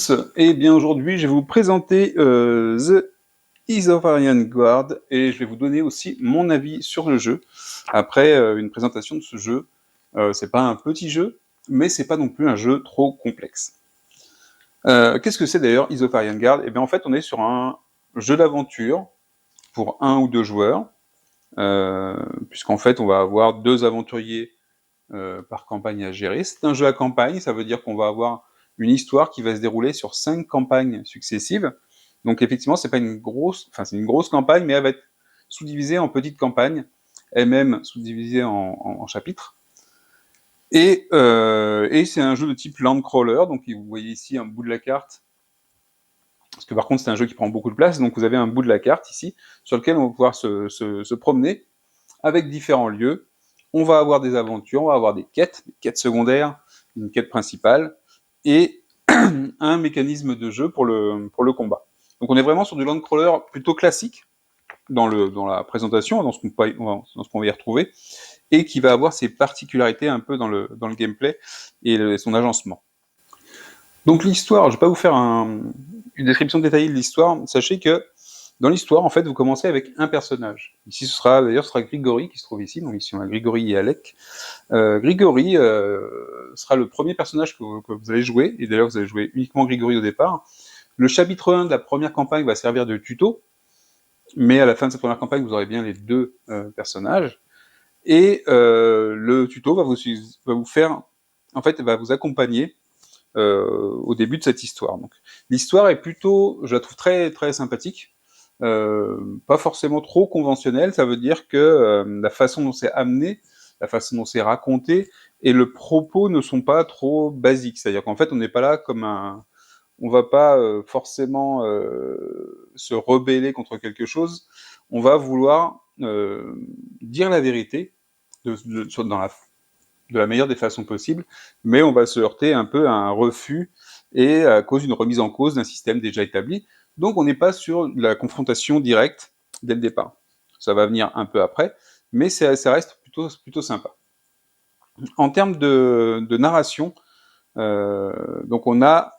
tous, et bien aujourd'hui je vais vous présenter The Isofarian Guard et je vais vous donner aussi mon avis sur le jeu. Après une présentation de ce jeu, c'est pas un petit jeu, mais c'est pas non plus un jeu trop complexe. Qu'est-ce que c'est d'ailleurs Isofarian Guard? Et bien en fait on est sur un jeu d'aventure pour 1 ou 2 joueurs, puisqu'en fait on va avoir 2 aventuriers par campagne à gérer. C'est un jeu à campagne, ça veut dire qu'on va avoir une histoire qui va se dérouler sur 5 campagnes successives. Donc effectivement, c'est pas une grosse, enfin c'est une grosse campagne, mais elle va être sous-divisée en petites campagnes, elle-même sous-divisée en chapitres. Et c'est un jeu de type land crawler, donc vous voyez ici un bout de la carte, parce que par contre c'est un jeu qui prend beaucoup de place, donc vous avez un bout de la carte ici, sur lequel on va pouvoir se promener avec différents lieux. On va avoir des aventures, on va avoir des quêtes secondaires, une quête principale, et un mécanisme de jeu pour le combat. Donc on est vraiment sur du land crawler plutôt classique dans la présentation, dans ce qu'on va y retrouver, et qui va avoir ses particularités un peu dans le gameplay et son agencement. Donc l'histoire, je ne vais pas vous faire une description détaillée de l'histoire, sachez que dans l'histoire, en fait, vous commencez avec un personnage. Ici, ce sera Grigory qui se trouve ici, donc ici on a Grigory et Alec. Grigory sera le premier personnage que vous allez jouer, et d'ailleurs vous allez jouer uniquement Grigory au départ. Le chapitre 1 de la première campagne va servir de tuto, mais à la fin de cette première campagne, vous aurez bien les 2 personnages, et le tuto va vous faire, en fait, va vous accompagner au début de cette histoire. Donc, l'histoire est plutôt, je la trouve très très sympathique, pas forcément trop conventionnelle. Ça veut dire que la façon dont c'est amené, la façon dont c'est raconté et le propos ne sont pas trop basiques. C'est-à-dire qu'en fait, on n'est pas là comme on va pas forcément se rebeller contre quelque chose. On va vouloir dire la vérité de la meilleure des façons possibles, mais on va se heurter un peu à un refus et à cause d'une remise en cause d'un système déjà établi. Donc on n'est pas sur la confrontation directe dès le départ. Ça va venir un peu après, mais ça reste plutôt sympa. En termes de narration, donc on a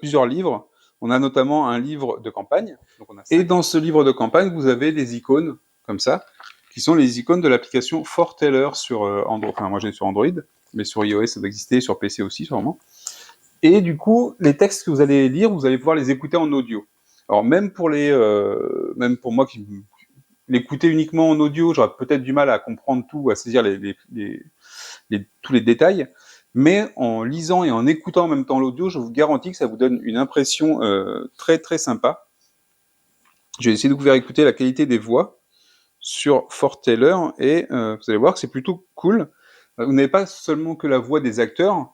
plusieurs livres. On a notamment un livre de campagne. Et dans ce livre de campagne, vous avez des icônes comme ça, qui sont les icônes de l'application Foreteller sur Android. Enfin, moi j'ai sur Android, mais sur iOS ça doit exister, sur PC aussi sûrement. Et du coup, les textes que vous allez lire, vous allez pouvoir les écouter en audio. Alors même pour moi qui l'écouter uniquement en audio, j'aurais peut-être du mal à comprendre tout, à saisir tous les détails. Mais en lisant et en écoutant en même temps l'audio, je vous garantis que ça vous donne une impression très très sympa. J'ai essayé de vous faire écouter la qualité des voix sur Foreteller et vous allez voir que c'est plutôt cool. Vous n'avez pas seulement que la voix des acteurs,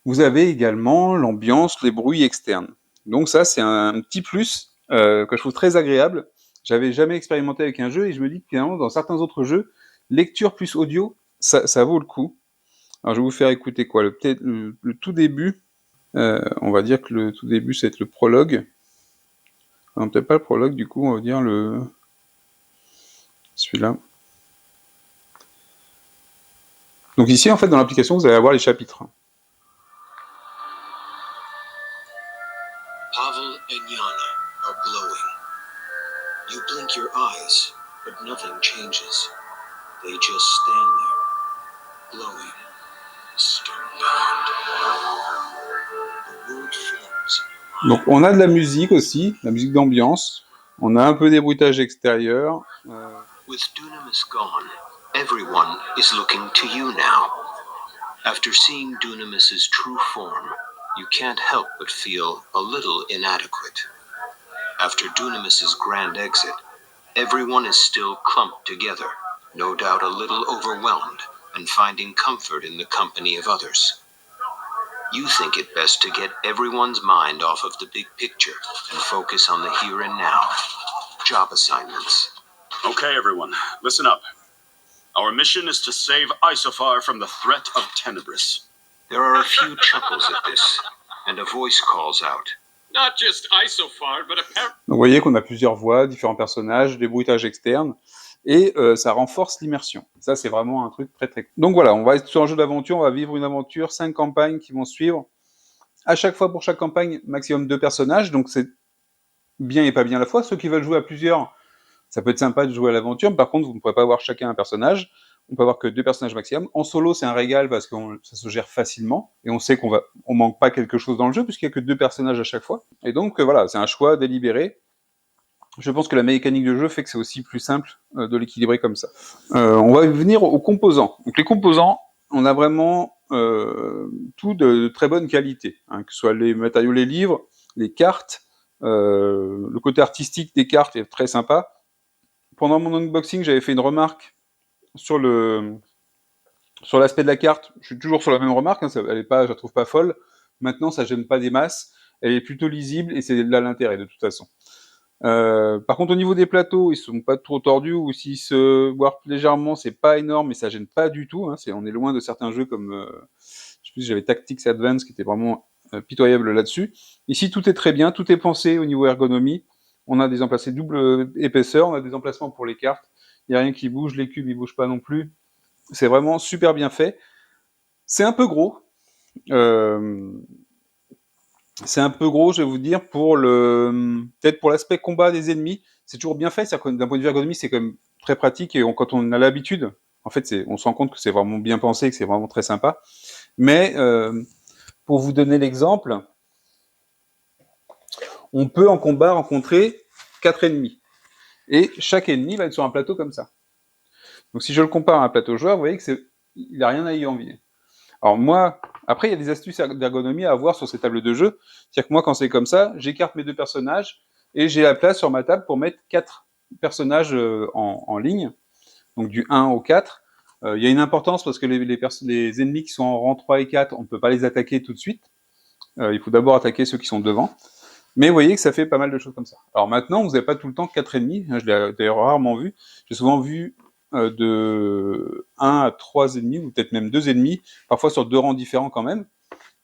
vous avez également l'ambiance, les bruits externes. Donc ça, c'est un petit plus que je trouve très agréable. J'avais jamais expérimenté avec un jeu et je me dis que finalement, dans certains autres jeux, lecture plus audio, ça vaut le coup. Alors je vais vous faire écouter quoi, le tout début. On va dire que le tout début, ça va être le prologue. Non, peut-être pas le prologue, du coup, on va dire celui-là. Donc ici, en fait, dans l'application, vous allez avoir les chapitres. Pavel and Yana are glowing. You blink your eyes, but nothing changes. They just stand there, glowing, stone-bound. The word forms. Donc on a de la musique aussi, la musique d'ambiance. On a un peu des bruitages extérieurs. With Dunamis gone, everyone is looking to you now. After seeing Dunamis's true form, you can't help but feel a little inadequate. After Dunamis's grand exit, everyone is still clumped together, no doubt a little overwhelmed, and finding comfort in the company of others. You think it best to get everyone's mind off of the big picture and focus on the here and now. Job assignments. Okay, everyone, listen up. Our mission is to save Isofar from the threat of Tenebris. There are a few chuckles at this, and a voice calls out. Not just Isofar, but Donc vous voyez qu'on a plusieurs voix, différents personnages, des bruitages externes, et ça renforce l'immersion. Ça, c'est vraiment un truc très très cool. Donc voilà, on va être sur un jeu d'aventure, on va vivre une aventure, 5 campagnes qui vont suivre, À chaque fois, pour chaque campagne, maximum 2 personnages, donc c'est bien et pas bien à la fois. Ceux qui veulent jouer à plusieurs, ça peut être sympa de jouer à l'aventure, mais par contre, vous ne pourrez pas avoir chacun un personnage. On peut avoir que 2 personnages maximum. En solo, c'est un régal parce que ça se gère facilement et on sait on manque pas quelque chose dans le jeu puisqu'il y a que 2 personnages à chaque fois. Et donc voilà, c'est un choix délibéré. Je pense que la mécanique de jeu fait que c'est aussi plus simple de l'équilibrer comme ça. On va venir aux composants. Donc les composants, on a vraiment tout de très bonne qualité, hein, que ce soit les matériaux, les livres, les cartes, le côté artistique des cartes est très sympa. Pendant mon unboxing, j'avais fait une remarque sur l'aspect de la carte. Je suis toujours sur la même remarque, hein, je la trouve pas folle. Maintenant, ça gêne pas des masses. Elle est plutôt lisible et c'est là l'intérêt de toute façon. Par contre, au niveau des plateaux, ils sont pas trop tordus ou s'ils se warpent légèrement, c'est pas énorme, mais ça gêne pas du tout. Hein. On est loin de certains jeux comme, je sais plus si j'avais Tactics Advance qui était vraiment pitoyable là-dessus. Ici, tout est très bien, tout est pensé au niveau ergonomie. On a des emplacés double épaisseur, on a des emplacements pour les cartes. Il y a rien qui bouge, les cubes ils bougent pas non plus. C'est vraiment super bien fait. C'est un peu gros. C'est un peu gros, je vais vous dire, peut-être pour l'aspect combat des ennemis. C'est toujours bien fait, c'est-à-dire que d'un point de vue ergonomie, c'est quand même très pratique et quand on a l'habitude, en fait, on se rend compte que c'est vraiment bien pensé, que c'est vraiment très sympa. Mais pour vous donner l'exemple, on peut en combat rencontrer 4 ennemis. Et chaque ennemi va être sur un plateau comme ça. Donc si je le compare à un plateau joueur, vous voyez qu'il n'a rien à y envier. Alors moi, après il y a des astuces d'ergonomie à avoir sur ces tables de jeu. C'est-à-dire que moi quand c'est comme ça, j'écarte mes 2 personnages et j'ai la place sur ma table pour mettre 4 personnages en ligne, donc du 1 au 4. Il y a une importance parce que les ennemis qui sont en rang 3 et 4, on ne peut pas les attaquer tout de suite. Il faut d'abord attaquer ceux qui sont devant. Mais vous voyez que ça fait pas mal de choses comme ça. Alors maintenant, vous n'avez pas tout le temps 4 ennemis. Je l'ai d'ailleurs rarement vu. J'ai souvent vu de 1 à 3 ennemis, ou peut-être même 2 ennemis, parfois sur 2 rangs différents quand même.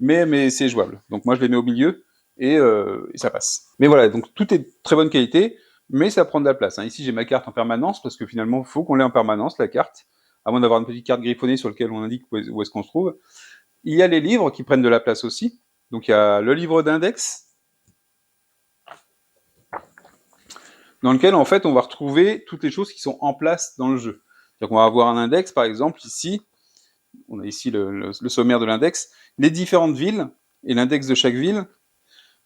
Mais c'est jouable. Donc moi, je les mets au milieu et ça passe. Mais voilà, donc tout est de très bonne qualité, mais ça prend de la place. Hein. Ici, j'ai ma carte en permanence parce que finalement, il faut qu'on l'ait en permanence, la carte, à moins d'avoir une petite carte griffonnée sur laquelle on indique où est-ce qu'on se trouve. Il y a les livres qui prennent de la place aussi. Donc il y a le livre d'index, dans lequel en fait on va retrouver toutes les choses qui sont en place dans le jeu. Donc on va avoir un index par exemple ici, on a ici le sommaire de l'index, les différentes villes et l'index de chaque ville.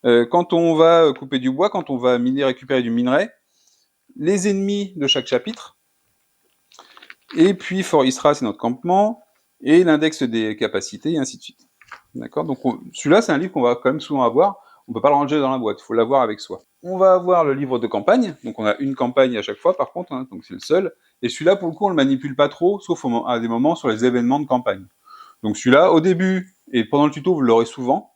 Quand on va couper du bois, quand on va miner, récupérer du minerai, les ennemis de chaque chapitre, et puis Fort Isra c'est notre campement, et l'index des capacités et ainsi de suite. D'accord. Donc celui-là c'est un livre qu'on va quand même souvent avoir. On ne peut pas le ranger dans la boîte, il faut l'avoir avec soi. On va avoir le livre de campagne, donc on a une campagne à chaque fois par contre, hein, donc c'est le seul. Et celui-là, pour le coup, on le manipule pas trop, sauf à des moments sur les événements de campagne. Donc celui-là, au début et pendant le tuto, vous l'aurez souvent.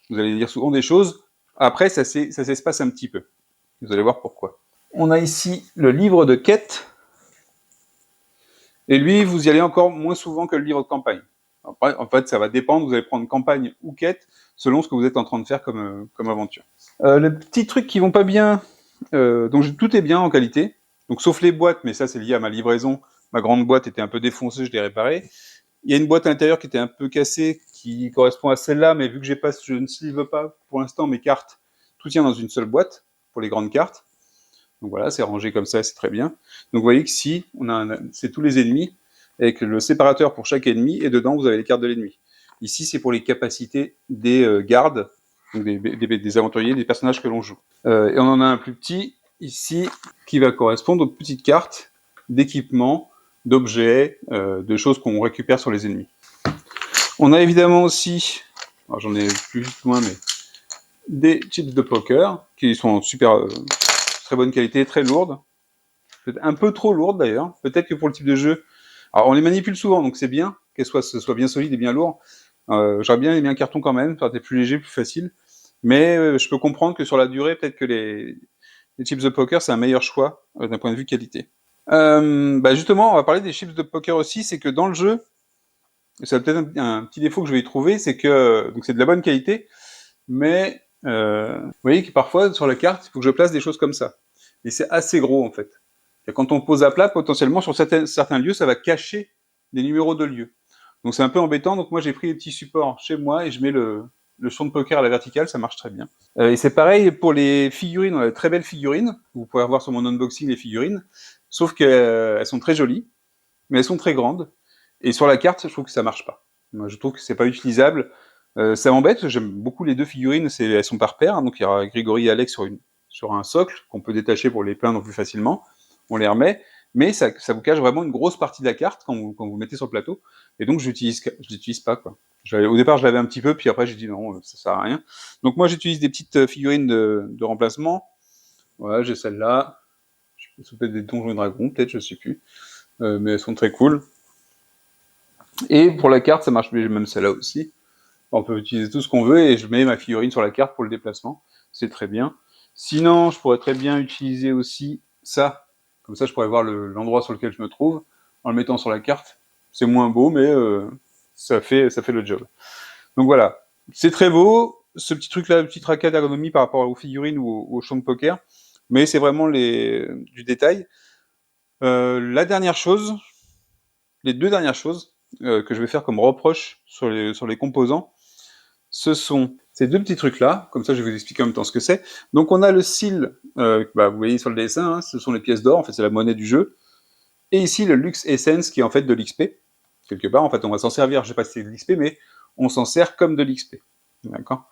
Vous allez lire souvent des choses. Après, ça s'espace un petit peu. Vous allez voir pourquoi. On a ici le livre de quête. Et lui, vous y allez encore moins souvent que le livre de campagne. Après, en fait, ça va dépendre, vous allez prendre campagne ou quête, selon ce que vous êtes en train de faire comme aventure. Les petits trucs qui vont pas bien, donc tout est bien en qualité, donc sauf les boîtes, mais ça c'est lié à ma livraison, ma grande boîte était un peu défoncée, je l'ai réparée. Il y a une boîte à l'intérieur qui était un peu cassée, qui correspond à celle-là, mais vu que je ne sleeve pas pour l'instant mes cartes, tout tient dans une seule boîte, pour les grandes cartes. Donc voilà, c'est rangé comme ça, c'est très bien. Donc vous voyez que si, c'est tous les ennemis, avec le séparateur pour chaque ennemi, et dedans vous avez les cartes de l'ennemi. Ici c'est pour les capacités des gardes, donc des aventuriers, des personnages que l'on joue. Et on en a un plus petit, ici, qui va correspondre aux petites cartes d'équipement, d'objets, de choses qu'on récupère sur les ennemis. On a évidemment aussi, alors j'en ai plus loin, mais des chips de poker, qui sont super... très bonne qualité, très lourde. Peut-être un peu trop lourde d'ailleurs. Peut-être que pour le type de jeu... Alors on les manipule souvent, donc c'est bien que ce soit bien solide et bien lourd. J'aurais bien aimé un carton quand même, ça aurait été plus léger, plus facile. Mais je peux comprendre que sur la durée, peut-être que les chips de poker, c'est un meilleur choix d'un point de vue qualité. Justement, on va parler des chips de poker aussi, c'est que dans le jeu, c'est peut-être un petit défaut que je vais y trouver, c'est que donc c'est de la bonne qualité, mais vous voyez que parfois sur la carte, il faut que je place des choses comme ça. Et c'est assez gros en fait. Et quand on pose à plat, potentiellement sur certains lieux, ça va cacher des numéros de lieux. Donc c'est un peu embêtant, donc moi j'ai pris les petits supports chez moi et je mets le champ de poker à la verticale, ça marche très bien. Et c'est pareil pour les figurines, on a de très belles figurines, vous pouvez voir sur mon unboxing les figurines, sauf qu'elles sont très jolies, mais elles sont très grandes, et sur la carte, je trouve que ça marche pas. Moi, je trouve que c'est pas utilisable, ça m'embête, j'aime beaucoup les deux figurines, elles sont par paire, donc il y aura Grégory et Alex sur un socle, qu'on peut détacher pour les peindre plus facilement, on les remet, mais ça vous cache vraiment une grosse partie de la carte quand vous mettez sur le plateau, et donc je l'utilise pas, quoi. Au départ, je l'avais un petit peu, puis après, j'ai dit non, ça sert à rien. Donc moi, j'utilise des petites figurines de remplacement. Voilà, j'ai celle-là. C'est peut-être des Donjons et Dragons, peut-être, je sais plus. Mais elles sont très cool. Et pour la carte, ça marche bien, même celle-là aussi. On peut utiliser tout ce qu'on veut, et je mets ma figurine sur la carte pour le déplacement. C'est très bien. Sinon, je pourrais très bien utiliser aussi ça. Comme ça, je pourrais voir l'endroit sur lequel je me trouve, en le mettant sur la carte. C'est moins beau, mais ça fait le job. Donc voilà, c'est très beau, ce petit truc-là, petit tracas d'ergonomie par rapport aux figurines ou au champ de poker, mais c'est vraiment du détail. La dernière chose, les deux dernières choses que je vais faire comme reproche sur les composants, ce sont ces deux petits trucs-là, comme ça je vais vous expliquer en même temps ce que c'est. Donc on a le seal, vous voyez sur le dessin, hein, ce sont les pièces d'or, en fait c'est la monnaie du jeu, et ici le Lux Essence qui est en fait de l'XP, quelque part, en fait on va s'en servir, je sais pas si c'est de l'XP, mais on s'en sert comme de l'XP. D'accord.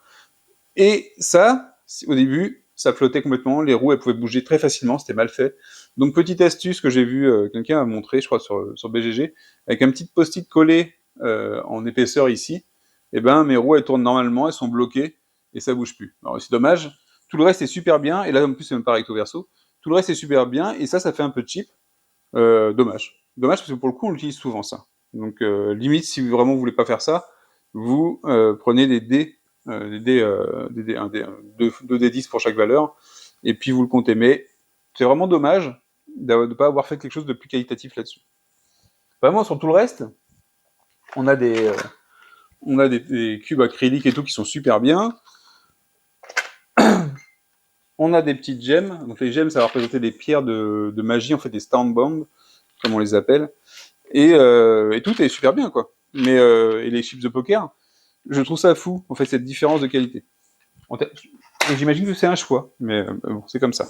Et ça, au début, ça flottait complètement, les roues elles pouvaient bouger très facilement, c'était mal fait. Donc petite astuce que j'ai vu quelqu'un a montré, je crois sur BGG, avec un petit post-it collé en épaisseur ici, et ben mes roues elles tournent normalement, elles sont bloquées et ça bouge plus. Alors c'est dommage, tout le reste est super bien, et là en plus c'est même pas recto verso, tout le reste est super bien, et ça fait un peu cheap, dommage. Dommage parce que pour le coup on l'utilise souvent ça. Donc limite si vraiment vous voulez pas faire ça, vous prenez des dés, deux dés 10 pour chaque valeur, et puis vous le comptez. Mais c'est vraiment dommage de ne pas avoir fait quelque chose de plus qualitatif là-dessus. Vraiment sur tout le reste, on a des cubes acryliques et tout qui sont super bien. On a des petites gemmes. Donc les gemmes, ça va représenter des pierres de magie, en fait des Stormbound, comme on les appelle. Et tout est super bien, quoi. Mais et les chips de poker, je trouve ça fou, en fait, cette différence de qualité. Et j'imagine que c'est un choix, mais bon, c'est comme ça.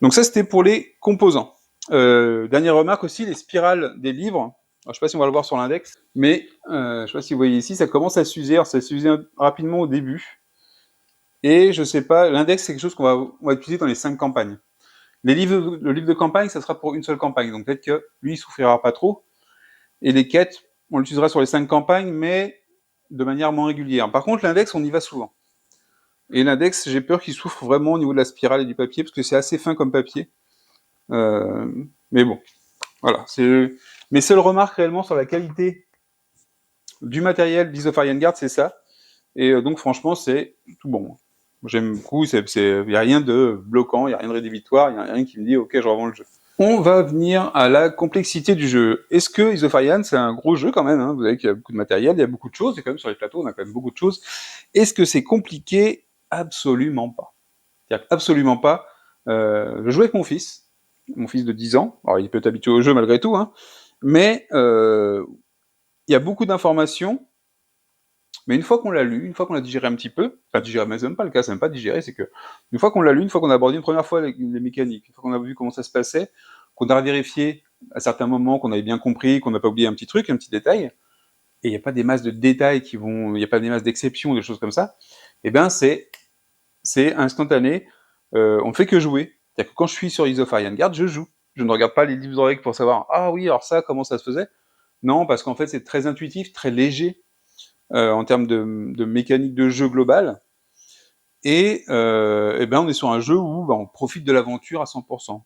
Donc ça, c'était pour les composants. Dernière remarque aussi, les spirales des livres. Alors, je ne sais pas si on va le voir sur l'index, mais je ne sais pas si vous voyez ici, ça commence à s'user. Alors, ça s'usait rapidement au début. Et je ne sais pas, l'index, c'est quelque chose qu'on va utiliser dans les 5 campagnes. Le livre de campagne, ça sera pour une seule campagne. Donc peut-être que lui, il souffrira pas trop. Et les quêtes, on l'utilisera sur les 5 campagnes, mais de manière moins régulière. Par contre, l'index, on y va souvent. Et l'index, j'ai peur qu'il souffre vraiment au niveau de la spirale et du papier, parce que c'est assez fin comme papier. Mais bon, voilà. C'est mes seules remarques réellement sur la qualité du matériel d'Isofarian Guard, c'est ça. Et donc franchement, c'est tout bon. J'aime beaucoup, il n'y a rien de bloquant, il n'y a rien de rédhibitoire, il n'y a rien qui me dit « Ok, je revends le jeu ». On va venir à la complexité du jeu. Est-ce que Isofarian, c'est un gros jeu quand même, hein. Vous savez qu'il y a beaucoup de matériel, il y a beaucoup de choses, et quand même sur les plateaux, on a quand même beaucoup de choses. Est-ce que c'est compliqué? Absolument pas. C'est-à-dire absolument pas. Je jouais avec mon fils de 10 ans. Alors, il peut être habitué au jeu malgré tout, hein. Mais il y a beaucoup d'informations. Mais une fois qu'on l'a lu, une fois qu'on l'a digéré un petit peu, enfin digéré, mais c'est même pas le cas, c'est même pas digéré, c'est que une fois qu'on l'a lu, une fois qu'on a abordé une première fois les mécaniques, une fois qu'on a vu comment ça se passait, qu'on a vérifié à certains moments qu'on avait bien compris, qu'on n'a pas oublié un petit truc, un petit détail, et il n'y a pas des masses de détails il n'y a pas des masses d'exceptions, des choses comme ça, et ben c'est instantané, on ne fait que jouer. C'est-à-dire que quand je suis sur Isofarian Guard, je joue. Je ne regarde pas les livres de règles pour savoir « Ah oui, alors ça, comment ça se faisait ?» Non, parce qu'en fait, c'est très intuitif, très léger, en termes de mécanique de jeu globale. Et ben on est sur un jeu où on profite de l'aventure à 100%.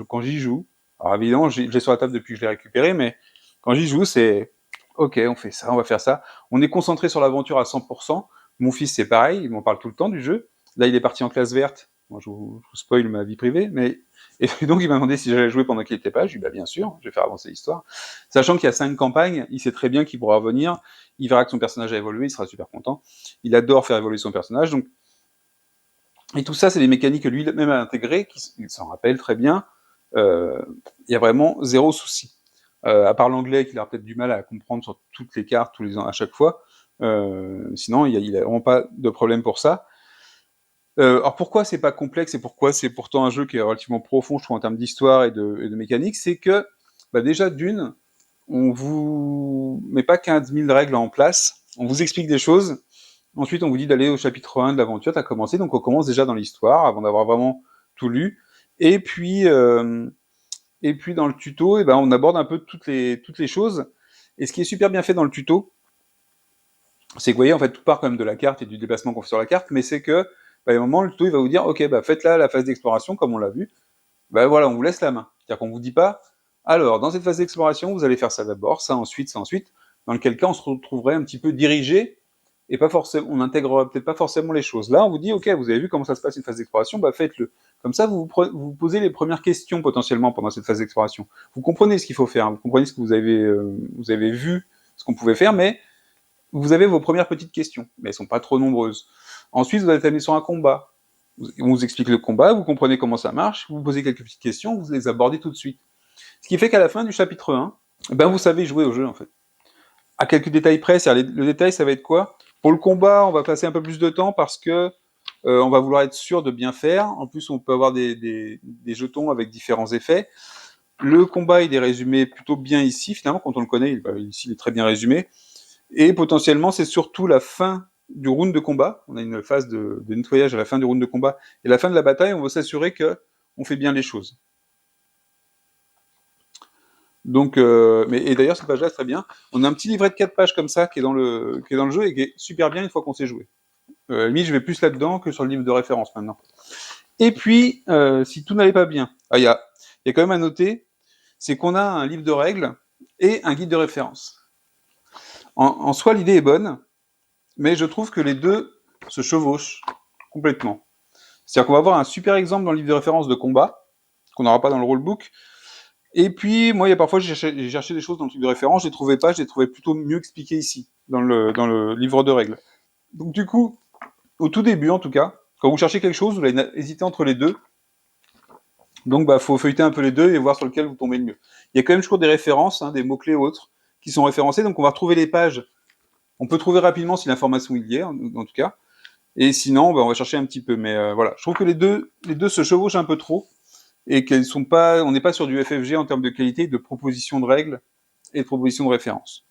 Quand j'y joue, alors évidemment, je l'ai sur la table depuis que je l'ai récupéré, mais quand j'y joue, c'est ok, on fait ça, on va faire ça. On est concentré sur l'aventure à 100%. Mon fils, c'est pareil, il m'en parle tout le temps du jeu. Là, il est parti en classe verte. Moi, je vous spoil ma vie privée, mais et donc il m'a demandé si j'allais jouer pendant qu'il n'était pas. Je lui ai dit bah, bien sûr, je vais faire avancer l'histoire. Sachant qu'il y a 5 campagnes, il sait très bien qu'il pourra revenir. Il verra que son personnage a évolué, il sera super content. Il adore faire évoluer son personnage, donc et tout ça, c'est des mécaniques que lui-même a intégrées, il s'en rappelle très bien. Il y a vraiment zéro souci. À part l'anglais qu'il a peut-être du mal à comprendre sur toutes les cartes, tous les ans, à chaque fois. Sinon, il n'y a vraiment pas de problème pour ça. Alors pourquoi c'est pas complexe et pourquoi c'est pourtant un jeu qui est relativement profond, je trouve, en termes d'histoire et de mécanique, c'est que déjà d'une, on vous met pas 15 000 règles en place, on vous explique des choses, ensuite on vous dit d'aller au chapitre 1 de l'aventure, t'as commencé, donc on commence déjà dans l'histoire avant d'avoir vraiment tout lu, et puis dans le tuto, on aborde un peu toutes les choses, et ce qui est super bien fait dans le tuto, c'est que vous voyez, en fait, tout part quand même de la carte et du déplacement qu'on fait sur la carte, mais c'est que, à un moment, le tuto, il va vous dire, ok, faites là la phase d'exploration, comme on l'a vu, voilà, on vous laisse la main. C'est-à-dire qu'on vous dit pas, alors, dans cette phase d'exploration, vous allez faire ça d'abord, ça ensuite, dans lequel cas on se retrouverait un petit peu dirigé, et pas forcément, on n'intégrera peut-être pas forcément les choses. Là, on vous dit, ok, vous avez vu comment ça se passe une phase d'exploration, faites-le. Comme ça, vous posez les premières questions potentiellement pendant cette phase d'exploration. Vous comprenez ce qu'il faut faire, vous comprenez ce que vous avez vu, ce qu'on pouvait faire, mais vous avez vos premières petites questions, mais elles sont pas trop nombreuses. Ensuite, vous allez terminer sur un combat. On vous explique le combat, vous comprenez comment ça marche, vous posez quelques petites questions, vous les abordez tout de suite. Ce qui fait qu'à la fin du chapitre 1, vous savez jouer au jeu, en fait. À quelques détails près, le détail, ça va être quoi? Pour le combat, on va passer un peu plus de temps parce que on va vouloir être sûr de bien faire. En plus, on peut avoir des jetons avec différents effets. Le combat, il est résumé plutôt bien ici, finalement, quand on le connaît, ici, il est très bien résumé. Et potentiellement, c'est surtout la fin du round de combat. On a une phase de nettoyage à la fin du round de combat. Et à la fin de la bataille, on veut s'assurer qu'on fait bien les choses. Donc, et d'ailleurs, cette page-là, c'est très bien. On a un petit livret de 4 pages comme ça qui est dans le jeu et qui est super bien une fois qu'on sait jouer. À la limite, je vais plus là-dedans que sur le livre de référence maintenant. Et puis, si tout n'allait pas bien, il y a quand même à noter, c'est qu'on a un livre de règles et un guide de référence. En soi, l'idée est bonne, mais je trouve que les deux se chevauchent complètement. C'est-à-dire qu'on va avoir un super exemple dans le livre de référence de combat, qu'on n'aura pas dans le rulebook, et puis, moi, il y a parfois, j'ai cherché des choses dans le truc de référence, je les trouvais pas, je les trouvais plutôt mieux expliquées ici, dans le livre de règles. Donc, du coup, au tout début, en tout cas, quand vous cherchez quelque chose, vous allez hésiter entre les deux. Donc, faut feuilleter un peu les deux et voir sur lequel vous tombez le mieux. Il y a quand même toujours des références, des mots-clés autres, qui sont référencés, donc on va retrouver les pages. On peut trouver rapidement si l'information y est, en tout cas. Et sinon, on va chercher un petit peu. Mais voilà, je trouve que les deux se chevauchent un peu trop. Et qu'elles sont pas, on n'est pas sur du FFG en termes de qualité, de proposition de règles et de proposition de référence.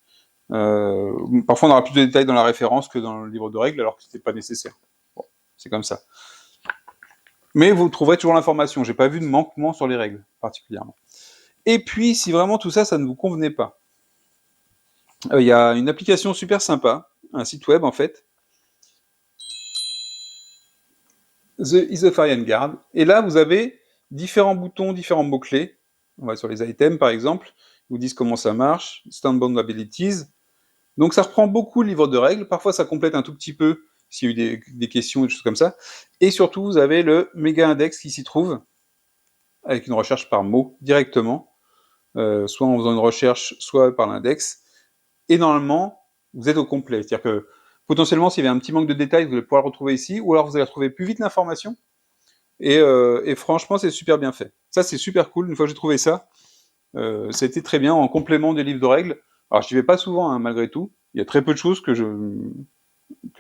Parfois, on aura plus de détails dans la référence que dans le livre de règles, alors que c'était pas nécessaire. Bon, c'est comme ça. Mais vous trouverez toujours l'information. J'ai pas vu de manquement sur les règles, particulièrement. Et puis, si vraiment tout ça, ça ne vous convenait pas, il y a une application super sympa, un site web en fait, The Isofarian Guard. Et là, vous avez différents boutons, différents mots-clés. On va sur les items, par exemple. Ils vous disent comment ça marche. Standbound Abilities. Donc, ça reprend beaucoup le livre de règles. Parfois, ça complète un tout petit peu s'il y a eu des questions, des choses comme ça. Et surtout, vous avez le méga index qui s'y trouve, avec une recherche par mot directement, soit en faisant une recherche, soit par l'index. Et normalement, vous êtes au complet. C'est-à-dire que potentiellement, s'il y avait un petit manque de détails, vous allez pouvoir le retrouver ici, ou alors vous allez retrouver plus vite l'information. Et franchement, c'est super bien fait. Ça, c'est super cool. Une fois que j'ai trouvé ça, ça a été très bien en complément des livres de règles. Alors, je n'y vais pas souvent, malgré tout. Il y a très peu de choses que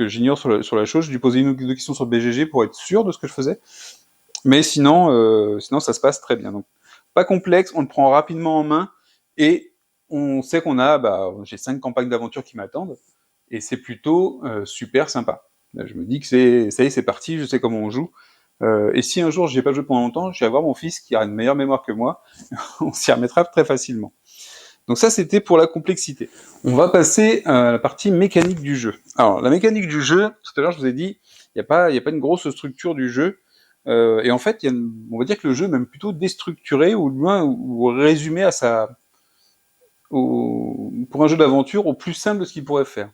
j'ignore sur la chose. J'ai dû poser une ou deux questions sur BGG pour être sûr de ce que je faisais. Mais sinon, ça se passe très bien. Donc, pas complexe, on le prend rapidement en main et on sait qu'on a, j'ai 5 campagnes d'aventure qui m'attendent et c'est plutôt super sympa. Là, je me dis que ça y est, c'est parti, je sais comment on joue. Et si un jour j'y ai pas joué pendant longtemps, je vais avoir mon fils qui a une meilleure mémoire que moi, on s'y remettra très facilement. Donc ça, c'était pour la complexité. On va passer à la partie mécanique du jeu. Alors, la mécanique du jeu, tout à l'heure, je vous ai dit, il n'y a pas une grosse structure du jeu. Et en fait, on va dire que le jeu est même plutôt déstructuré, ou résumé pour un jeu d'aventure, au plus simple de ce qu'il pourrait faire.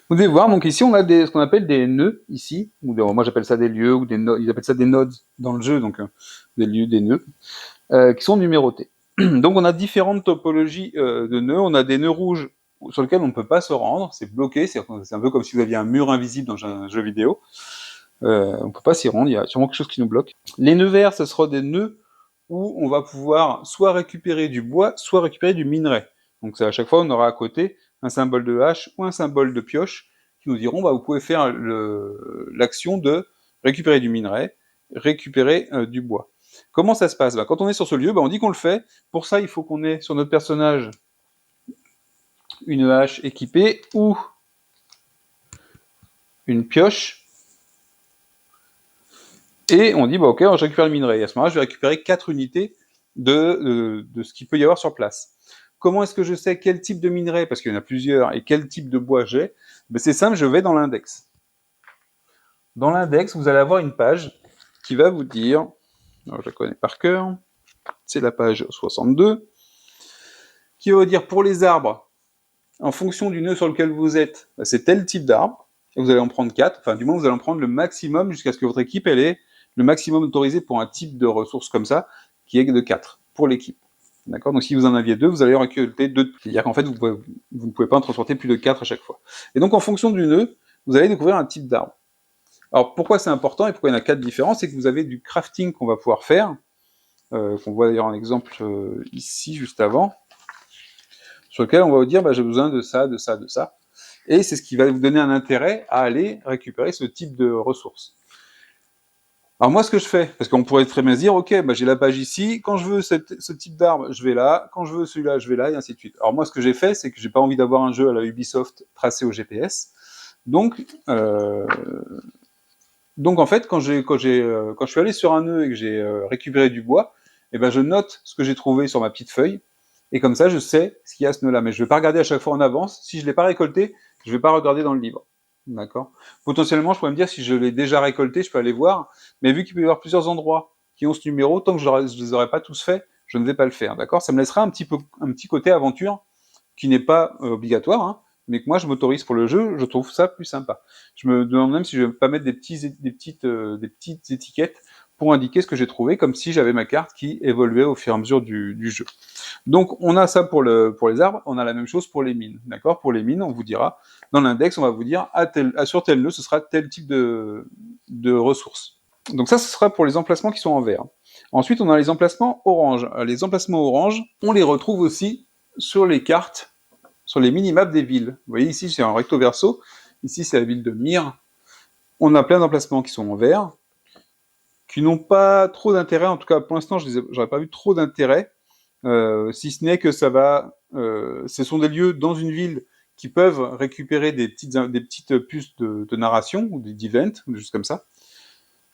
Vous devez voir, donc ici, on a ce qu'on appelle des nœuds, ici, moi j'appelle ça des lieux, ou des nodes, ils appellent ça des nodes dans le jeu, donc des lieux, des nœuds, qui sont numérotés. Donc on a différentes topologies de nœuds, on a des nœuds rouges sur lesquels on ne peut pas se rendre, c'est bloqué, c'est un peu comme si vous aviez un mur invisible dans un jeu vidéo. On peut pas s'y rendre, il y a sûrement quelque chose qui nous bloque. Les nœuds verts, ce sera des nœuds où on va pouvoir soit récupérer du bois, soit récupérer du minerai. Donc à chaque fois, on aura à côté un symbole de hache ou un symbole de pioche qui nous diront, bah, vous pouvez faire l'action de récupérer du minerai, récupérer du bois. Comment ça se passe? Bah, quand on est sur ce lieu, bah, on dit qu'on le fait. Pour ça, il faut qu'on ait sur notre personnage une hache équipée ou une pioche. Et on dit, bah, ok, je récupère le minerai. Et à ce moment-là, je vais récupérer 4 unités de ce qu'il peut y avoir sur place. Comment est-ce que je sais quel type de minerai, parce qu'il y en a plusieurs, et quel type de bois j'ai? Ben, c'est simple, je vais dans l'index. Dans l'index, vous allez avoir une page qui va vous dire, alors je la connais par cœur, c'est la page 62, qui va vous dire pour les arbres, en fonction du nœud sur lequel vous êtes, ben, c'est tel type d'arbre, et vous allez en prendre 4, enfin du moins vous allez en prendre le maximum jusqu'à ce que votre équipe elle ait le maximum autorisé pour un type de ressource comme ça, qui est de 4 pour l'équipe. D'accord? Donc si vous en aviez 2, vous allez en récolter 2. C'est-à-dire qu'en fait, vous ne pouvez pas en transporter plus de 4 à chaque fois. Et donc en fonction du nœud, vous allez découvrir un type d'arbre. Alors pourquoi c'est important et pourquoi il y en a 4 différents? C'est que vous avez du crafting qu'on va pouvoir faire, qu'on voit d'ailleurs un exemple ici, juste avant, sur lequel on va vous dire, bah, j'ai besoin de ça, de ça, de ça. Et c'est ce qui va vous donner un intérêt à aller récupérer ce type de ressources. Alors moi, ce que je fais, parce qu'on pourrait très bien se dire, ok, bah, j'ai la page ici, quand je veux ce type d'arbre, je vais là, quand je veux celui-là, je vais là, et ainsi de suite. Alors moi, ce que j'ai fait, c'est que j'ai pas envie d'avoir un jeu à la Ubisoft tracé au GPS. Donc en fait, quand je suis allé sur un nœud et que j'ai récupéré du bois, eh ben, je note ce que j'ai trouvé sur ma petite feuille, et comme ça, je sais ce qu'il y a à ce nœud-là. Mais je vais pas regarder à chaque fois en avance. Si je l'ai pas récolté, je vais pas regarder dans le livre. D'accord. Potentiellement, je pourrais me dire, si je l'ai déjà récolté, je peux aller voir, mais vu qu'il peut y avoir plusieurs endroits qui ont ce numéro, tant que je ne les aurai pas tous faits, je ne vais pas le faire, d'accord? Ça me laissera un petit côté aventure qui n'est pas obligatoire, hein, mais que moi je m'autorise pour le jeu, je trouve ça plus sympa. Je me demande même si je vais pas mettre des petites étiquettes pour indiquer ce que j'ai trouvé, comme si j'avais ma carte qui évoluait au fur et à mesure du jeu. Donc on a ça pour les arbres, on a la même chose pour les mines, d'accord? Pour les mines, on vous dira, dans l'index, on va vous dire, sur tel nœud, ce sera tel type de ressources. Donc ça, ce sera pour les emplacements qui sont en vert. Ensuite, on a les emplacements orange. Les emplacements orange, on les retrouve aussi sur les cartes, sur les minimaps des villes. Vous voyez, ici, c'est un recto verso. Ici, c'est la ville de Myre. On a plein d'emplacements qui sont en vert, qui n'ont pas trop d'intérêt. En tout cas, pour l'instant, j'aurais pas vu trop d'intérêt. Si ce n'est que ce sont des lieux dans une ville qui peuvent récupérer des petites puces de narration ou d'events, ou des choses comme ça.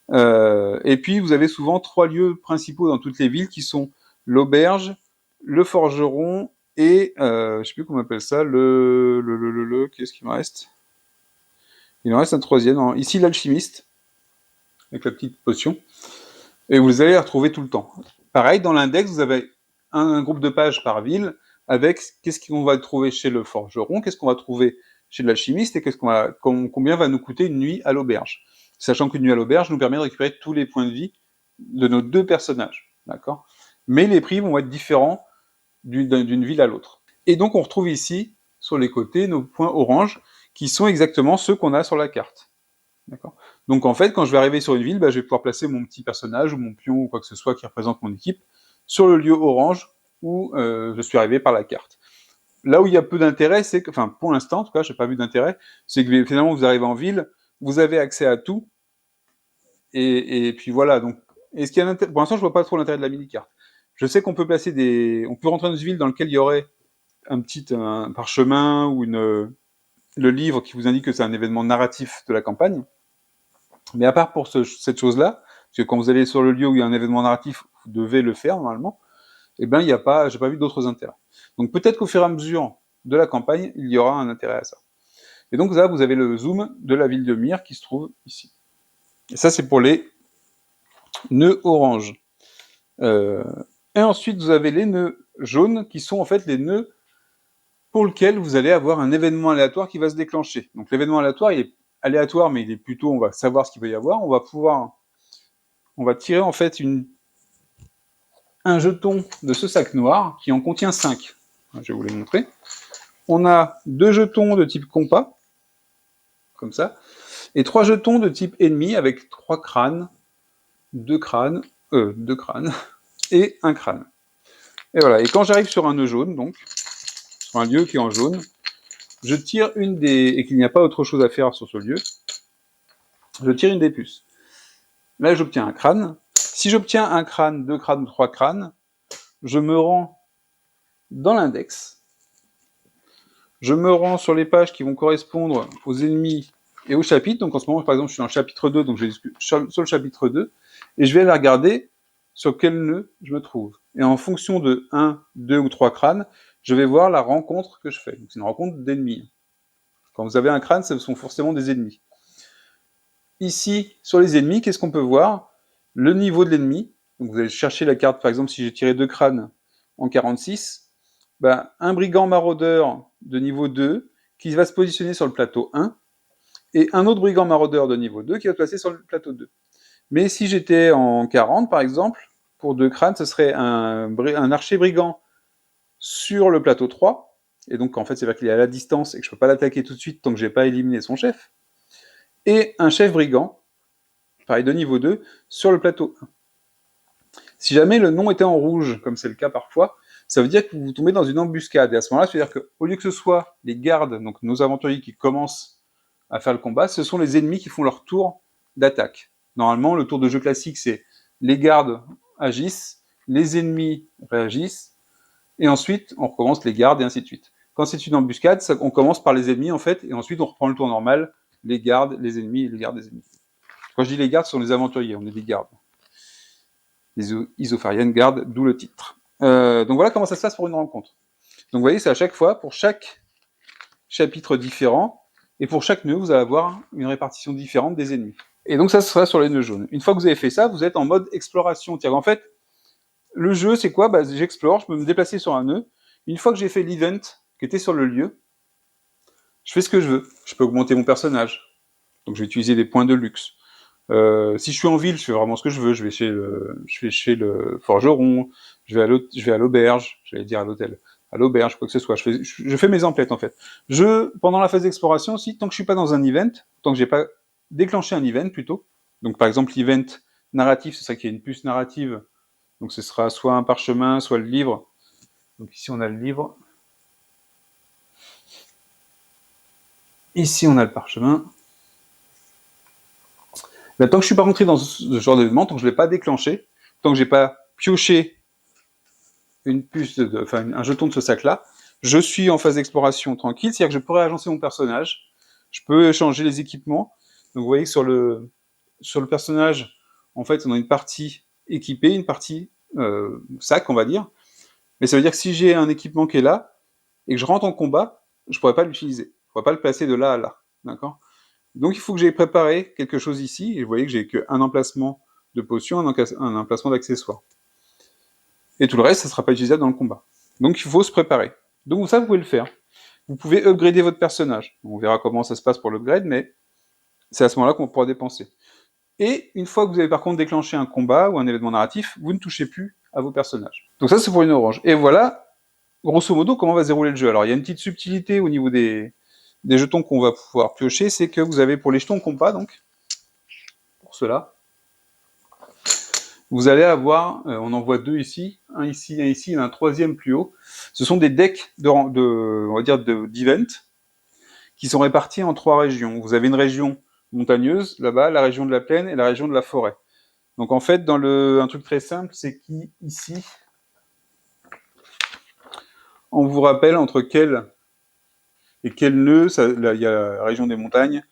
Et puis vous avez souvent 3 lieux principaux dans toutes les villes qui sont l'auberge, le forgeron et je sais plus comment on appelle ça, qu'est-ce qu'il me reste? Il en reste un 3e, ici l'alchimiste, avec la petite potion, et vous allez les retrouver tout le temps. Pareil, dans l'index, vous avez un groupe de pages par ville, avec qu'est-ce qu'on va trouver chez le forgeron, qu'est-ce qu'on va trouver chez l'alchimiste, et combien va nous coûter une nuit à l'auberge. Sachant qu'une nuit à l'auberge nous permet de récupérer tous les points de vie de nos 2 personnages, d'accord? Mais les prix vont être différents d'une ville à l'autre. Et donc on retrouve ici, sur les côtés, nos points orange, qui sont exactement ceux qu'on a sur la carte. D'accord. Donc en fait, quand je vais arriver sur une ville, bah, je vais pouvoir placer mon petit personnage ou mon pion ou quoi que ce soit qui représente mon équipe sur le lieu orange où je suis arrivé par la carte. Là où il y a peu d'intérêt, c'est que, enfin pour l'instant, en tout cas, je n'ai pas vu d'intérêt, c'est que finalement vous arrivez en ville, vous avez accès à tout, et puis voilà. Donc, est-ce qu'il y a pour l'instant, je vois pas trop l'intérêt de la mini-carte. Je sais qu'on peut placer on peut rentrer dans une ville dans laquelle il y aurait un parchemin ou le livre qui vous indique que c'est un événement narratif de la campagne. Mais à part pour cette chose-là, parce que quand vous allez sur le lieu où il y a un événement narratif, vous devez le faire normalement, eh ben, j'ai pas vu d'autres intérêts. Donc peut-être qu'au fur et à mesure de la campagne, il y aura un intérêt à ça. Et donc là, vous avez le zoom de la ville de Myre qui se trouve ici. Et ça, c'est pour les nœuds orange. Et ensuite, vous avez les nœuds jaunes qui sont en fait les nœuds pour lesquels vous allez avoir un événement aléatoire qui va se déclencher. Donc l'événement aléatoire, il est aléatoire, mais il est plutôt, on va savoir ce qu'il peut y avoir. On va tirer en fait un jeton de ce sac noir qui en contient 5. Je vais vous les montrer. On a 2 jetons de type compas, comme ça, et 3 jetons de type ennemi avec 3 crânes, 2 crânes, et un crâne. Et voilà. Et quand j'arrive sur un nœud jaune, donc, sur un lieu qui est en jaune, je tire une des... et qu'il n'y a pas autre chose à faire sur ce lieu, je tire une des puces. Là, j'obtiens un crâne. Si j'obtiens un crâne, 2 crânes ou 3 crânes, je me rends dans l'index. Je me rends sur les pages qui vont correspondre aux ennemis et aux chapitres. Donc en ce moment, par exemple, je suis dans le chapitre 2, donc je vais sur le chapitre 2, et je vais aller regarder sur quel nœud je me trouve. Et en fonction de 1, 2 ou 3 crânes, je vais voir la rencontre que je fais. Donc c'est une rencontre d'ennemis. Quand vous avez un crâne, ce sont forcément des ennemis. Ici, sur les ennemis, qu'est-ce qu'on peut voir? Le niveau de l'ennemi. Donc vous allez chercher la carte, par exemple, si j'ai tiré 2 crânes en 46, ben, un brigand maraudeur de niveau 2 qui va se positionner sur le plateau 1, et un autre brigand maraudeur de niveau 2 qui va se placer sur le plateau 2. Mais si j'étais en 40, par exemple, pour 2 crânes, ce serait un archer brigand sur le plateau 3, et donc en fait c'est-à-dire qu'il est à la distance et que je ne peux pas l'attaquer tout de suite tant que je n'ai pas éliminé son chef, et un chef brigand, pareil de niveau 2, sur le plateau 1. Si jamais le nom était en rouge, comme c'est le cas parfois, ça veut dire que vous tombez dans une embuscade, et à ce moment-là, c'est-à-dire qu'au lieu que ce soit les gardes, donc nos aventuriers qui commencent à faire le combat, ce sont les ennemis qui font leur tour d'attaque. Normalement, le tour de jeu classique, c'est les gardes agissent, les ennemis réagissent, et ensuite, on recommence les gardes, et ainsi de suite. Quand c'est une embuscade, on commence par les ennemis, en fait, et ensuite on reprend le tour normal, les gardes, les ennemis, et les gardes des ennemis. Quand je dis les gardes, ce sont les aventuriers, on est des gardes. Les Isofarian Guard, d'où le titre. Donc voilà comment ça se passe pour une rencontre. Donc vous voyez, c'est à chaque fois, pour chaque chapitre différent, et pour chaque nœud, vous allez avoir une répartition différente des ennemis. Et donc ça, ce sera sur les nœuds jaunes. Une fois que vous avez fait ça, vous êtes en mode exploration. En fait, le jeu, c'est quoi? J'explore, je peux me déplacer sur un nœud. Une fois que j'ai fait l'event qui était sur le lieu, je fais ce que je veux. Je peux augmenter mon personnage. Donc je vais utiliser des points de luxe. Si je suis en ville, je fais vraiment ce que je veux. Je vais chez le forgeron, je vais à l'auberge, j'allais dire à l'hôtel, à l'auberge, quoi que ce soit. Je fais mes emplettes en fait. Pendant la phase d'exploration aussi, tant que je suis pas dans un event, tant que j'ai pas déclenché un event plutôt. Donc par exemple l'event narratif, ce serait qu'il y ait une puce narrative. Donc ce sera soit un parchemin, soit le livre. Donc ici on a le livre. Ici on a le parchemin. Ben, tant que je suis pas rentré dans ce genre d'événement, tant que je l'ai pas déclenché, tant que j'ai pas pioché une puce, un jeton de ce sac-là, je suis en phase d'exploration tranquille, c'est-à-dire que je pourrais agencer mon personnage, je peux changer les équipements. Donc vous voyez que sur le personnage, en fait, on a une partie équipée, une partie sac, on va dire. Mais ça veut dire que si j'ai un équipement qui est là, et que je rentre en combat, je pourrais pas l'utiliser. Je pourrais pas le placer de là à là. D'accord ? Donc il faut que j'ai préparé quelque chose ici, et vous voyez que j'ai qu'un emplacement de potion, un emplacement d'accessoires. Et tout le reste, ça ne sera pas utilisable dans le combat. Donc il faut se préparer. Donc ça, vous pouvez le faire. Vous pouvez upgrader votre personnage. On verra comment ça se passe pour l'upgrade, mais c'est à ce moment-là qu'on pourra dépenser. Et une fois que vous avez par contre déclenché un combat ou un événement narratif, vous ne touchez plus à vos personnages. Donc ça, c'est pour une orange. Et voilà, grosso modo, comment va se dérouler le jeu. Alors il y a une petite subtilité au niveau des jetons qu'on va pouvoir piocher, c'est que vous avez pour les jetons compas, donc, pour cela, vous allez avoir, on en voit 2 ici, un ici, et un troisième plus haut. Ce sont des decks on va dire d'event qui sont répartis en 3 régions. Vous avez une région montagneuse, là-bas, la région de la plaine et la région de la forêt. Donc en fait, un truc très simple, c'est qu'ici, on vous rappelle entre quel et quel nœud, il y a la région des montagnes,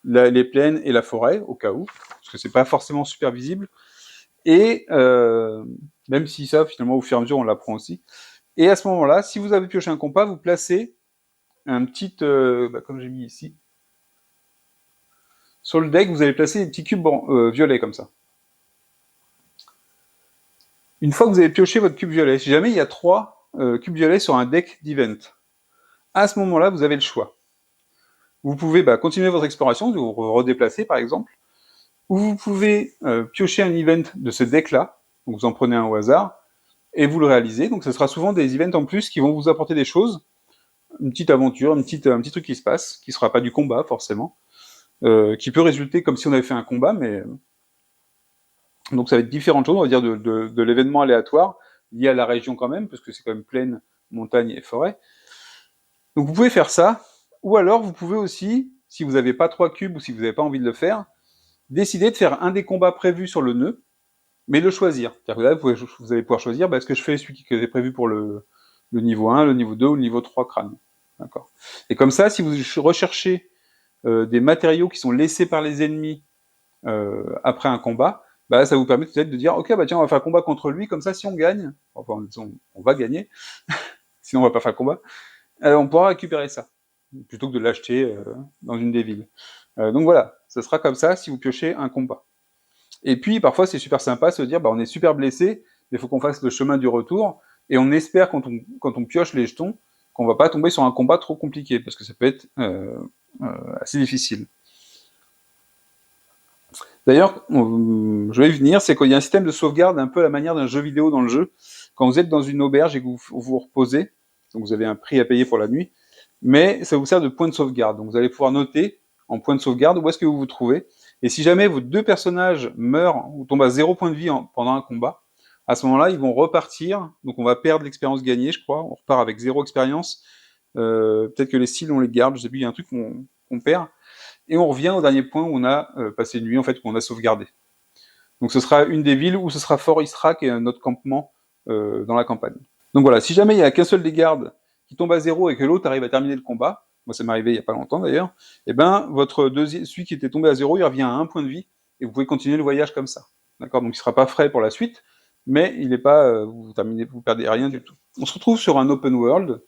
les plaines et la forêt, au cas où, parce que c'est pas forcément super visible. Et même si ça, finalement, au fur et à mesure, on l'apprend aussi. Et à ce moment-là, si vous avez pioché un compas, vous placez un petit, comme j'ai mis ici, sur le deck, vous allez placer des petits cubes violets comme ça. Une fois que vous avez pioché votre cube violet, si jamais il y a 3 cubes violets sur un deck d'event, à ce moment-là, vous avez le choix. Vous pouvez continuer votre exploration, vous redéplacer par exemple, ou vous pouvez piocher un event de ce deck-là, donc vous en prenez un au hasard, et vous le réalisez. Donc ce sera souvent des events en plus qui vont vous apporter des choses, une petite aventure, un petit truc qui se passe, qui sera pas du combat forcément, qui peut résulter comme si on avait fait un combat, mais donc ça va être différentes choses, on va dire de l'événement aléatoire, lié à la région quand même, parce que c'est quand même plaine, montagne et forêt. Donc vous pouvez faire ça, Ou alors, vous pouvez aussi, si vous n'avez pas 3 cubes ou si vous n'avez pas envie de le faire, décider de faire un des combats prévus sur le nœud, mais le choisir. C'est-à-dire que là, vous allez pouvoir choisir, est-ce que je fais celui qui est prévu pour le niveau 1, le niveau 2 ou le niveau 3 crâne. D'accord. Et comme ça, si vous recherchez des matériaux qui sont laissés par les ennemis après un combat, ça vous permet peut-être de dire, ok, tiens, on va faire un combat contre lui, comme ça, si on gagne, enfin, on va gagner, sinon on va pas faire le combat, on pourra récupérer ça, plutôt que de l'acheter dans une des villes. Donc voilà, ça sera comme ça si vous piochez un combat. Et puis, parfois, c'est super sympa de se dire, on est super blessé, mais il faut qu'on fasse le chemin du retour, et on espère, quand on pioche les jetons, qu'on va pas tomber sur un combat trop compliqué, parce que ça peut être assez difficile. D'ailleurs, je vais y venir, c'est qu'il y a un système de sauvegarde un peu à la manière d'un jeu vidéo dans le jeu. Quand vous êtes dans une auberge et que vous vous reposez, donc vous avez un prix à payer pour la nuit, mais ça vous sert de point de sauvegarde. Donc vous allez pouvoir noter en point de sauvegarde où est-ce que vous vous trouvez. Et si jamais vos 2 personnages meurent ou tombent à 0 point de vie pendant un combat, à ce moment-là, ils vont repartir. Donc on va perdre l'expérience gagnée, je crois. On repart avec 0 expérience. Peut-être que les styles, on les garde. Je sais plus, il y a un truc qu'on perd. Et on revient au dernier point où on a passé une nuit, en fait, où on a sauvegardé. Donc ce sera une des villes où ce sera Fort Istrak et notre campement dans la campagne. Donc voilà, si jamais il n'y a qu'un seul des gardes qui tombe à 0 et que l'autre arrive à terminer le combat, moi ça m'est arrivé il n'y a pas longtemps d'ailleurs, et votre celui qui était tombé à 0, il revient à 1 point de vie, et vous pouvez continuer le voyage comme ça. D'accord. Donc il ne sera pas frais pour la suite, mais il n'est pas, vous perdez rien du tout. On se retrouve sur un open world,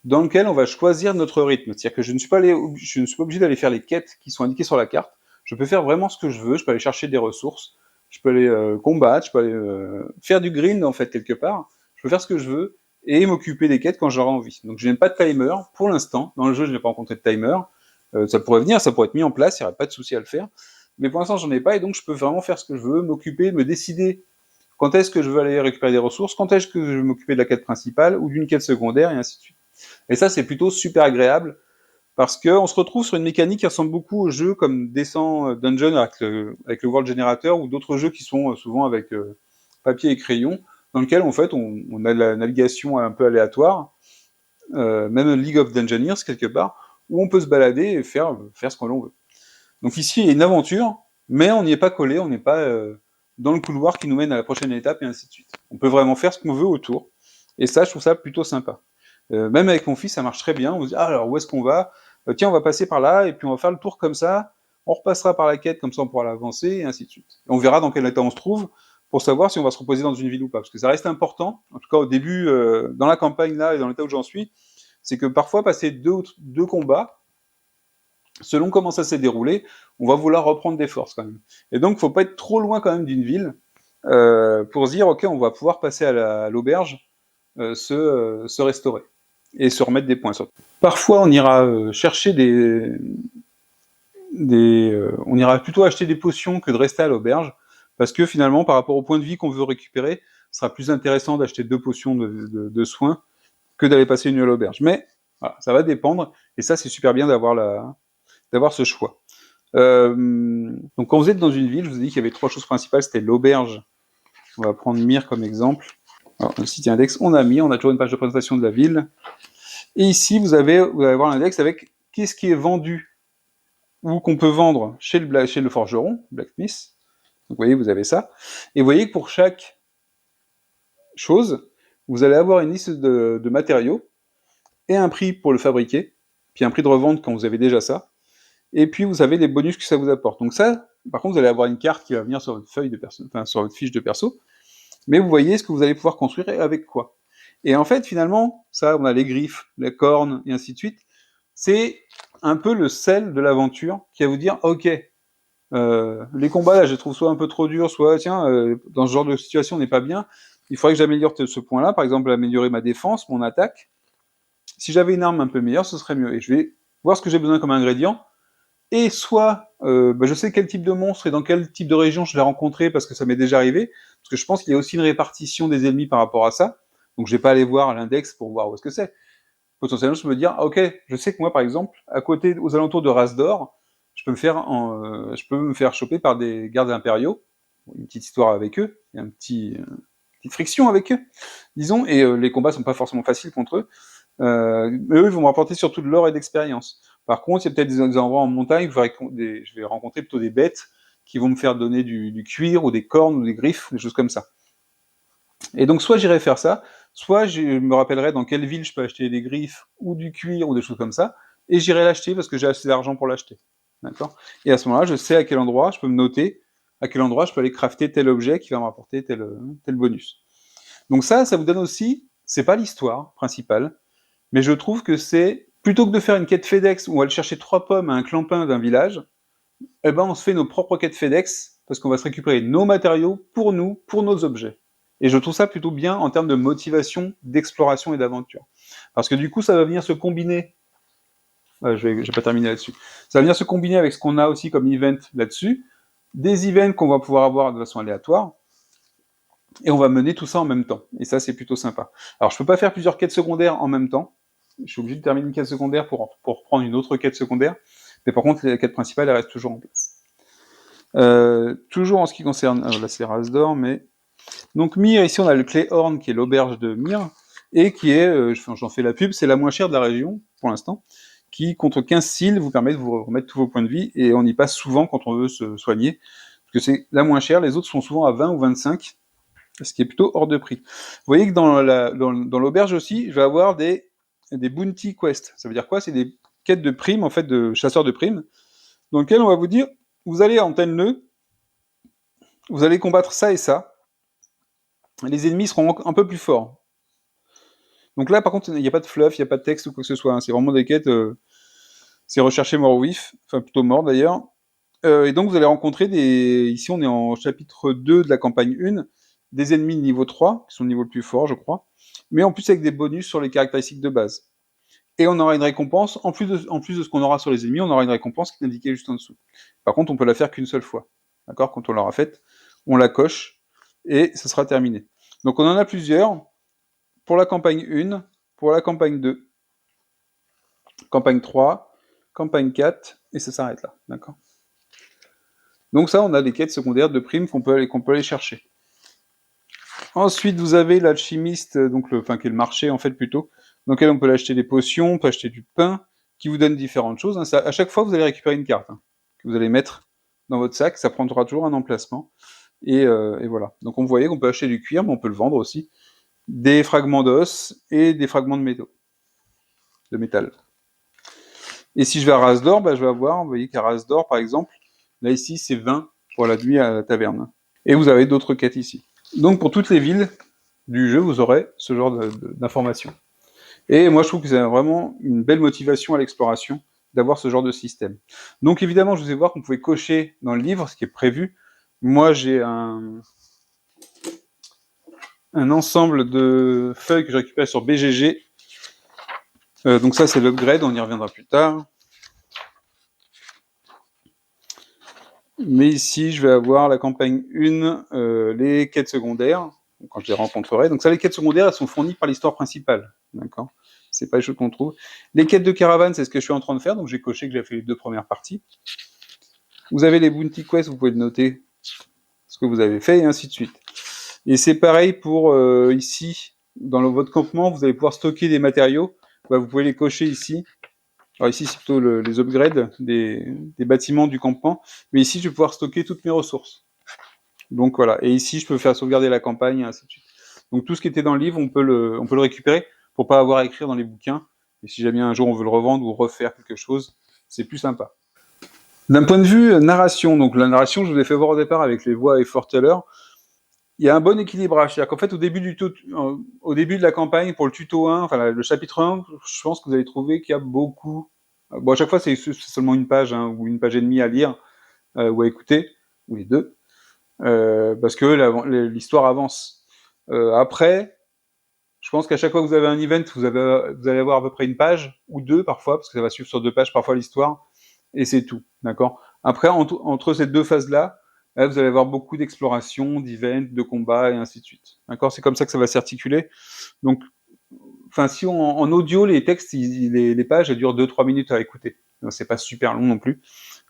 dans lequel on va choisir notre rythme. C'est-à-dire que je ne suis pas obligé d'aller faire les quêtes qui sont indiquées sur la carte. Je peux faire vraiment ce que je veux, je peux aller chercher des ressources, je peux aller combattre, je peux aller faire du grind en fait quelque part, je peux faire ce que je veux, et m'occuper des quêtes quand j'aurai envie. Donc je n'ai pas de timer, pour l'instant, dans le jeu je n'ai pas rencontré de timer, ça pourrait venir, ça pourrait être mis en place, il n'y aurait pas de souci à le faire, mais pour l'instant j'en ai pas, et donc je peux vraiment faire ce que je veux, m'occuper, me décider quand est-ce que je veux aller récupérer des ressources, quand est-ce que je veux m'occuper de la quête principale, ou d'une quête secondaire, et ainsi de suite. Et ça, c'est plutôt super agréable, parce qu'on se retrouve sur une mécanique qui ressemble beaucoup aux jeux comme Descent Dungeon avec le World Generator, ou d'autres jeux qui sont souvent avec papier et crayon, dans lequel en fait on a de la navigation un peu aléatoire, même League of Dungeoneers quelque part, où on peut se balader et faire ce que l'on veut. Donc ici, il y a une aventure, mais on n'y est pas collé, on n'est pas dans le couloir qui nous mène à la prochaine étape, et ainsi de suite. On peut vraiment faire ce qu'on veut autour, et ça, je trouve ça plutôt sympa. Même avec mon fils, ça marche très bien. On se dit, alors où est-ce qu'on va tiens, on va passer par là, et puis on va faire le tour comme ça, on repassera par la quête, comme ça on pourra l'avancer, et ainsi de suite. Et on verra dans quel état on se trouve, pour savoir si on va se reposer dans une ville ou pas. Parce que ça reste important, en tout cas au début, dans la campagne là, et dans l'état où j'en suis, c'est que parfois, passer deux combats, selon comment ça s'est déroulé, on va vouloir reprendre des forces quand même. Et donc, faut pas être trop loin quand même d'une ville, pour se dire, ok, on va pouvoir passer à l'auberge, se restaurer et se remettre des points. Parfois, on ira chercher on ira plutôt acheter des potions que de rester à l'auberge, parce que finalement, par rapport au point de vie qu'on veut récupérer, ce sera plus intéressant d'acheter 2 potions de soins que d'aller passer une nuit à l'auberge. Mais voilà, ça va dépendre, et ça, c'est super bien d'avoir ce choix. Donc, quand vous êtes dans une ville, je vous ai dit qu'il y avait 3 choses principales, c'était l'auberge. On va prendre Myre comme exemple. Alors, le site index, on a toujours une page de présentation de la ville. Et ici, vous allez voir l'index avec qu'est-ce qui est vendu ou qu'on peut vendre chez le forgeron, blacksmith. Donc, vous voyez, vous avez ça. Et vous voyez que pour chaque chose, vous allez avoir une liste de matériaux et un prix pour le fabriquer, puis un prix de revente quand vous avez déjà ça. Et puis, vous avez les bonus que ça vous apporte. Donc ça, par contre, vous allez avoir une carte qui va venir sur votre feuille de perso, enfin, sur votre fiche de perso. Mais vous voyez ce que vous allez pouvoir construire et avec quoi. Et en fait, finalement, ça, on a les griffes, les cornes, et ainsi de suite. C'est un peu le sel de l'aventure qui va vous dire, ok, les combats là, je les trouve soit un peu trop durs, soit tiens, dans ce genre de situation, on n'est pas bien. Il faudrait que j'améliore ce point-là, par exemple, améliorer ma défense, mon attaque. Si j'avais une arme un peu meilleure, ce serait mieux. Et je vais voir ce que j'ai besoin comme ingrédient. Et soit, je sais quel type de monstre et dans quel type de région je vais rencontrer parce que ça m'est déjà arrivé. Parce que je pense qu'il y a aussi une répartition des ennemis par rapport à ça. Donc je vais pas aller voir l'index pour voir où est-ce que c'est. Potentiellement, je peux me dire, ah, ok, je sais que moi, par exemple, à côté, aux alentours de Rasdor, je peux me faire choper par des gardes impériaux. Une petite histoire avec eux, il y a petite friction avec eux, disons, et les combats sont pas forcément faciles contre eux. Mais eux, ils vont me rapporter surtout de l'or et de l'expérience. Par contre, il y a peut-être des endroits en montagne où je vais rencontrer plutôt des bêtes qui vont me faire donner du cuir ou des cornes ou des griffes, des choses comme ça. Et donc, soit j'irai faire ça, soit je me rappellerai dans quelle ville je peux acheter des griffes ou du cuir ou des choses comme ça, et j'irai l'acheter parce que j'ai assez d'argent pour l'acheter. D'accord? Et à ce moment-là, je sais à quel endroit je peux me noter, à quel endroit je peux aller crafter tel objet qui va me rapporter tel bonus. Donc ça vous donne aussi, c'est pas l'histoire principale, mais je trouve que c'est, plutôt que de faire une quête FedEx où on va aller chercher 3 pommes à un clampin d'un village, eh ben on se fait nos propres quêtes FedEx parce qu'on va se récupérer nos matériaux pour nous, pour nos objets. Et je trouve ça plutôt bien en termes de motivation, d'exploration et d'aventure. Parce que du coup, ça va venir se combiner. Je vais pas terminer là-dessus. Ça va venir se combiner avec ce qu'on a aussi comme event là-dessus, des events qu'on va pouvoir avoir de façon aléatoire, et on va mener tout ça en même temps. Et ça, c'est plutôt sympa. Alors, je peux pas faire plusieurs quêtes secondaires en même temps. Je suis obligé de terminer une quête secondaire pour prendre une autre quête secondaire. Mais par contre, la quête principale, elle reste toujours en place. Toujours en ce qui concerne... là, c'est Rasdor, mais... Donc, Myr, ici, on a le Cléhorn, qui est l'auberge de Myr, et qui est, j'en fais la pub, c'est la moins chère de la région, pour l'instant, qui, contre 15 cils, vous permet de vous remettre tous vos points de vie, et on y passe souvent quand on veut se soigner, parce que c'est la moins chère, les autres sont souvent à 20 ou 25, ce qui est plutôt hors de prix. Vous voyez que dans l'auberge aussi, je vais avoir des bounty quests. Ça veut dire quoi? C'est des quêtes de primes, en fait, de chasseurs de primes, dans lesquelles on va vous dire, vous allez en tel nœud, vous allez combattre ça et ça, les ennemis seront un peu plus forts. Donc là, par contre, il n'y a pas de fluff, il n'y a pas de texte ou quoi que ce soit, hein. C'est vraiment des quêtes, c'est rechercher mort ou vif, enfin plutôt mort d'ailleurs. Et donc vous allez rencontrer ici on est en chapitre 2 de la campagne 1, des ennemis de niveau 3, qui sont le niveau le plus fort, je crois, mais en plus avec des bonus sur les caractéristiques de base. Et on aura une récompense, en plus de ce qu'on aura sur les ennemis, on aura une récompense qui est indiquée juste en dessous. Par contre, on peut la faire qu'une seule fois. D'accord? Quand on l'aura faite, on la coche, et ça sera terminé. Donc on en a plusieurs, pour la campagne 1, pour la campagne 2, campagne 3, campagne 4, et ça s'arrête là. D'accord? Donc ça, on a des quêtes secondaires de primes qu'on peut aller chercher. Ensuite, vous avez l'alchimiste, donc qui est le marché en fait plutôt, dans lequel on peut acheter des potions, on peut acheter du pain, qui vous donne différentes choses. Hein. À chaque fois, vous allez récupérer une carte que vous allez mettre dans votre sac. Ça prendra toujours un emplacement. Et voilà. Donc on voyait qu'on peut acheter du cuir, mais on peut le vendre aussi. Des fragments d'os et des fragments de métal. Et si je vais à Rasdor, je vais avoir, vous voyez qu'à Rasdor, par exemple, là ici, c'est 20 pour la nuit à la taverne. Et vous avez d'autres quêtes ici. Donc pour toutes les villes du jeu, vous aurez ce genre d'informations. Et moi, je trouve que c'est vraiment une belle motivation à l'exploration d'avoir ce genre de système. Donc évidemment, je vous ai voir qu'on pouvait cocher dans le livre, ce qui est prévu. Moi, j'ai un ensemble de feuilles que je récupère sur BGG. Donc ça, c'est l'upgrade, on y reviendra plus tard. Mais ici, je vais avoir la campagne 1, les quêtes secondaires, quand je les rencontrerai. Donc ça, les quêtes secondaires, elles sont fournies par l'histoire principale. D'accord? C'est pas les choses qu'on trouve. Les quêtes de caravane, c'est ce que je suis en train de faire, donc j'ai coché que j'ai fait les 2 premières parties. Vous avez les bounty quests, vous pouvez le noter, ce que vous avez fait, et ainsi de suite. Et c'est pareil pour ici, dans votre campement, vous allez pouvoir stocker des matériaux. Vous pouvez les cocher ici. Alors ici, c'est plutôt les upgrades des bâtiments du campement. Mais ici, je vais pouvoir stocker toutes mes ressources. Donc voilà. Et ici, je peux faire sauvegarder la campagne, et ainsi de suite. Donc tout ce qui était dans le livre, on peut le récupérer pour pas avoir à écrire dans les bouquins. Et si jamais un jour on veut le revendre ou refaire quelque chose, c'est plus sympa. D'un point de vue narration, donc la narration, je vous ai fait voir au départ avec les voix et foreteller, il y a un bon équilibrage. C'est-à-dire qu'en fait, au début de la campagne, pour le tuto 1, enfin le chapitre 1, je pense que vous allez trouver qu'il y a beaucoup... Bon, à chaque fois, c'est seulement une page, ou une page et demie à lire, ou à écouter, ou les deux, parce que l'histoire avance. Après, je pense qu'à chaque fois que vous avez un event, vous allez avoir à peu près une page, ou deux parfois, parce que ça va suivre sur 2 pages parfois l'histoire, et c'est tout, d'accord? Après, entre ces 2 phases-là, vous allez avoir beaucoup d'exploration, d'events, de combats, et ainsi de suite. D'accord? C'est comme ça que ça va s'articuler. Donc, si en audio, les textes, les pages, elles durent 2-3 minutes à écouter. Donc, c'est pas super long non plus.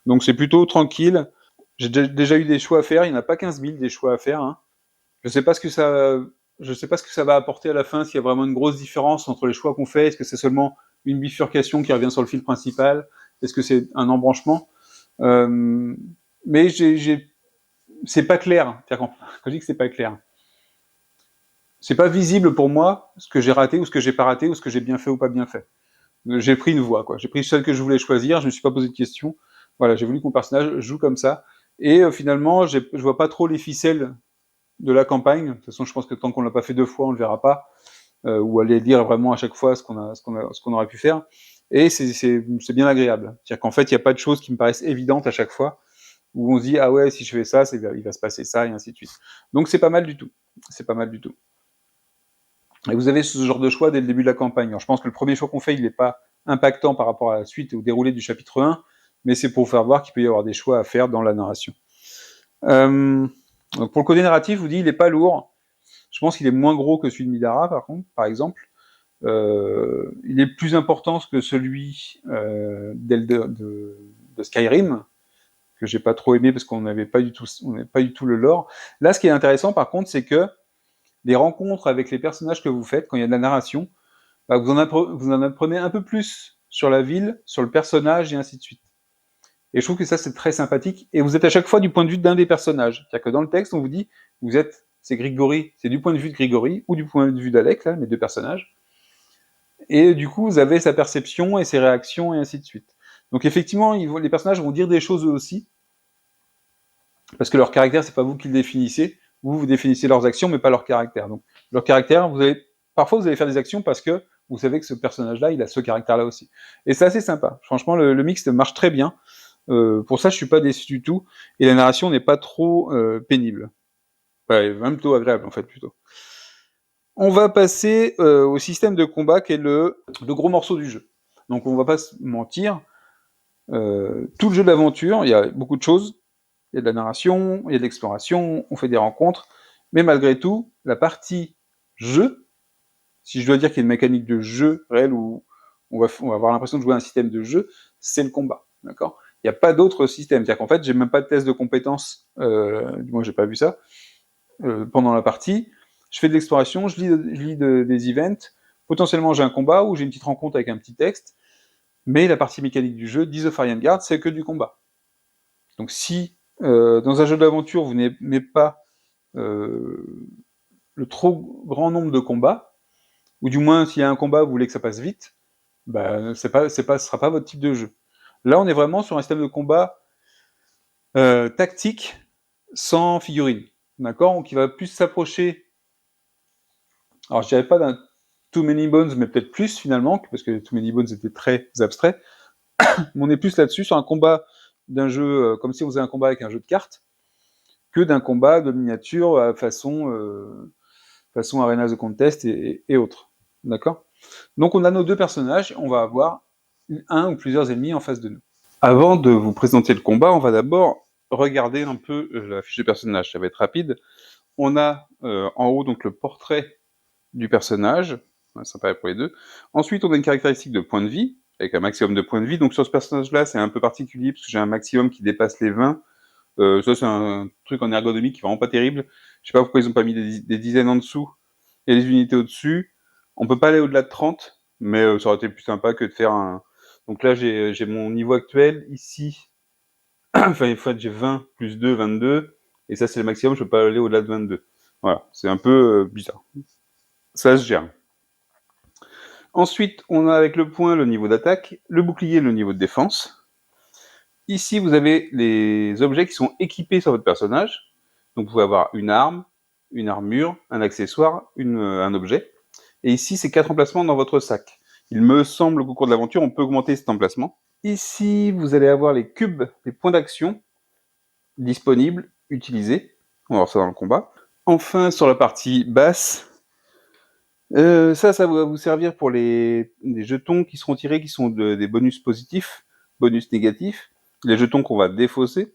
Donc, c'est plutôt tranquille. J'ai déjà eu des choix à faire. Il n'y en a pas 15 000 des choix à faire. Hein. Je sais pas ce que ça Je ne sais pas ce que ça va apporter à la fin, s'il y a vraiment une grosse différence entre les choix qu'on fait. Est-ce que c'est seulement une bifurcation qui revient sur le fil principal? Est-ce que c'est un embranchement? Mais c'est pas clair. Quand je dis que c'est pas clair, c'est pas visible pour moi ce que j'ai raté ou ce que j'ai pas raté ou ce que j'ai bien fait ou pas bien fait. J'ai pris une voie, quoi. J'ai pris celle que je voulais choisir. Je me suis pas posé de questions. Voilà, j'ai voulu que mon personnage joue comme ça. Et finalement, je vois pas trop les ficelles de la campagne. De toute façon, je pense que tant qu'on l'a pas fait 2 fois, on le verra pas. Ou aller dire vraiment à chaque fois ce qu'on aurait pu faire. Et c'est bien agréable. C'est-à-dire qu'en fait, il n'y a pas de choses qui me paraissent évidentes à chaque fois, où on se dit, ah ouais, si je fais ça, il va se passer ça, et ainsi de suite. Donc c'est pas mal du tout. C'est pas mal du tout. Et vous avez ce genre de choix dès le début de la campagne. Alors, je pense que le premier choix qu'on fait, il n'est pas impactant par rapport à la suite au déroulé du chapitre 1, mais c'est pour faire voir qu'il peut y avoir des choix à faire dans la narration. Donc pour le côté narratif, je vous dis, il n'est pas lourd. Je pense qu'il est moins gros que celui de Midara, par exemple. Il est plus important que celui de Skyrim, que j'ai pas trop aimé parce qu'on n'avait pas du tout le lore. Là, ce qui est intéressant, par contre, c'est que les rencontres avec les personnages que vous faites, quand il y a de la narration, bah, vous en apprenez un peu plus sur la ville, sur le personnage, et ainsi de suite. Et je trouve que ça, c'est très sympathique. Et vous êtes à chaque fois du point de vue d'un des personnages. C'est-à-dire que dans le texte, on vous dit, c'est Grigori, c'est du point de vue de Grigori, ou du point de vue d'Alec, là, mes deux personnages. Et du coup, vous avez sa perception et ses réactions, et ainsi de suite. Donc effectivement, les personnages vont dire des choses eux aussi, parce que leur caractère, c'est pas vous qui le définissez, vous définissez leurs actions, mais pas leur caractère. Donc leur caractère, parfois vous allez faire des actions parce que vous savez que ce personnage-là, il a ce caractère-là aussi. Et c'est assez sympa. Franchement, le mix marche très bien. Pour ça, je suis pas déçu du tout. Et la narration n'est pas trop pénible. Ouais, même plutôt agréable, en fait, plutôt. On va passer au système de combat qui est le gros morceau du jeu. Donc on va pas se mentir, tout le jeu d'aventure, il y a beaucoup de choses, il y a de la narration, il y a de l'exploration, on fait des rencontres, mais malgré tout, la partie jeu, si je dois dire qu'il y a une mécanique de jeu réelle où on va avoir l'impression de jouer à un système de jeu, c'est le combat, d'accord? Il n'y a pas d'autre système, c'est-à-dire qu'en fait, j'ai même pas de test de compétences, du moins j'ai pas vu ça, pendant la partie. Je fais de l'exploration, je lis des events, potentiellement j'ai un combat ou j'ai une petite rencontre avec un petit texte, mais la partie mécanique du jeu, Days of Argengard, c'est que du combat. Donc si dans un jeu d'aventure vous n'aimez pas le trop grand nombre de combats, ou du moins s'il y a un combat vous voulez que ça passe vite, bah, ce sera pas votre type de jeu. Là on est vraiment sur un système de combat tactique sans figurines, d'accord? Donc il va plus s'approcher, alors je dirais pas d'un Too Many Bones, mais peut-être plus finalement, parce que Too Many Bones était très abstrait, mais on est plus là-dessus, sur un combat d'un jeu, comme si on faisait un combat avec un jeu de cartes, que d'un combat de miniature façon Arenas of Contest et autres. D'accord? Donc on a nos deux personnages, on va avoir un ou plusieurs ennemis en face de nous. Avant de vous présenter le combat, on va d'abord regarder un peu la fiche de personnage, ça va être rapide. On a en haut donc le portrait du personnage, ça paraît pour les deux. Ensuite, on a une caractéristique de point de vie, avec un maximum de points de vie. Donc sur ce personnage-là, c'est un peu particulier, parce que j'ai un maximum qui dépasse les 20. Ça, c'est un truc en ergonomie qui est vraiment pas terrible. Je sais pas pourquoi ils ont pas mis des dizaines en dessous et des unités au-dessus. On peut pas aller au-delà de 30, mais ça aurait été plus sympa que de faire un... Donc là, j'ai mon niveau actuel, ici, enfin, en fait, j'ai 20 plus 2, 22, et ça, c'est le maximum, je peux pas aller au-delà de 22. Voilà, c'est un peu bizarre. Ça se gère. Ensuite, on a avec le point le niveau d'attaque, le bouclier le niveau de défense. Ici, vous avez les objets qui sont équipés sur votre personnage. Donc, vous pouvez avoir une arme, une armure, un accessoire, un objet. Et ici, c'est 4 emplacements dans votre sac. Il me semble qu'au cours de l'aventure, on peut augmenter cet emplacement. Ici, vous allez avoir les cubes, les points d'action disponibles, utilisés. On va voir ça dans le combat. Enfin, sur la partie basse, ça va vous servir pour les jetons qui seront tirés, qui sont des bonus positifs, bonus négatifs, les jetons qu'on va défausser.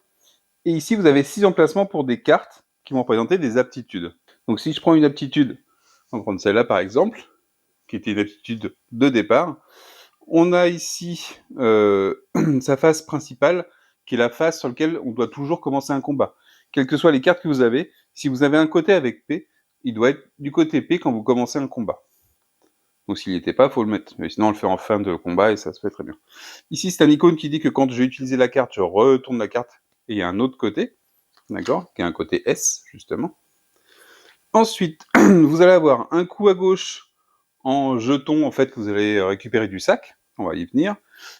Et ici, vous avez 6 emplacements pour des cartes qui vont représenter des aptitudes. Donc si je prends une aptitude, on va prendre celle-là par exemple, qui était une aptitude de départ, on a ici sa face principale, qui est la face sur laquelle on doit toujours commencer un combat. Quelles que soient les cartes que vous avez, si vous avez un côté avec P, il doit être du côté P quand vous commencez un combat. Donc s'il n'y était pas, il faut le mettre. Mais sinon, on le fait en fin de combat et ça se fait très bien. Ici, c'est un icône qui dit que quand j'ai utilisé la carte, je retourne la carte et il y a un autre côté, d'accord, qui est un côté S, justement. Ensuite, vous allez avoir un coup à gauche en jeton, en fait, que vous allez récupérer du sac. On va y venir.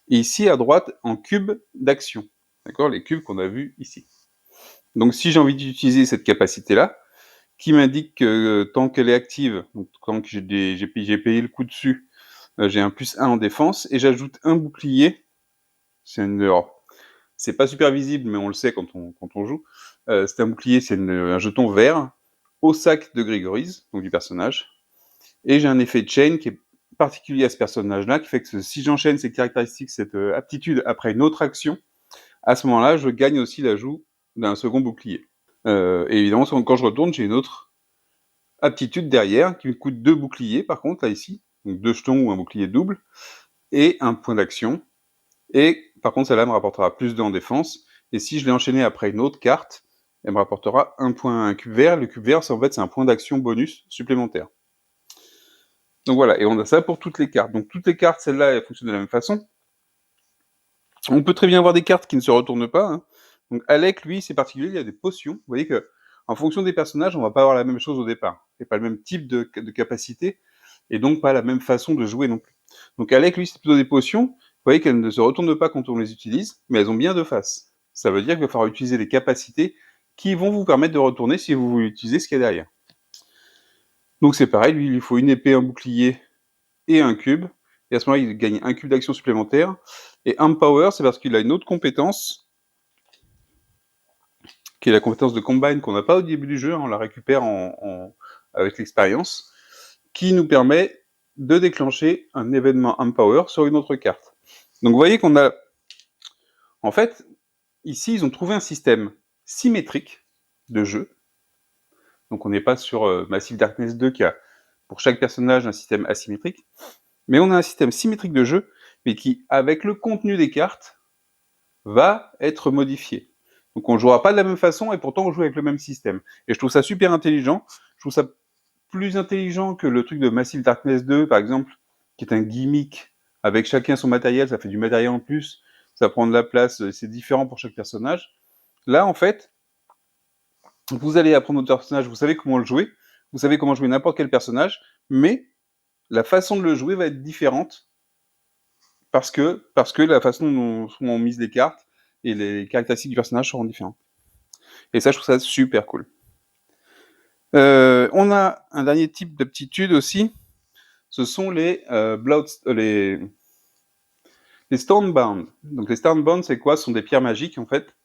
Et ici, à droite, en cube d'action. D'accord, les cubes qu'on a vus ici. Donc si j'ai envie d'utiliser cette capacité-là, qui m'indique que tant qu'elle est active, donc tant que j'ai payé le coup dessus, j'ai un +1 en défense, et j'ajoute un bouclier. C'est pas super visible, mais on le sait quand on joue. C'est un bouclier, c'est un jeton vert au sac de Grigory's, donc du personnage. Et j'ai un effet de chain qui est particulier à ce personnage-là, qui fait que si j'enchaîne ces caractéristiques, cette aptitude après une autre action, à ce moment-là, je gagne aussi l'ajout d'un second bouclier. Et évidemment, quand je retourne, j'ai une autre aptitude derrière qui me coûte 2 boucliers, par contre, là, ici. Donc 2 jetons ou un bouclier double, et un point d'action. Et par contre, celle-là me rapportera plus 2 en défense. Et si je l'ai enchaîné après une autre carte, elle me rapportera un cube vert. Le cube vert, c'est un point d'action bonus supplémentaire. Donc voilà, et on a ça pour toutes les cartes. Donc toutes les cartes, celles-là, elles fonctionnent de la même façon. On peut très bien avoir des cartes qui ne se retournent pas. Hein. Donc Alec, lui, c'est particulier, il y a des potions. Vous voyez que en fonction des personnages, on va pas avoir la même chose au départ. C'est pas le même type de capacité, et donc pas la même façon de jouer non plus. Donc Alec, lui, c'est plutôt des potions. Vous voyez qu'elles ne se retournent pas quand on les utilise, mais elles ont bien deux faces. Ça veut dire qu'il va falloir utiliser les capacités qui vont vous permettre de retourner si vous voulez utiliser ce qu'il y a derrière. Donc c'est pareil, lui, il lui faut une épée, un bouclier et un cube. Et à ce moment-là, il gagne un cube d'action supplémentaire. Et Empower, c'est parce qu'il a une autre compétence, qui est la compétence de Combine qu'on n'a pas au début du jeu, on la récupère avec l'expérience, qui nous permet de déclencher un événement Empower sur une autre carte. Donc vous voyez qu'on a... En fait, ici, ils ont trouvé un système symétrique de jeu. Donc on n'est pas sur Massive Darkness 2 qui a pour chaque personnage un système asymétrique, mais on a un système symétrique de jeu, mais qui, avec le contenu des cartes, va être modifié. Donc on ne jouera pas de la même façon, et pourtant on joue avec le même système. Et je trouve ça super intelligent. Je trouve ça plus intelligent que le truc de Massive Darkness 2, par exemple, qui est un gimmick, avec chacun son matériel, ça fait du matériel en plus, ça prend de la place, c'est différent pour chaque personnage. Là, en fait, vous allez apprendre votre personnage, vous savez comment le jouer, vous savez comment jouer n'importe quel personnage, mais la façon de le jouer va être différente, parce que la façon dont on mise les cartes et les caractéristiques du personnage seront différentes. Et ça, je trouve ça super cool. On a un dernier type d'aptitude aussi, ce sont les Stormbound. Donc les Stormbound, c'est quoi? Ce sont des pierres magiques, en fait.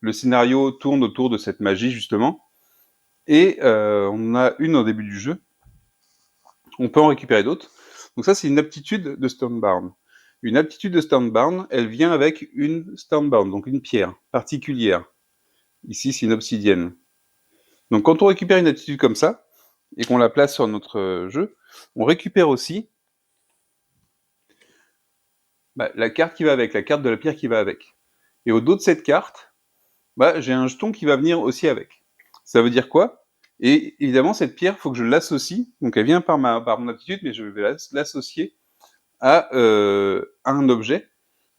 Le scénario tourne autour de cette magie, justement. Et on en a une au début du jeu. On peut en récupérer d'autres. Donc ça, c'est une aptitude de Stormbound. Une aptitude de Stormbound, elle vient avec une Stormbound, donc une pierre particulière. Ici, c'est une obsidienne. Donc quand on récupère une aptitude comme ça, et qu'on la place sur notre jeu, on récupère aussi la carte qui va avec, la carte de la pierre qui va avec. Et au dos de cette carte, j'ai un jeton qui va venir aussi avec. Ça veut dire quoi? Et évidemment, cette pierre, il faut que je l'associe. Donc elle vient par mon aptitude, mais je vais l'associer à un objet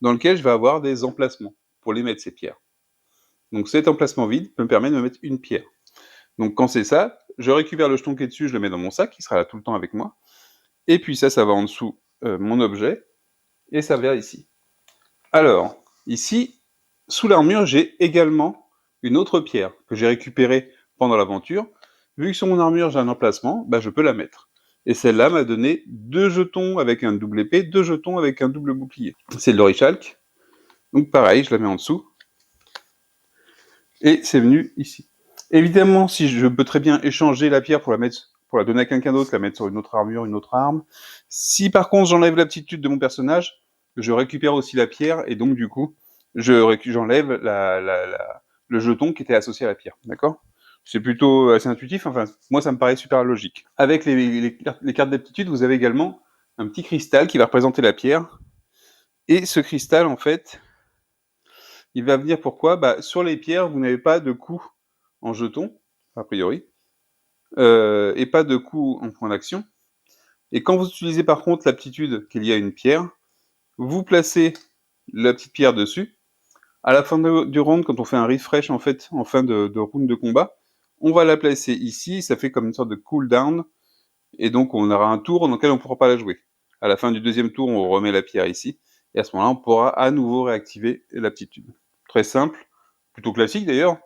dans lequel je vais avoir des emplacements pour les mettre, ces pierres. Donc cet emplacement vide peut me permettre de me mettre une pierre. Donc quand c'est ça, je récupère le jeton qui est dessus, je le mets dans mon sac, qui sera là tout le temps avec moi. Et puis ça va en dessous mon objet, et ça vient ici. Alors, ici, sous l'armure, j'ai également une autre pierre que j'ai récupérée pendant l'aventure. Vu que sur mon armure, j'ai un emplacement, je peux la mettre. Et celle-là m'a donné 2 jetons avec un double épée, 2 jetons avec un double bouclier. C'est de l'orichalque. Donc pareil, je la mets en dessous. Et c'est venu ici. Évidemment, si je peux très bien échanger la pierre pour la donner à quelqu'un d'autre, la mettre sur une autre armure, une autre arme. Si par contre j'enlève l'aptitude de mon personnage, je récupère aussi la pierre, et donc du coup, j'enlève le jeton qui était associé à la pierre. D'accord? C'est plutôt assez intuitif, enfin, moi ça me paraît super logique. Avec les cartes d'aptitude, vous avez également un petit cristal qui va représenter la pierre. Et ce cristal, en fait, il va venir pourquoi? Sur les pierres, vous n'avez pas de coût en jetons, a priori. et pas de coup en point d'action. Et quand vous utilisez par contre l'aptitude qu'il y a une pierre, vous placez la petite pierre dessus. À la fin du round, quand on fait un refresh en fait, en fin de round de combat, on va la placer ici, ça fait comme une sorte de cooldown, et donc on aura un tour dans lequel on ne pourra pas la jouer. À la fin du deuxième tour, on remet la pierre ici, et à ce moment-là, on pourra à nouveau réactiver l'aptitude. Très simple, plutôt classique d'ailleurs,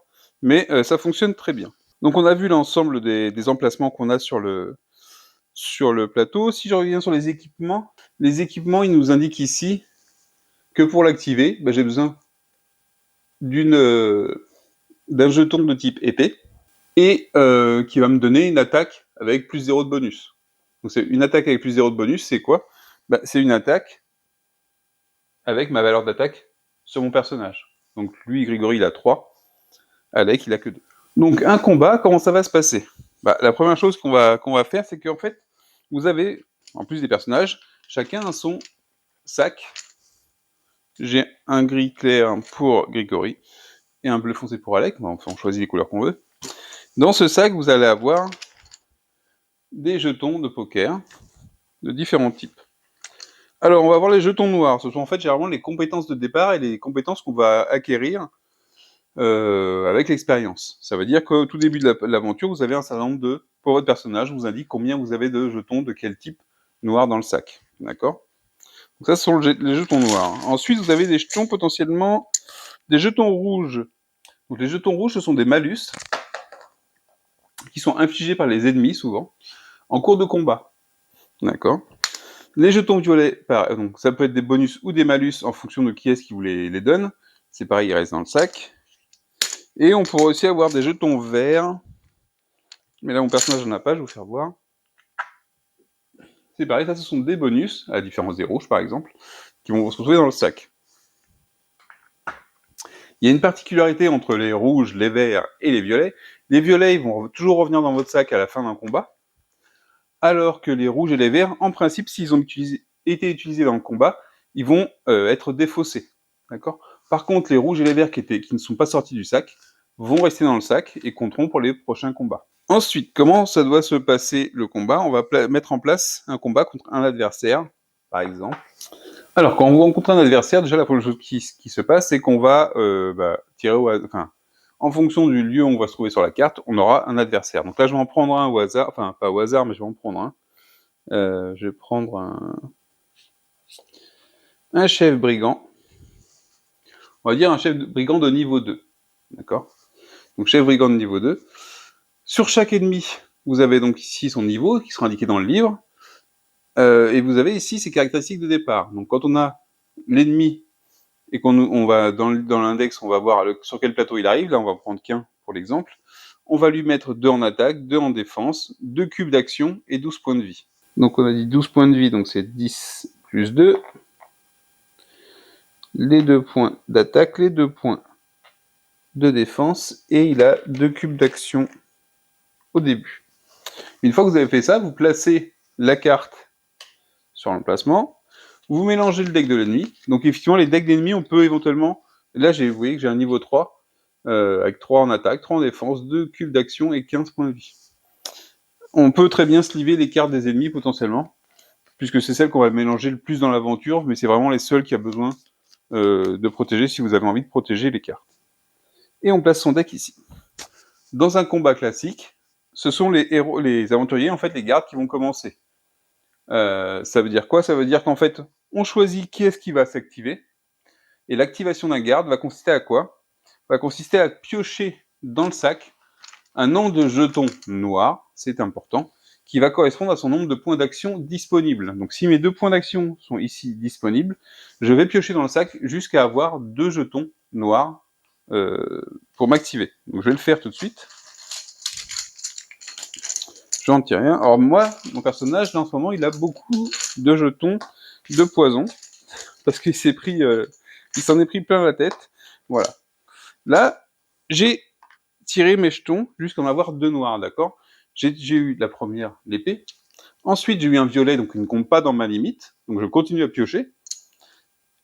mais ça fonctionne très bien. Donc on a vu l'ensemble des emplacements qu'on a sur le plateau. Si je reviens sur les équipements, ils nous indiquent ici que pour l'activer, j'ai besoin d'un jeton de type épée, et qui va me donner une attaque avec plus 0 de bonus. Donc c'est une attaque avec plus 0 de bonus, c'est quoi? C'est une attaque avec ma valeur d'attaque sur mon personnage. Donc lui, Grégory, il a 3, Alec, il a que 2. Donc un combat, comment ça va se passer? La première chose qu'on va faire, c'est qu'en fait, vous avez, en plus des personnages, chacun a son sac. J'ai un gris clair pour Grégory et un bleu foncé pour Alec. Enfin, on choisit les couleurs qu'on veut. Dans ce sac, vous allez avoir des jetons de poker de différents types. Alors, on va voir les jetons noirs. Ce sont en fait généralement les compétences de départ et les compétences qu'on va acquérir avec l'expérience. Ça veut dire qu'au tout début de l'aventure, vous avez un certain nombre de... Pour votre personnage, on vous indique combien vous avez de jetons de quel type noir dans le sac. D'accord? Donc ça, ce sont les jetons noirs. Ensuite, vous avez des jetons potentiellement... des jetons rouges. Donc les jetons rouges, ce sont des malus qui sont infligés par les ennemis, souvent, en cours de combat. D'accord? Les jetons violets, donc ça peut être des bonus ou des malus en fonction de qui est-ce qui vous les donne. C'est pareil, ils restent dans le sac. Et on pourra aussi avoir des jetons verts. Mais là, mon personnage n'en a pas, je vais vous faire voir. C'est pareil, ça, ce sont des bonus, à la différence des rouges, par exemple, qui vont se retrouver dans le sac. Il y a une particularité entre les rouges, les verts et les violets. Les violets, ils vont toujours revenir dans votre sac à la fin d'un combat, alors que les rouges et les verts, en principe, s'ils ont été utilisés dans le combat, ils vont être défaussés. D'accord ? Par contre, les rouges et les verts qui ne sont pas sortis du sac vont rester dans le sac et compteront pour les prochains combats. Ensuite, comment ça doit se passer le combat? On va mettre en place un combat contre un adversaire, par exemple. Alors, quand on rencontre un adversaire, déjà la première chose qui se passe, c'est qu'on va tirer au hasard. Enfin, en fonction du lieu où on va se trouver sur la carte, on aura un adversaire. Donc là, je vais en prendre un au hasard. Enfin, pas au hasard, mais je vais en prendre un. Je vais prendre un chef brigand. On va dire un chef brigand de niveau 2. D'accord? Donc, chef brigand de niveau 2. Sur chaque ennemi, vous avez donc ici son niveau, qui sera indiqué dans le livre. Et vous avez ici ses caractéristiques de départ. Donc quand on a l'ennemi et qu'on va dans l'index, on va voir sur quel plateau il arrive. Là, on va prendre qu'un pour l'exemple. On va lui mettre 2 en attaque, 2 en défense, 2 cubes d'action et 12 points de vie. Donc on a dit 12 points de vie, donc c'est 10 plus 2. Les 2 points d'attaque, les 2 points de défense, et il a 2 cubes d'action au début. Une fois que vous avez fait ça, vous placez la carte sur l'emplacement, vous mélangez le deck de l'ennemi. Donc effectivement, les decks d'ennemis, on peut éventuellement... Là, vous voyez que j'ai un niveau 3, avec 3 en attaque, 3 en défense, 2 cubes d'action et 15 points de vie. On peut très bien sliver les cartes des ennemis, potentiellement, puisque c'est celles qu'on va mélanger le plus dans l'aventure, mais c'est vraiment les seules qui a besoin de protéger si vous avez envie de protéger les cartes. Et on place son deck ici. Dans un combat classique, ce sont les aventuriers, en fait, les gardes qui vont commencer. Ça veut dire quoi? Ça veut dire qu'en fait, on choisit qui est-ce qui va s'activer, et l'activation d'un garde va consister à quoi? Va consister à piocher dans le sac un nombre de jetons noirs, c'est important, qui va correspondre à son nombre de points d'action disponibles. Donc si mes 2 points d'action sont ici disponibles, je vais piocher dans le sac jusqu'à avoir 2 jetons noirs pour m'activer. Donc je vais le faire tout de suite. J'en tire rien. Alors moi, mon personnage, là, en ce moment, il a beaucoup de jetons de poison, parce qu'il il s'en est pris plein la tête. Voilà. Là, j'ai tiré mes jetons jusqu'à en avoir 2 noirs, d'accord? J'ai eu la première, l'épée. Ensuite, j'ai eu un violet, donc il ne compte pas dans ma limite. Donc je continue à piocher.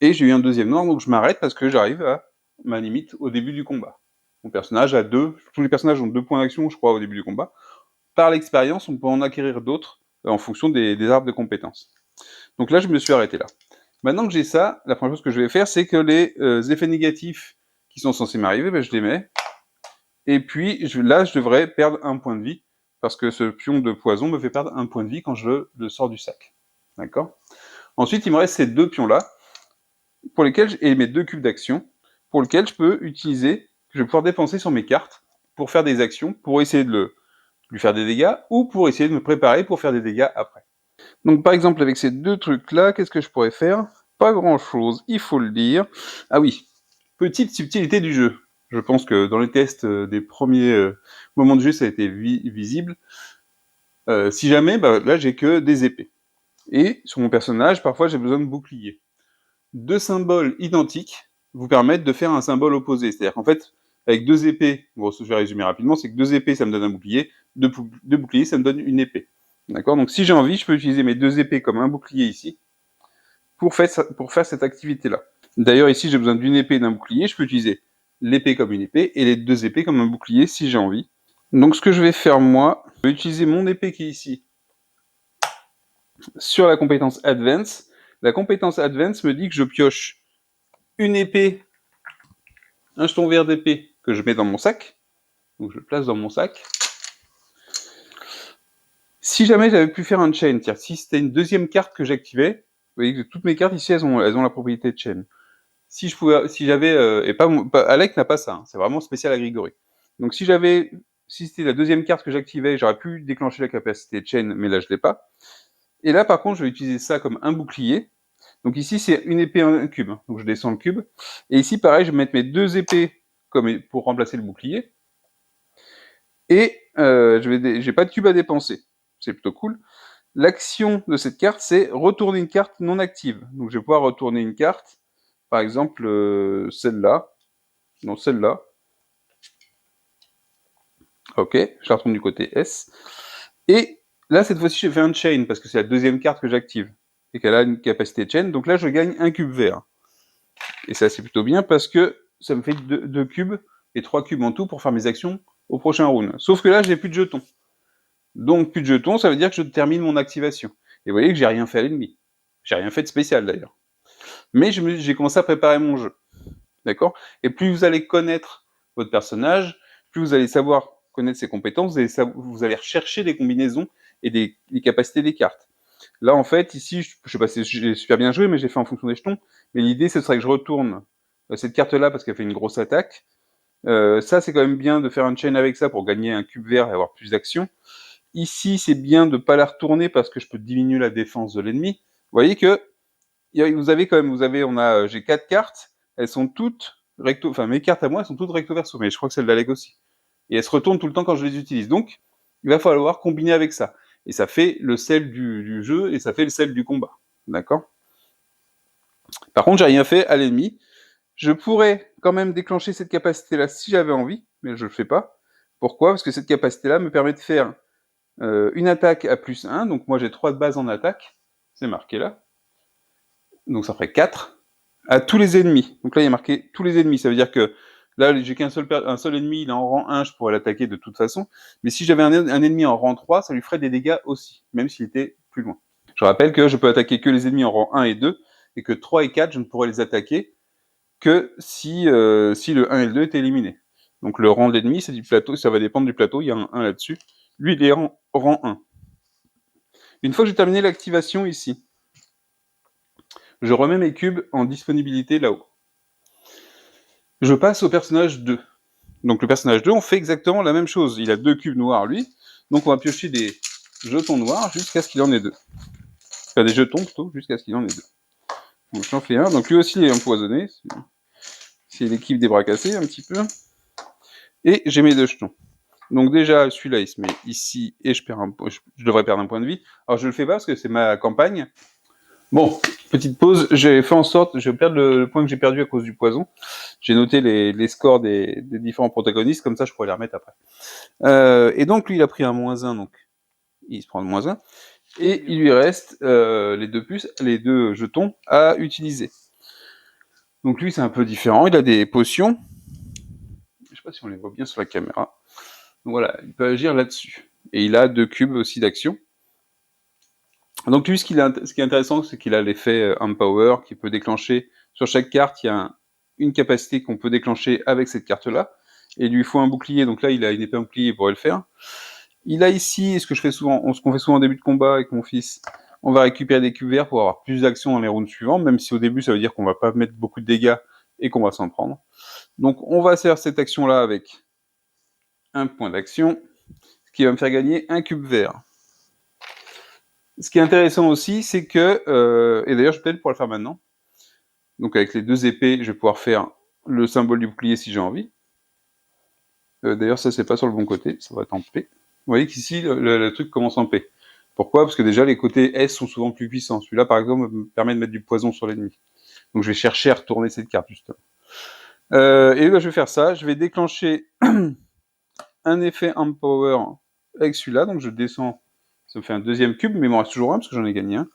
Et j'ai eu un deuxième noir, donc je m'arrête parce que j'arrive à ma limite au début du combat. Mon personnage a 2. Tous les personnages ont 2 points d'action, je crois, au début du combat. par l'expérience, on peut en acquérir d'autres en fonction des arbres de compétences. Donc là, je me suis arrêté là. Maintenant que j'ai ça, la première chose que je vais faire, c'est que les effets négatifs qui sont censés m'arriver, ben, je les mets. Et puis là, je devrais perdre un point de vie, parce que ce pion de poison me fait perdre un point de vie quand je le sors du sac. D'accord? Ensuite, il me reste ces deux pions-là, pour lesquels et mes deux cubes d'action, pour lesquels je peux utiliser, que je vais pouvoir dépenser sur mes cartes, pour faire des actions, pour essayer de lui faire des dégâts, ou pour essayer de me préparer pour faire des dégâts après. Donc par exemple, avec ces deux trucs-là, qu'est-ce que je pourrais faire? Pas grand-chose, il faut le dire. Ah oui, petite subtilité du jeu. Je pense que dans les tests des premiers moments de jeu, ça a été visible. Si jamais, bah, là, j'ai que des épées. Et sur mon personnage, parfois, j'ai besoin de boucliers. Deux symboles identiques vous permettent de faire un symbole opposé. C'est-à-dire qu'en fait, avec deux épées, bon, je vais résumer rapidement, c'est que deux épées, ça me donne un bouclier, deux boucliers, ça me donne une épée. D'accord? Donc si j'ai envie, je peux utiliser mes deux épées comme un bouclier ici, pour faire cette activité-là. D'ailleurs, ici, j'ai besoin d'une épée et d'un bouclier, je peux utiliser l'épée comme une épée, et les deux épées comme un bouclier, si j'ai envie. Donc ce que je vais faire, moi, je vais utiliser mon épée qui est ici, sur la compétence Advance. La compétence Advance me dit que je pioche une épée, un jeton vert d'épée que je mets dans mon sac. Donc je le place dans mon sac. Si jamais j'avais pu faire un chain, c'est-à-dire si c'était une deuxième carte que j'activais, vous voyez que toutes mes cartes ici, elles ont la propriété de chain. Si j'avais, et Alec n'a pas ça, hein, c'est vraiment spécial à Grigori. Donc si c'était la deuxième carte que j'activais, j'aurais pu déclencher la capacité de chain, mais là je l'ai pas. Et là par contre, je vais utiliser ça comme un bouclier. Donc ici c'est une épée, un cube. Donc je descends le cube. Et ici pareil, je vais mettre mes deux épées pour remplacer le bouclier. Et j'ai pas de cube à dépenser. C'est plutôt cool. L'action de cette carte, c'est retourner une carte non active. Donc je vais pouvoir retourner une carte, par exemple celle-là. Non, celle-là. Ok, je la retourne du côté S. Et là, cette fois-ci, j'ai fait un chain, parce que c'est la deuxième carte que j'active. Et qu'elle a une capacité de chain. Donc là, je gagne un cube vert. Et ça, c'est plutôt bien, parce que ça me fait deux cubes, et 3 cubes en tout pour faire mes actions au prochain round. Sauf que là, j'ai plus de jetons. Donc, plus de jetons, ça veut dire que je termine mon activation. Et vous voyez que j'ai rien fait à l'ennemi. J'ai rien fait de spécial, d'ailleurs. Mais j'ai commencé à préparer mon jeu. D'accord? Et plus vous allez connaître votre personnage, plus vous allez savoir connaître ses compétences, vous allez rechercher des combinaisons et les capacités des cartes. Là, en fait, ici, je sais pas si j'ai super bien joué, mais j'ai fait en fonction des jetons. Mais l'idée, ce serait que je retourne cette carte-là parce qu'elle fait une grosse attaque. Ça, c'est quand même bien de faire un chain avec ça pour gagner un cube vert et avoir plus d'action. Ici, c'est bien de ne pas la retourner parce que je peux diminuer la défense de l'ennemi. Vous voyez que j'ai 4 cartes, elles sont toutes recto, enfin mes cartes à moi, elles sont toutes recto verso, mais je crois que celle d'Alec aussi. Et elles se retournent tout le temps quand je les utilise. Donc, il va falloir combiner avec ça. Et ça fait le sel du jeu et ça fait le sel du combat. D'accord? Par contre, j'ai rien fait à l'ennemi. Je pourrais quand même déclencher cette capacité-là si j'avais envie, mais je le fais pas. Pourquoi? Parce que cette capacité-là me permet de faire une attaque à plus 1, donc moi j'ai 3 de base en attaque, c'est marqué là. Donc ça ferait 4 à tous les ennemis. Donc là il y a marqué tous les ennemis, ça veut dire que là j'ai un seul ennemi, il est en rang 1, je pourrais l'attaquer de toute façon. Mais si j'avais un ennemi en rang 3, ça lui ferait des dégâts aussi, même s'il était plus loin. Je rappelle que je peux attaquer que les ennemis en rang 1 et 2, et que 3 et 4, je ne pourrais les attaquer que si le 1 et le 2 étaient éliminés. Donc le rang de l'ennemi, c'est du plateau, ça va dépendre du plateau, il y a un 1 là-dessus. Lui, il est en rang 1. Une fois que j'ai terminé l'activation ici, je remets mes cubes en disponibilité là-haut. Je passe au personnage 2. Donc le personnage 2, on fait exactement la même chose. Il a 2 cubes noirs, lui. Donc on va piocher des jetons noirs jusqu'à ce qu'il en ait 2. Enfin, des jetons plutôt, jusqu'à ce qu'il en ait 2. Donc j'en fais un. Donc lui aussi, il est empoisonné. C'est l'équipe des bras cassés, un petit peu. Et j'ai mes 2 jetons. Donc déjà, celui-là, il se met ici, et je devrais perdre un point de vie. Alors je le fais pas, parce que c'est ma campagne. Bon, petite pause, j'ai fait en sorte, je perds le point que j'ai perdu à cause du poison. J'ai noté les scores des différents protagonistes, comme ça je pourrais les remettre après. Et donc lui, il a pris un -1, donc il se prend le -1. Et il lui reste les 2 jetons à utiliser. Donc lui, c'est un peu différent, il a des potions. Je sais pas si on les voit bien sur la caméra. Donc voilà, il peut agir là-dessus. Et il a 2 cubes aussi d'action. Donc lui, ce qui est intéressant, c'est qu'il a l'effet Empower qui peut déclencher, sur chaque carte, il y a une capacité qu'on peut déclencher avec cette carte-là, et il lui faut un bouclier, donc là il a une épée en bouclier, il pourrait le faire. Il a ici, ce qu'on fait souvent en début de combat avec mon fils, on va récupérer des cubes verts pour avoir plus d'action dans les rounds suivants, même si au début ça veut dire qu'on va pas mettre beaucoup de dégâts et qu'on va s'en prendre. Donc on va faire cette action-là avec un point d'action, ce qui va me faire gagner un cube vert. Ce qui est intéressant aussi, c'est que, et d'ailleurs je vais peut-être pouvoir le faire maintenant, donc avec les 2 épées, je vais pouvoir faire le symbole du bouclier si j'ai envie. D'ailleurs ça c'est pas sur le bon côté, ça va être en P. Vous voyez qu'ici le truc commence en P. Pourquoi ? Parce que déjà les côtés S sont souvent plus puissants. Celui-là par exemple me permet de mettre du poison sur l'ennemi. Donc je vais chercher à retourner cette carte justement. Et je vais faire ça, je vais déclencher un effet Empower avec celui-là, donc je descends, ça me fait un 2e cube, mais il m'en reste toujours un parce que j'en ai gagné un.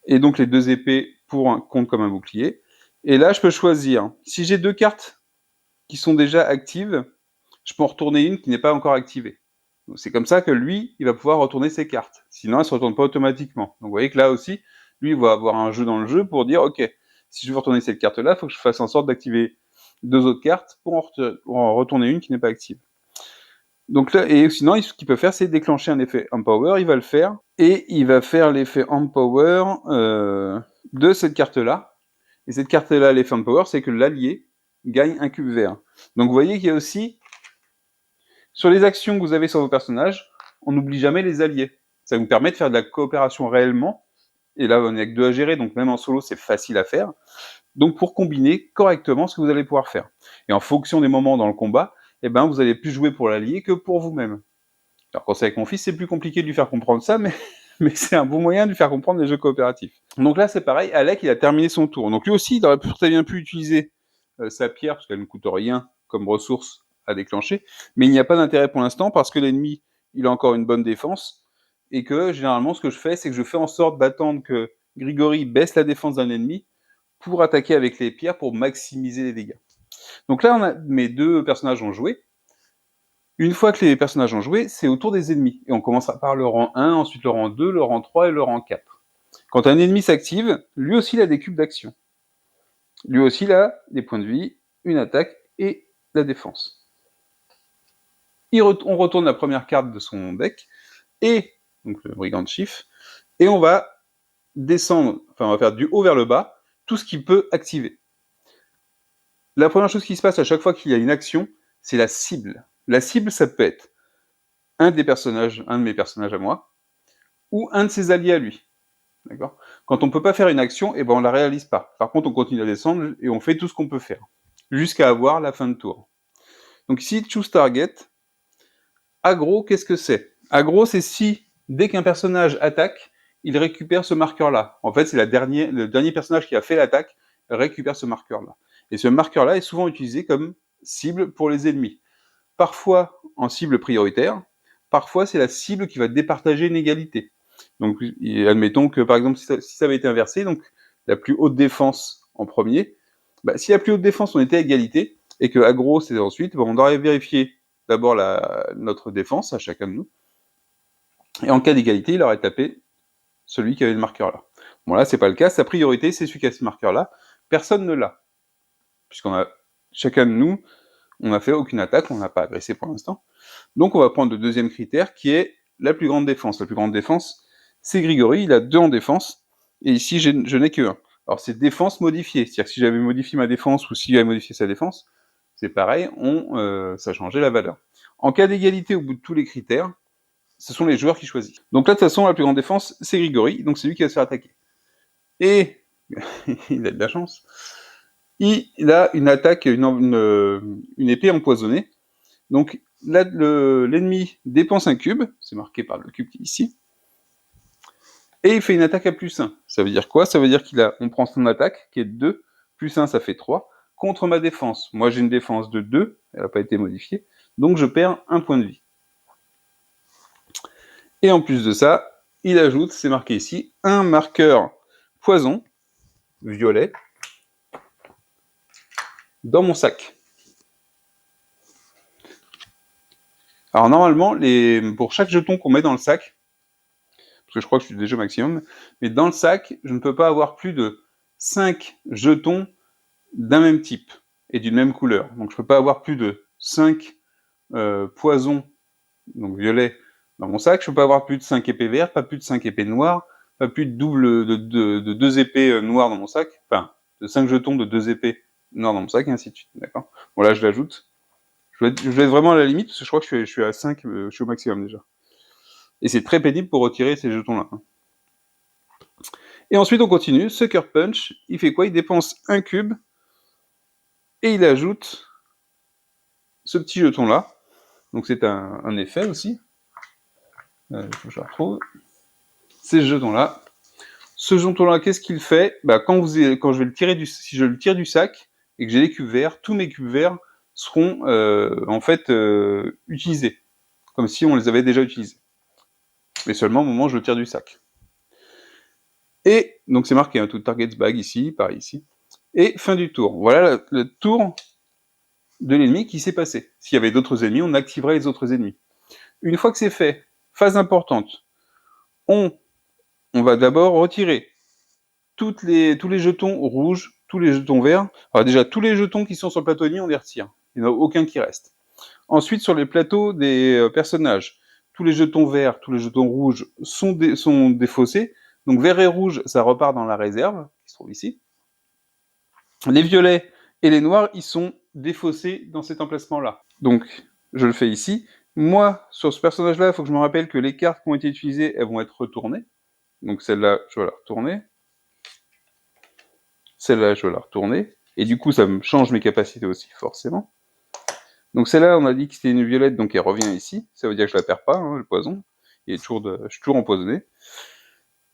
Et donc les 2 épées comptent comme un bouclier. Et là je peux choisir, si j'ai 2 cartes qui sont déjà actives, je peux en retourner une qui n'est pas encore activée. Donc, c'est comme ça que lui, il va pouvoir retourner ses cartes. Sinon, elles ne se retournent pas automatiquement. Donc vous voyez que là aussi, lui, il va avoir un jeu dans le jeu pour dire, ok, si je veux retourner cette carte-là, il faut que je fasse en sorte d'activer 2 autres cartes pour en retourner une qui n'est pas active. Donc là, et sinon, ce qu'il peut faire, c'est déclencher un effet Empower, il va le faire, et il va faire l'effet Empower de cette carte-là. Et cette carte-là, l'effet Empower, c'est que l'allié gagne un cube vert. Donc vous voyez qu'il y a aussi, sur les actions que vous avez sur vos personnages, on n'oublie jamais les alliés. Ça vous permet de faire de la coopération réellement, et là on est avec 2 à gérer, donc même en solo c'est facile à faire, donc pour combiner correctement ce que vous allez pouvoir faire. Et en fonction des moments dans le combat, eh ben, vous allez plus jouer pour l'allié que pour vous-même. Alors quand c'est avec mon fils, c'est plus compliqué de lui faire comprendre ça, mais c'est un bon moyen de lui faire comprendre les jeux coopératifs. Donc là c'est pareil, Alec il a terminé son tour, donc lui aussi il aurait très bien pu utiliser sa pierre, parce qu'elle ne coûte rien comme ressource à déclencher, mais il n'y a pas d'intérêt pour l'instant, parce que l'ennemi il a encore une bonne défense, et que généralement ce que je fais, c'est que je fais en sorte d'attendre que Grigory baisse la défense d'un ennemi, pour attaquer avec les pierres, pour maximiser les dégâts. Donc là, mes 2 personnages ont joué. Une fois que les personnages ont joué, c'est au tour des ennemis. Et on commencera par le rang 1, ensuite le rang 2, le rang 3 et le rang 4. Quand un ennemi s'active, lui aussi il a des cubes d'action. Lui aussi il a des points de vie, une attaque et la défense. On retourne la première carte de son deck, et donc le Brigand Chief, et on va descendre, enfin on va faire du haut vers le bas, tout ce qui peut activer. La première chose qui se passe à chaque fois qu'il y a une action, c'est la cible. La cible, ça peut être un de mes personnages à moi, ou un de ses alliés à lui. D'accord ? Quand on peut pas faire une action, eh ben on la réalise pas. Par contre, on continue à descendre et on fait tout ce qu'on peut faire, jusqu'à avoir la fin de tour. Donc ici, choose target. Aggro, qu'est-ce que c'est ? Aggro, c'est si, dès qu'un personnage attaque, il récupère ce marqueur-là. En fait, c'est le dernier personnage qui a fait l'attaque récupère ce marqueur-là. Et ce marqueur-là est souvent utilisé comme cible pour les ennemis. Parfois en cible prioritaire, parfois c'est la cible qui va départager une égalité. Donc admettons que par exemple si ça avait été inversé, donc la plus haute défense en premier, si la plus haute défense on était à égalité, et que aggro c'était ensuite, on aurait vérifié d'abord notre défense à chacun de nous, et en cas d'égalité, il aurait tapé celui qui avait le marqueur là. Bon là c'est pas le cas, sa priorité c'est celui qui a ce marqueur là, personne ne l'a, puisqu'on a chacun de nous, on n'a fait aucune attaque, on n'a pas agressé pour l'instant. Donc on va prendre le deuxième critère qui est la plus grande défense. La plus grande défense, c'est Grigory, il a 2 en défense, et ici je n'ai que 1. Alors c'est défense modifiée, c'est-à-dire que si j'avais modifié ma défense ou s'il avait modifié sa défense, c'est pareil, ça changeait la valeur. En cas d'égalité au bout de tous les critères, ce sont les joueurs qui choisissent. Donc là de toute façon la plus grande défense c'est Grigory, donc c'est lui qui va se faire attaquer. Et il a de la chance. Il a une attaque, une épée empoisonnée. Donc là, l'ennemi dépense un cube, c'est marqué par le cube qui est ici, et il fait une attaque à +1. Ça veut dire quoi ? Ça veut dire on prend son attaque, qui est de 2, +1 ça fait 3, contre ma défense. Moi j'ai une défense de 2, elle n'a pas été modifiée, donc je perds 1 point de vie. Et en plus de ça, il ajoute, c'est marqué ici, un marqueur poison, violet, dans mon sac. Alors normalement, pour chaque jeton qu'on met dans le sac, parce que je crois que je suis déjà au maximum, mais dans le sac, je ne peux pas avoir plus de 5 jetons d'un même type et d'une même couleur. Donc je ne peux pas avoir plus de 5 poisons, donc violets, dans mon sac. Je ne peux pas avoir plus de 5 épées verts, pas plus de 5 épées noires, pas plus de 2 épées noires dans mon sac, enfin, de 5 jetons de 2 épées noires dans mon sac, et ainsi de suite. D'accord. Bon, là, je l'ajoute. Je vais être vraiment à la limite, parce que je crois que je suis à 5, je suis au maximum déjà. Et c'est très pénible pour retirer ces jetons-là. Et ensuite, on continue. Sucker Punch, il fait quoi? Il dépense un cube, et il ajoute ce petit jeton-là. Donc c'est un effet aussi. Il faut que je la retrouve. C'est ce jeton-là. Ce jeton-là, qu'est-ce qu'il fait? Quand je vais le tirer si je le tire du sac, et que j'ai des cubes verts, tous mes cubes verts seront en fait utilisés. Comme si on les avait déjà utilisés. Mais seulement au moment où je le tire du sac. Et donc c'est marqué tout target's bag ici, pareil ici. Et fin du tour. Voilà le tour de l'ennemi qui s'est passé. S'il y avait d'autres ennemis, on activerait les autres ennemis. Une fois que c'est fait, phase importante, on va d'abord retirer tous les jetons rouges, tous les jetons verts. Alors déjà, tous les jetons qui sont sur le plateau ennemi, on les retire. Il n'y en a aucun qui reste. Ensuite, sur les plateaux des personnages, tous les jetons verts, tous les jetons rouges sont défaussés. Donc vert et rouge, ça repart dans la réserve, qui se trouve ici. Les violets et les noirs, ils sont défaussés dans cet emplacement-là. Donc, je le fais ici. Moi, sur ce personnage-là, il faut que je me rappelle que les cartes qui ont été utilisées, elles vont être retournées. Donc celle-là, je vais la retourner. Celle-là, je vais la retourner. Et du coup, ça me change mes capacités aussi, forcément. Donc celle-là, on a dit que c'était une violette, donc elle revient ici. Ça veut dire que je la perds pas, le poison. Je suis toujours empoisonné.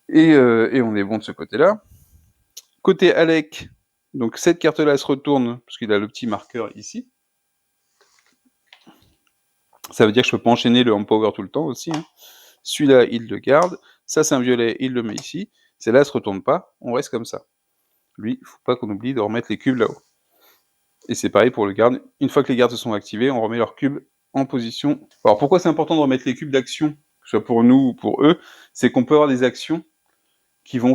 Et on est bon de ce côté-là. Côté Alec, donc cette carte-là, elle se retourne, parce qu'il a le petit marqueur ici. Ça veut dire que je peux pas enchaîner le Empower tout le temps aussi. Celui-là, il le garde. Ça, c'est un violet, il le met ici. Celle-là, elle se retourne pas. On reste comme ça. Lui, il faut pas qu'on oublie de remettre les cubes là-haut. Et c'est pareil pour le garde. Une fois que les gardes se sont activés, on remet leurs cubes en position. Alors pourquoi c'est important de remettre les cubes d'action, que ce soit pour nous ou pour eux, c'est qu'on peut avoir des actions qui vont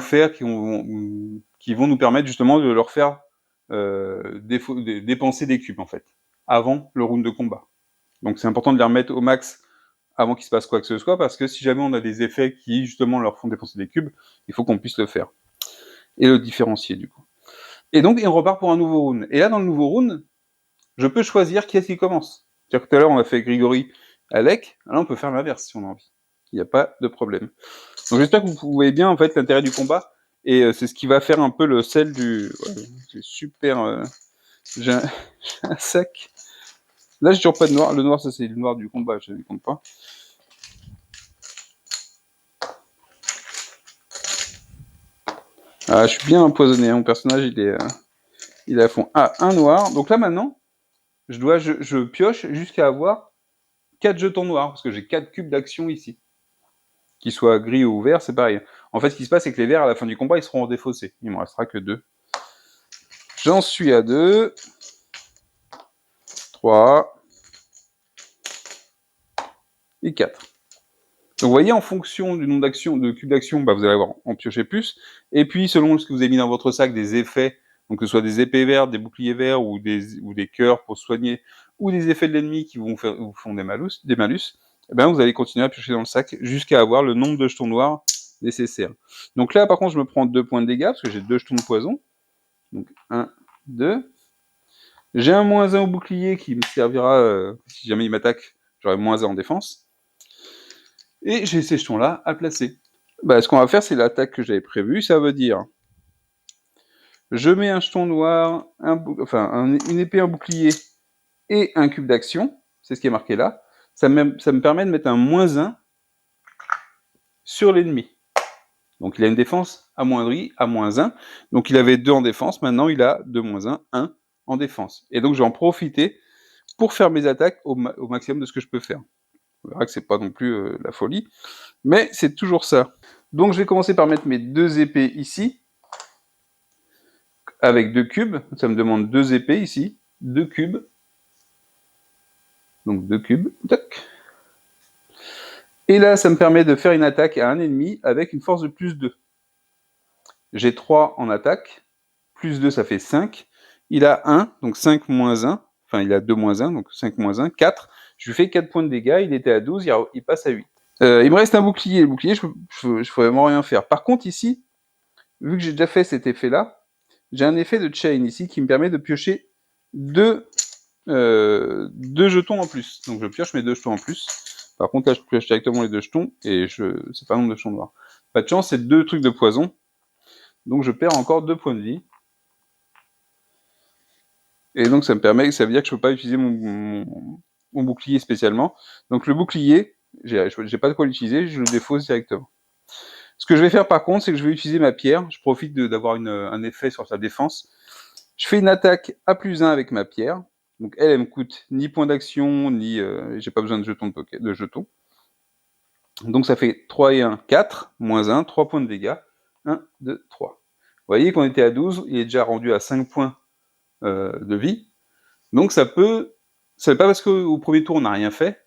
nous permettre justement de leur faire dépenser des cubes en fait, avant le round de combat. Donc c'est important de les remettre au max avant qu'il se passe quoi que ce soit, parce que si jamais on a des effets qui justement leur font dépenser des cubes, il faut qu'on puisse le faire. Et le différencier du coup. Et donc on repart pour un nouveau round. Et là dans le nouveau round, je peux choisir qui est-ce qui commence. C'est-à-dire que tout à l'heure on a fait Grigori Alec, là on peut faire l'inverse si on a envie. Il n'y a pas de problème. Donc j'espère que vous voyez bien en fait l'intérêt du combat, et c'est ce qui va faire un peu le sel du... Ouais, c'est super... J'ai un sac. Là j'ai toujours pas de noir, le noir ça c'est le noir du combat, je ne compte pas. Ah, je suis bien empoisonné, mon personnage il est à fond. Ah, un noir, donc là maintenant, je pioche jusqu'à avoir 4 jetons noirs, parce que j'ai 4 cubes d'action ici. Qu'ils soient gris ou verts, c'est pareil. En fait, ce qui se passe, c'est que les verts, à la fin du combat, ils seront défaussés. Il ne me restera que 2. J'en suis à 2. 3. Et 4. Donc vous voyez, en fonction du nombre d'action, de cubes d'action, vous allez avoir en piocher plus. Et puis, selon ce que vous avez mis dans votre sac, des effets, donc que ce soit des épées vertes, des boucliers verts, ou des cœurs pour soigner, ou des effets de l'ennemi qui vous font des malus, eh ben, vous allez continuer à piocher dans le sac jusqu'à avoir le nombre de jetons noirs nécessaire. Donc là, par contre, je me prends 2 points de dégâts, parce que j'ai 2 jetons de poison. Donc 1, 2. J'ai un -1 au bouclier qui me servira, si jamais il m'attaque, j'aurai -1 en défense. Et j'ai ces jetons-là à placer. Ce qu'on va faire, c'est l'attaque que j'avais prévue. Ça veut dire, je mets un jeton noir, une épée, un bouclier et un cube d'action. C'est ce qui est marqué là. Ça me permet de mettre un -1 sur l'ennemi. Donc il a une défense amoindrie à -1. Donc il avait 2 en défense. Maintenant il a 2 -1, 1 en défense. Et donc je vais en profiter pour faire mes attaques au maximum de ce que je peux faire. On verra que c'est pas non plus la folie. Mais c'est toujours ça. Donc je vais commencer par mettre mes 2 épées ici, avec 2 cubes. Ça me demande 2 épées ici, 2 cubes. Donc 2 cubes, tac. Et là, ça me permet de faire une attaque à un ennemi avec une force de plus 2. J'ai 3 en attaque, plus 2, ça fait 5. Il a 1, donc 5 moins 1. Enfin, il a 2 moins 1, donc 5 moins 1, 4. Je lui fais 4 points de dégâts, il était à 12, il passe à 8. Il me reste un bouclier. Le bouclier, je ne pourrais vraiment rien faire. Par contre, ici, vu que j'ai déjà fait cet effet-là, j'ai un effet de chain ici qui me permet de piocher 2 jetons en plus. Donc je pioche mes 2 jetons en plus. Par contre, là, je pioche directement les 2 jetons et c'est pas un nombre de jetons noirs. Pas de chance, c'est 2 trucs de poison. Donc je perds encore 2 points de vie. Et donc ça veut dire que je peux pas utiliser mon bouclier spécialement. Donc le bouclier, j'ai pas de quoi l'utiliser, je le défausse directement. Ce que je vais faire par contre, c'est que je vais utiliser ma pierre. Je profite d'avoir un effet sur sa défense. Je fais une attaque à plus 1 avec ma pierre. Donc elle me coûte ni point d'action, ni j'ai pas besoin de jetons. Donc ça fait 3 et 1, 4, moins 1, 3 points de dégâts. 1, 2, 3. Vous voyez qu'on était à 12, il est déjà rendu à 5 points de vie. Donc c'est pas parce qu'au premier tour on n'a rien fait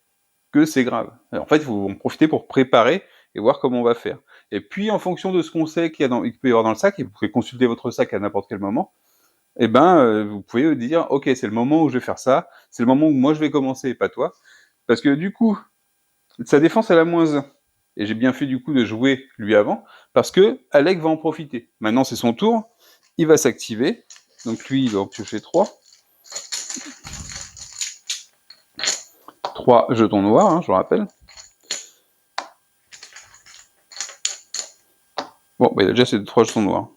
que c'est grave. Alors, en fait, il faut en profiter pour préparer et voir comment on va faire. Et puis en fonction de ce qu'on sait qu'il peut y avoir dans le sac, et vous pouvez consulter votre sac à n'importe quel moment, et vous pouvez dire, ok, c'est le moment où je vais faire ça, c'est le moment où moi je vais commencer et pas toi. Parce que du coup, sa défense elle a moins 1. Et j'ai bien fait du coup de jouer lui avant, parce que Alec va en profiter. Maintenant c'est son tour, il va s'activer, donc lui il va en piocher 3. 3 jetons noirs, hein, je vous rappelle. Bon, il a déjà ces 3 jetons noirs.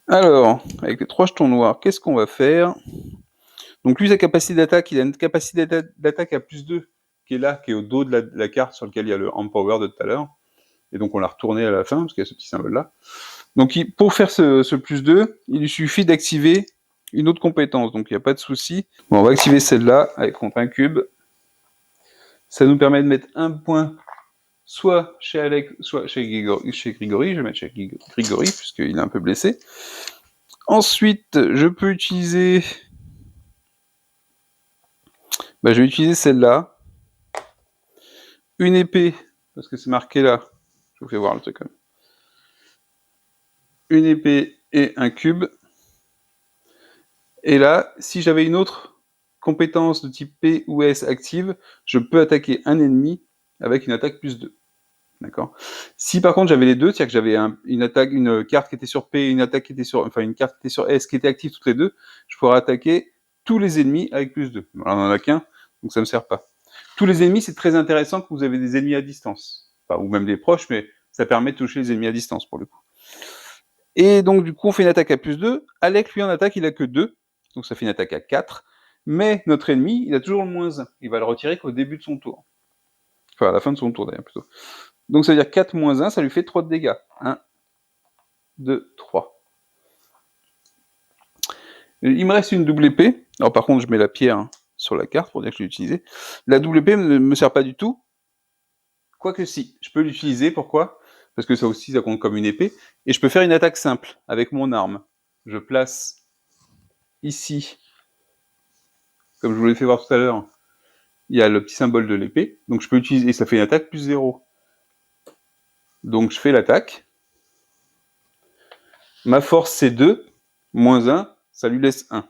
Alors, avec les 3 jetons noirs, qu'est-ce qu'on va faire? Donc lui, sa capacité d'attaque, il a une capacité d'attaque à plus 2, qui est là, qui est au dos de la carte sur laquelle il y a le Empower de tout à l'heure. Et donc on l'a retourné à la fin, parce qu'il y a ce petit symbole-là. Donc pour faire ce plus 2, il lui suffit d'activer une autre compétence, donc il n'y a pas de souci. Bon, on va activer celle-là, contre un cube. Ça nous permet de mettre un point, soit chez Alec, soit chez Grigory. Je vais mettre chez Grigory, puisqu'il est un peu blessé. Ensuite, je peux utiliser... je vais utiliser celle-là. Une épée, parce que c'est marqué là. Je vous fais voir le truc quand même. Une épée et un cube. Et là, si j'avais une autre compétence de type P ou S active, je peux attaquer un ennemi avec une attaque plus 2. D'accord. Si par contre j'avais les deux, c'est-à-dire que j'avais une carte qui était sur P et une carte qui était sur S qui était active toutes les deux, je pourrais attaquer tous les ennemis avec plus 2. Alors, on n'en a qu'un, donc ça ne me sert pas. Tous les ennemis, c'est très intéressant que vous avez des ennemis à distance. Enfin, ou même des proches, mais ça permet de toucher les ennemis à distance pour le coup. Et donc du coup on fait une attaque à plus 2. Alec lui en attaque il a que 2, donc ça fait une attaque à 4. Mais notre ennemi, il a toujours le moins 1. Il va le retirer qu'au début de son tour. Enfin à la fin de son tour d'ailleurs plutôt. Donc ça veut dire 4 moins 1, ça lui fait 3 de dégâts. 1, 2, 3. Il me reste une double épée. Alors par contre je mets la pierre sur la carte pour dire que je l'ai utilisée. La double épée ne me sert pas du tout. Quoique si, je peux l'utiliser, pourquoi ? Parce que ça aussi ça compte comme une épée. Et je peux faire une attaque simple avec mon arme. Je place ici, comme je vous l'ai fait voir tout à l'heure, il y a le petit symbole de l'épée. Donc je peux utiliser, et ça fait une attaque plus 0. Donc je fais l'attaque. Ma force c'est 2, moins 1, ça lui laisse 1.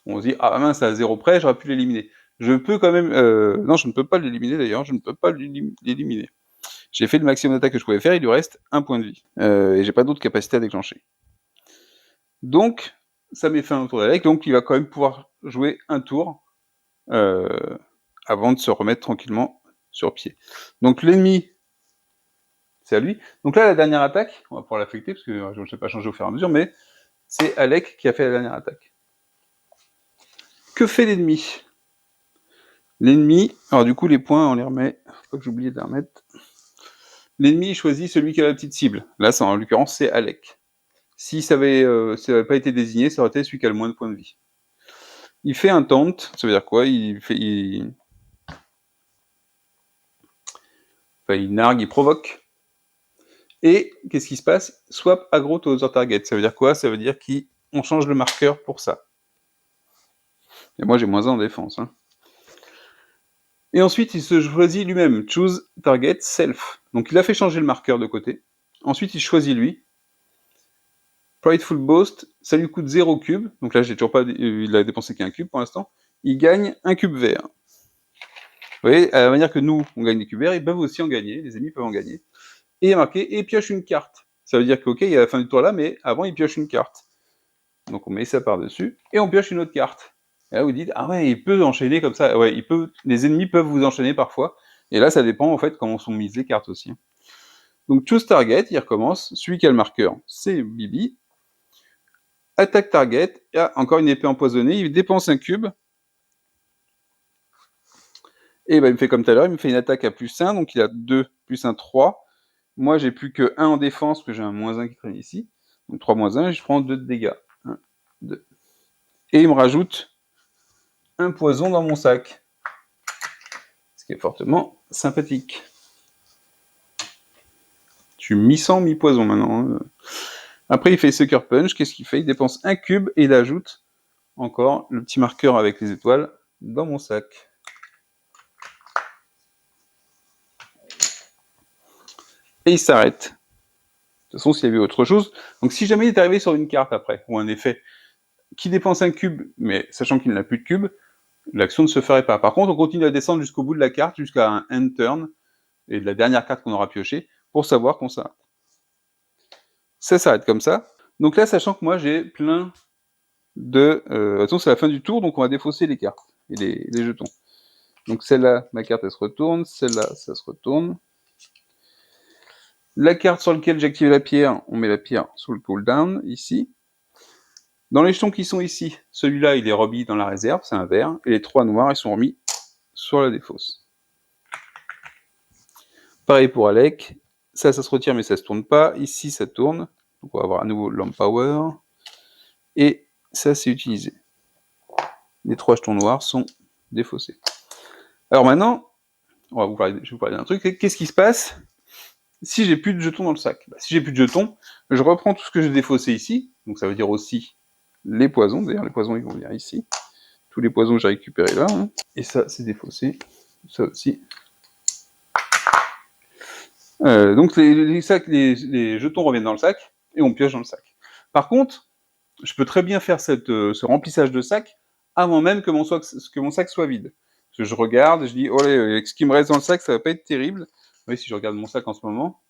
On se dit, ah mince, à 0 près, j'aurais pu l'éliminer. Je peux quand même... non, je ne peux pas l'éliminer d'ailleurs, je ne peux pas l'éliminer. J'ai fait le maximum d'attaque que je pouvais faire, il lui reste 1 point de vie. Et j'ai pas d'autre capacité à déclencher. Donc, ça met fin au tour d'Alec, donc il va quand même pouvoir jouer un tour avant de se remettre tranquillement sur pied. Donc l'ennemi, c'est à lui. Donc là, la dernière attaque, on va pouvoir l'affecter, parce que je ne sais pas changer au fur et à mesure, mais c'est Alec qui a fait la dernière attaque. Que fait l'ennemi ? L'ennemi, alors du coup les points on les remet, faut pas que j'oublie de les remettre. L'ennemi choisit celui qui a la petite cible. Là, en l'occurrence, c'est Alec. Si ça avait pas été désigné, ça aurait été celui qui a le moins de points de vie. Il fait un taunt, ça veut dire quoi ? Il nargue, il provoque. Et qu'est-ce qui se passe ? Swap aggro to other target. Ça veut dire quoi ? Ça veut dire qu'on change le marqueur pour ça. Et moi j'ai moins 1 en défense. Et ensuite, il se choisit lui-même, choose target self. Donc il a fait changer le marqueur de côté. Ensuite, il choisit lui. Prideful Boast, ça lui coûte 0 cube. Donc là, j'ai toujours pas, il a dépensé qu'un cube pour l'instant. Il gagne un cube vert. Vous voyez, à la manière que nous, on gagne des cubes verts, ils peuvent aussi en gagner, les ennemis peuvent en gagner. Et il y a marqué, et pioche une carte. Ça veut dire qu'ok, il y a la fin du tour là, mais avant, il pioche une carte. Donc on met ça par-dessus, et on pioche une autre carte. Et là, vous dites, ah ouais, il peut enchaîner comme ça. Ouais, les ennemis peuvent vous enchaîner parfois. Et là, ça dépend, en fait, comment sont mises les cartes aussi. Donc, choose target, il recommence. Celui qui a le marqueur, c'est Bibi. Attaque target, il y a encore une épée empoisonnée, il dépense un cube. Et ben, il me fait comme tout à l'heure, il me fait une attaque à +1, donc il a 2, +1, 3. Moi, j'ai plus que 1 en défense, parce que j'ai un -1 qui traîne ici. Donc 3 -1, et je prends 2 de dégâts. 1, 2. Et il me rajoute un poison dans mon sac. Ce qui est fortement sympathique. Je suis mi-sang, mi-poison maintenant. Après, il fait Sucker Punch. Qu'est-ce qu'il fait? Il dépense un cube et il ajoute encore le petit marqueur avec les étoiles dans mon sac. Et il s'arrête. De toute façon, s'il y avait autre chose. Donc, si jamais il est arrivé sur une carte après, ou un effet qui dépense un cube, mais sachant qu'il n'a plus de cube, l'action ne se ferait pas. Par contre, on continue à descendre jusqu'au bout de la carte, jusqu'à un end turn, et de la dernière carte qu'on aura piochée, pour savoir qu'on s'arrête. Ça s'arrête comme ça. Donc là, sachant que moi, j'ai plein de... attention, c'est la fin du tour, donc on va défausser les cartes, et les jetons. Donc celle-là, ma carte, elle se retourne. Celle-là, ça se retourne. La carte sur laquelle j'ai activé la pierre, on met la pierre sous le cooldown, ici. Dans les jetons qui sont ici, celui-là, il est remis dans la réserve, c'est un vert, et les 3 noirs, ils sont remis sur la défausse. Pareil pour Alec, ça se retire, mais ça se tourne pas. Ici, ça tourne, donc on va avoir à nouveau l'Empower, et ça, c'est utilisé. Les 3 jetons noirs sont défaussés. Alors maintenant, je vais vous parler d'un truc, qu'est-ce qui se passe si j'ai plus de jetons dans le sac? Si j'ai plus de jetons, je reprends tout ce que j'ai défaussé ici, donc ça veut dire aussi les poisons, d'ailleurs les poisons ils vont venir ici, tous les poisons que j'ai récupérés là, et ça c'est défaussé, ça aussi. Donc les jetons reviennent dans le sac, et on pioche dans le sac. Par contre, je peux très bien faire ce remplissage de sac avant même que mon sac soit vide. Parce que je regarde, je dis, oh là, avec ce qui me reste dans le sac, ça va pas être terrible. Oui, si je regarde mon sac en ce moment,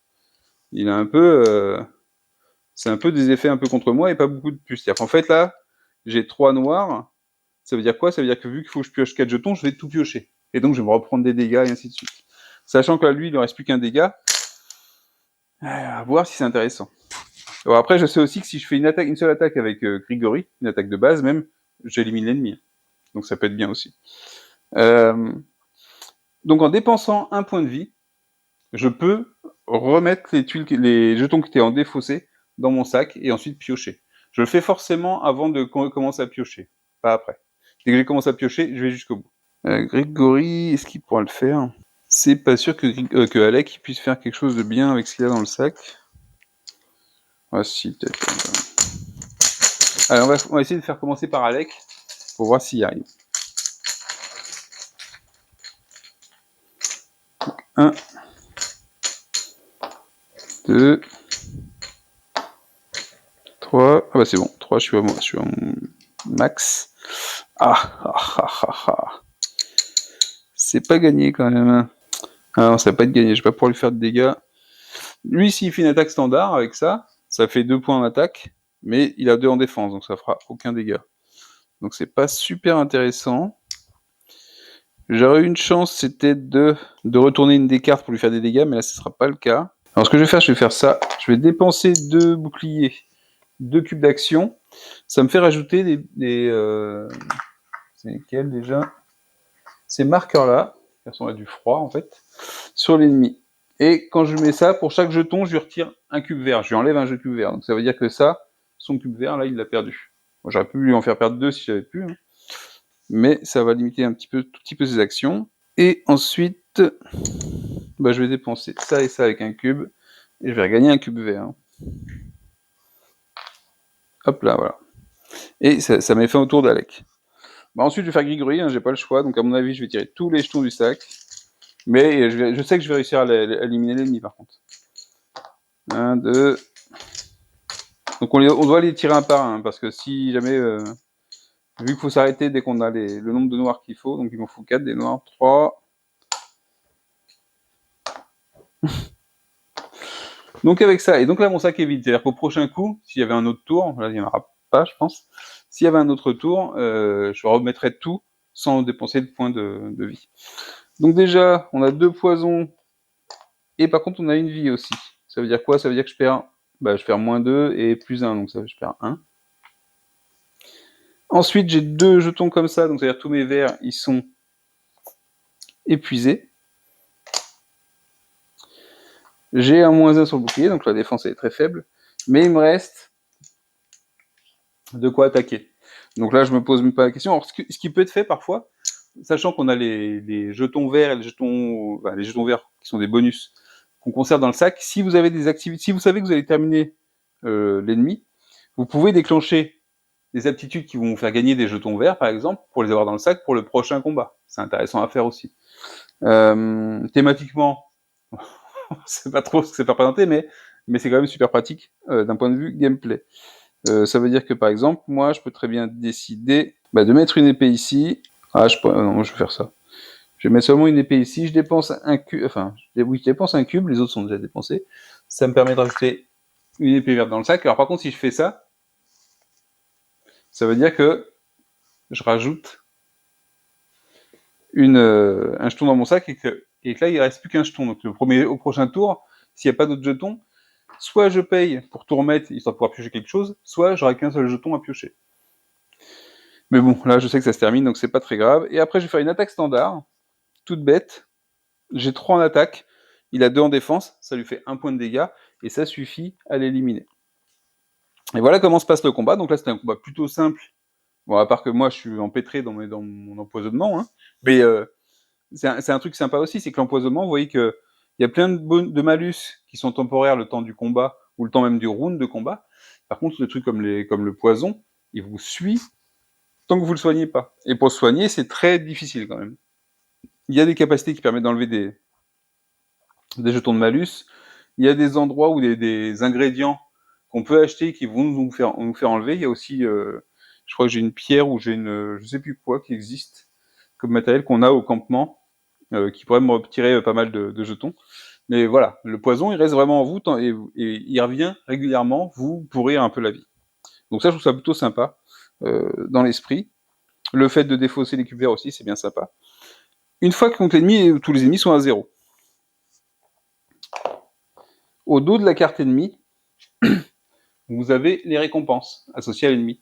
il a un peu... c'est un peu des effets un peu contre moi et pas beaucoup de plus. C'est-à-dire qu'en fait, là, j'ai 3 noirs. Ça veut dire quoi? Ça veut dire que vu qu'il faut que je pioche 4 jetons, je vais tout piocher. Et donc, je vais me reprendre des dégâts et ainsi de suite. Sachant que là, lui, il ne reste plus qu'un dégât. À voir si c'est intéressant. Alors après, je sais aussi que si je fais une seule attaque avec Grigori, une attaque de base même, j'élimine l'ennemi. Donc ça peut être bien aussi. Donc en dépensant un point de vie, je peux remettre les jetons qui étaient en défaussé dans mon sac et ensuite piocher. Je le fais forcément avant de commencer à piocher, pas après. Dès que j'ai commencé à piocher, je vais jusqu'au bout. Grégory, est-ce qu'il pourra le faire? C'est pas sûr que Alec puisse faire quelque chose de bien avec ce qu'il a dans le sac. Ah si, peut-être. Alors on va essayer de faire commencer par Alec pour voir s'il y arrive. 1, 2, 3. Ah bah c'est bon, 3, je suis à mon max. C'est pas gagné quand même. Ah non, ça va pas être gagné, je vais pas pouvoir lui faire de dégâts. Lui, s'il fait une attaque standard avec ça, ça fait 2 points en attaque, mais il a 2 en défense, donc ça fera aucun dégât. Donc c'est pas super intéressant. J'aurais eu une chance, c'était de retourner une des cartes pour lui faire des dégâts, mais là ce sera pas le cas. Alors ce que je vais faire ça. Je vais dépenser 2 boucliers, 2 cubes d'action. Ça me fait rajouter c'est lesquels déjà? Ces marqueurs-là, qui sont là du froid en fait, sur l'ennemi. Et quand je mets ça, pour chaque jeton, je lui retire un cube vert. Je lui enlève un jeu cube vert. Donc ça veut dire que ça, son cube vert, là, il l'a perdu. Bon, j'aurais pu lui en faire perdre 2 si j'avais pu. Hein. Mais ça va limiter tout petit peu ses actions. Et ensuite, bah, je vais dépenser ça et ça avec un cube. Et je vais regagner un cube vert. Hop là, voilà. Et ça met fin au tour d'Alec. Bah, ensuite, je vais faire grigouille, hein, j'ai pas le choix, donc à mon avis, je vais tirer tous les jetons du sac. Mais je sais que je vais réussir à éliminer l'ennemi, par contre. 1, 2... Donc on doit les tirer un par un, parce que si jamais... vu qu'il faut s'arrêter dès qu'on a le nombre de noirs qu'il faut, donc il m'en faut 4 des noirs, 3... Donc avec ça, et donc là mon sac est vide, c'est-à-dire qu'au prochain coup, s'il y avait un autre tour, là il n'y en aura pas je pense, s'il y avait un autre tour, je remettrais tout sans dépenser de points de vie. Donc déjà, on a 2 poisons, et par contre on a une vie aussi. Ça veut dire quoi? Ça veut dire que je perds -2 et +1, donc ça, je perds 1. Ensuite j'ai 2 jetons comme ça, donc c'est-à-dire tous mes verts, ils sont épuisés. J'ai un -1 sur le bouclier, donc la défense est très faible, mais il me reste de quoi attaquer. Donc là, je me pose même pas la question. Alors, ce qui peut être fait parfois, sachant qu'on a les jetons verts et les jetons verts qui sont des bonus qu'on conserve dans le sac, si vous avez des activités, si vous savez que vous allez terminer l'ennemi, vous pouvez déclencher des aptitudes qui vont vous faire gagner des jetons verts, par exemple, pour les avoir dans le sac pour le prochain combat. C'est intéressant à faire aussi. Thématiquement, c'est pas trop ce que c'est pas présenté, mais c'est quand même super pratique d'un point de vue gameplay. Ça veut dire que par exemple, moi, je peux très bien décider de mettre une épée ici. Ah, non, je vais faire ça. Je vais mettre seulement une épée ici. Je dépense un cube. Enfin, oui, je dépense un cube. Les autres sont déjà dépensés. Ça me permet de rajouter une épée verte dans le sac. Alors par contre, si je fais ça, ça veut dire que je rajoute un jeton dans mon sac et que là, il reste plus qu'un jeton. Donc au prochain tour, s'il n'y a pas d'autres jetons, soit je paye pour tout remettre, histoire de pouvoir piocher quelque chose, soit j'aurai qu'un seul jeton à piocher. Mais bon, là, je sais que ça se termine, donc c'est pas très grave. Et après, je vais faire une attaque standard, toute bête. J'ai 3 en attaque, il a 2 en défense, ça lui fait 1 point de dégâts, et ça suffit à l'éliminer. Et voilà comment se passe le combat. Donc là, c'était un combat plutôt simple. Bon, à part que moi, je suis empêtré dans mon empoisonnement, hein. Mais c'est un truc sympa aussi, c'est que l'empoisonnement, vous voyez qu'il y a plein de malus qui sont temporaires le temps du combat, ou le temps même du round de combat. Par contre, le truc comme le poison, il vous suit tant que vous le soignez pas. Et pour le soigner, c'est très difficile quand même. Il y a des capacités qui permettent d'enlever des jetons de malus. Il y a des endroits où des ingrédients qu'on peut acheter qui vont nous faire enlever. Il y a aussi, je crois que j'ai une pierre ou j'ai je sais plus quoi qui existe comme matériel qu'on a au campement, qui pourrait me retirer pas mal de jetons. Mais voilà, le poison, il reste vraiment en vous et il revient régulièrement vous pourrir un peu la vie. Donc ça, je trouve ça plutôt sympa dans l'esprit. Le fait de défausser les cubes verts aussi, c'est bien sympa. Une fois que contre l'ennemi, tous les ennemis sont à 0. Au dos de la carte ennemie, vous avez les récompenses associées à l'ennemi.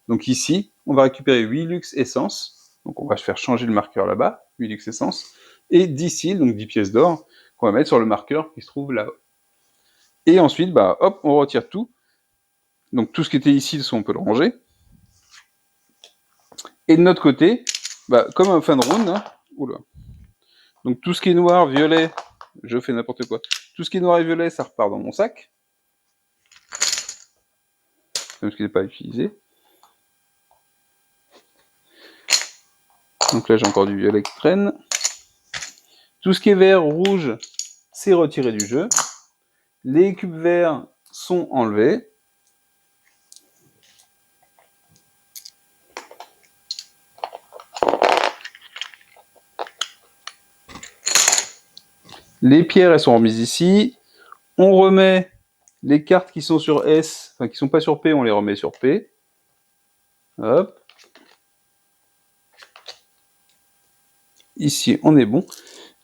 Donc ici, on va récupérer 8 luxe essence. Donc on va faire changer le marqueur là-bas, 8 luxe essence. Et 10 cils, donc 10 pièces d'or, qu'on va mettre sur le marqueur qui se trouve là-haut. Et ensuite, hop, on retire tout. Donc tout ce qui était ici, on peut le ranger. Et de notre côté, comme en fin de round, hein, oula. Donc tout ce qui est noir, violet, je fais n'importe quoi. Tout ce qui est noir et violet, ça repart dans mon sac. Même ce qui n'est pas utilisé. Donc là, j'ai encore du violet qui traîne. Tout ce qui est vert, rouge, c'est retiré du jeu. Les cubes verts sont enlevés. Les pierres, elles sont remises ici. On remet les cartes qui sont sur S, enfin qui sont pas sur P, on les remet sur P. Hop. Ici, on est bon.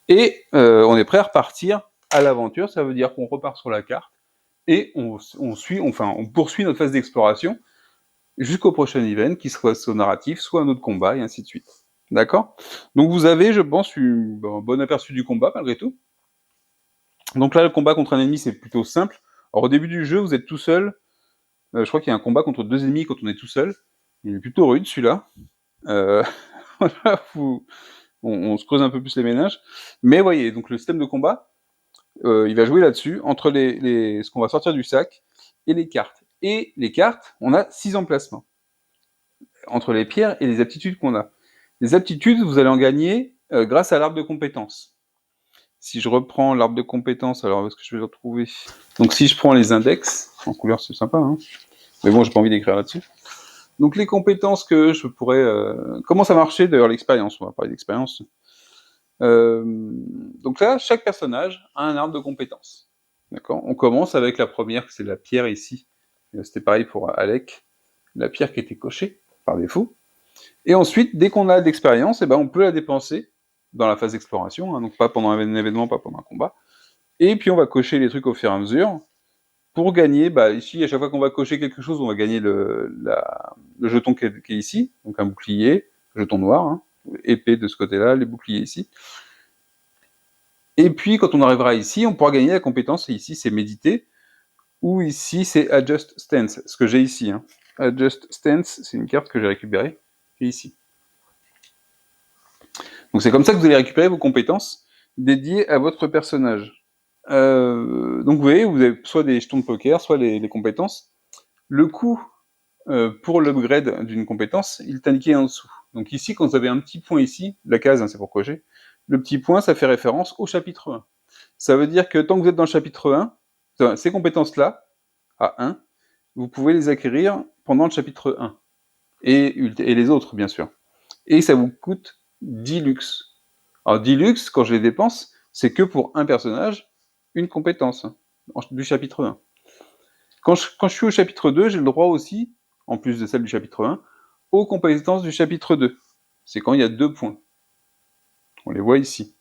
Et on est prêt à repartir à l'aventure. Ça veut dire qu'on repart sur la carte et on poursuit notre phase d'exploration jusqu'au prochain event, qui soit narratif, soit un autre combat, et ainsi de suite. D'accord? Donc vous avez, je pense, un bon aperçu du combat, malgré tout. Donc là, le combat contre un ennemi, c'est plutôt simple. Alors au début du jeu, vous êtes tout seul. Je crois qu'il y a un combat contre 2 ennemis quand on est tout seul. Il est plutôt rude, celui-là. On se creuse un peu plus les méninges. Mais voyez, donc le système de combat, il va jouer là-dessus, entre ce qu'on va sortir du sac et les cartes. Et les cartes, on a 6 emplacements entre les pierres et les aptitudes qu'on a. Les aptitudes, vous allez en gagner grâce à l'arbre de compétences. Si je reprends l'arbre de compétences, alors où est-ce que je vais le retrouver? Donc si je prends les index, en couleur c'est sympa, hein, mais bon, j'ai pas envie d'écrire là-dessus. Donc les compétences que je pourrais... Comment ça marchait d'ailleurs l'expérience? On va parler d'expérience. Donc là, chaque personnage a un arbre de compétences. D'accord? On commence avec la première, c'est la pierre ici. C'était pareil pour Alec, la pierre qui était cochée par défaut. Et ensuite, dès qu'on a de l'expérience, eh ben, on peut la dépenser dans la phase d'exploration, hein, donc pas pendant un événement, pas pendant un combat. Et puis on va cocher les trucs au fur et à mesure pour gagner. Bah, ici, à chaque fois qu'on va cocher quelque chose, on va gagner le jeton qui est ici, donc un bouclier, jeton noir, hein, épée de ce côté-là, les boucliers ici. Et puis quand on arrivera ici, on pourra gagner la compétence, et ici c'est méditer, ou ici c'est Adjust Stance, ce que j'ai ici. Hein. Adjust Stance, c'est une carte que j'ai récupérée, qui est ici. Donc c'est comme ça que vous allez récupérer vos compétences dédiées à votre personnage. Donc vous voyez, vous avez soit des jetons de poker, soit les compétences. Le coût pour l'upgrade d'une compétence, il est indiqué en dessous. Donc ici, quand vous avez un petit point ici, la case, hein, c'est pour cocher, le petit point, ça fait référence au chapitre 1. Ça veut dire que tant que vous êtes dans le chapitre 1, ces compétences-là, à 1, vous pouvez les acquérir pendant le chapitre 1. Et les autres, bien sûr. Et ça vous coûte 10 lux. Alors 10 lux, quand je les dépense, c'est que pour un personnage, une compétence, hein, du chapitre 1. Quand je suis au chapitre 2, j'ai le droit aussi, en plus de celle du chapitre 1, aux compétences du chapitre 2. C'est quand il y a 2 points. On les voit ici.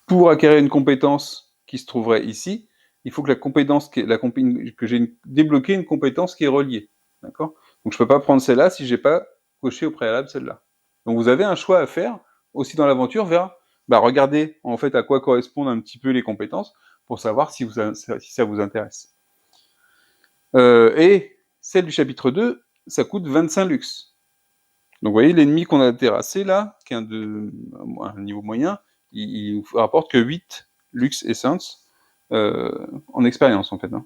Pour acquérir une compétence qui se trouverait ici, il faut que j'ai débloqué une compétence qui est reliée. D'accord ? Donc je ne peux pas prendre celle-là si je n'ai pas coché au préalable celle-là. Donc vous avez un choix à faire aussi dans l'aventure vers regardez en fait à quoi correspondent un petit peu les compétences pour savoir si ça vous intéresse. Et celle du chapitre 2, ça coûte 25 lux. Donc vous voyez, l'ennemi qu'on a terrassé là, qui est un niveau moyen, il vous rapporte que 8 lux essence en expérience en fait. Hein.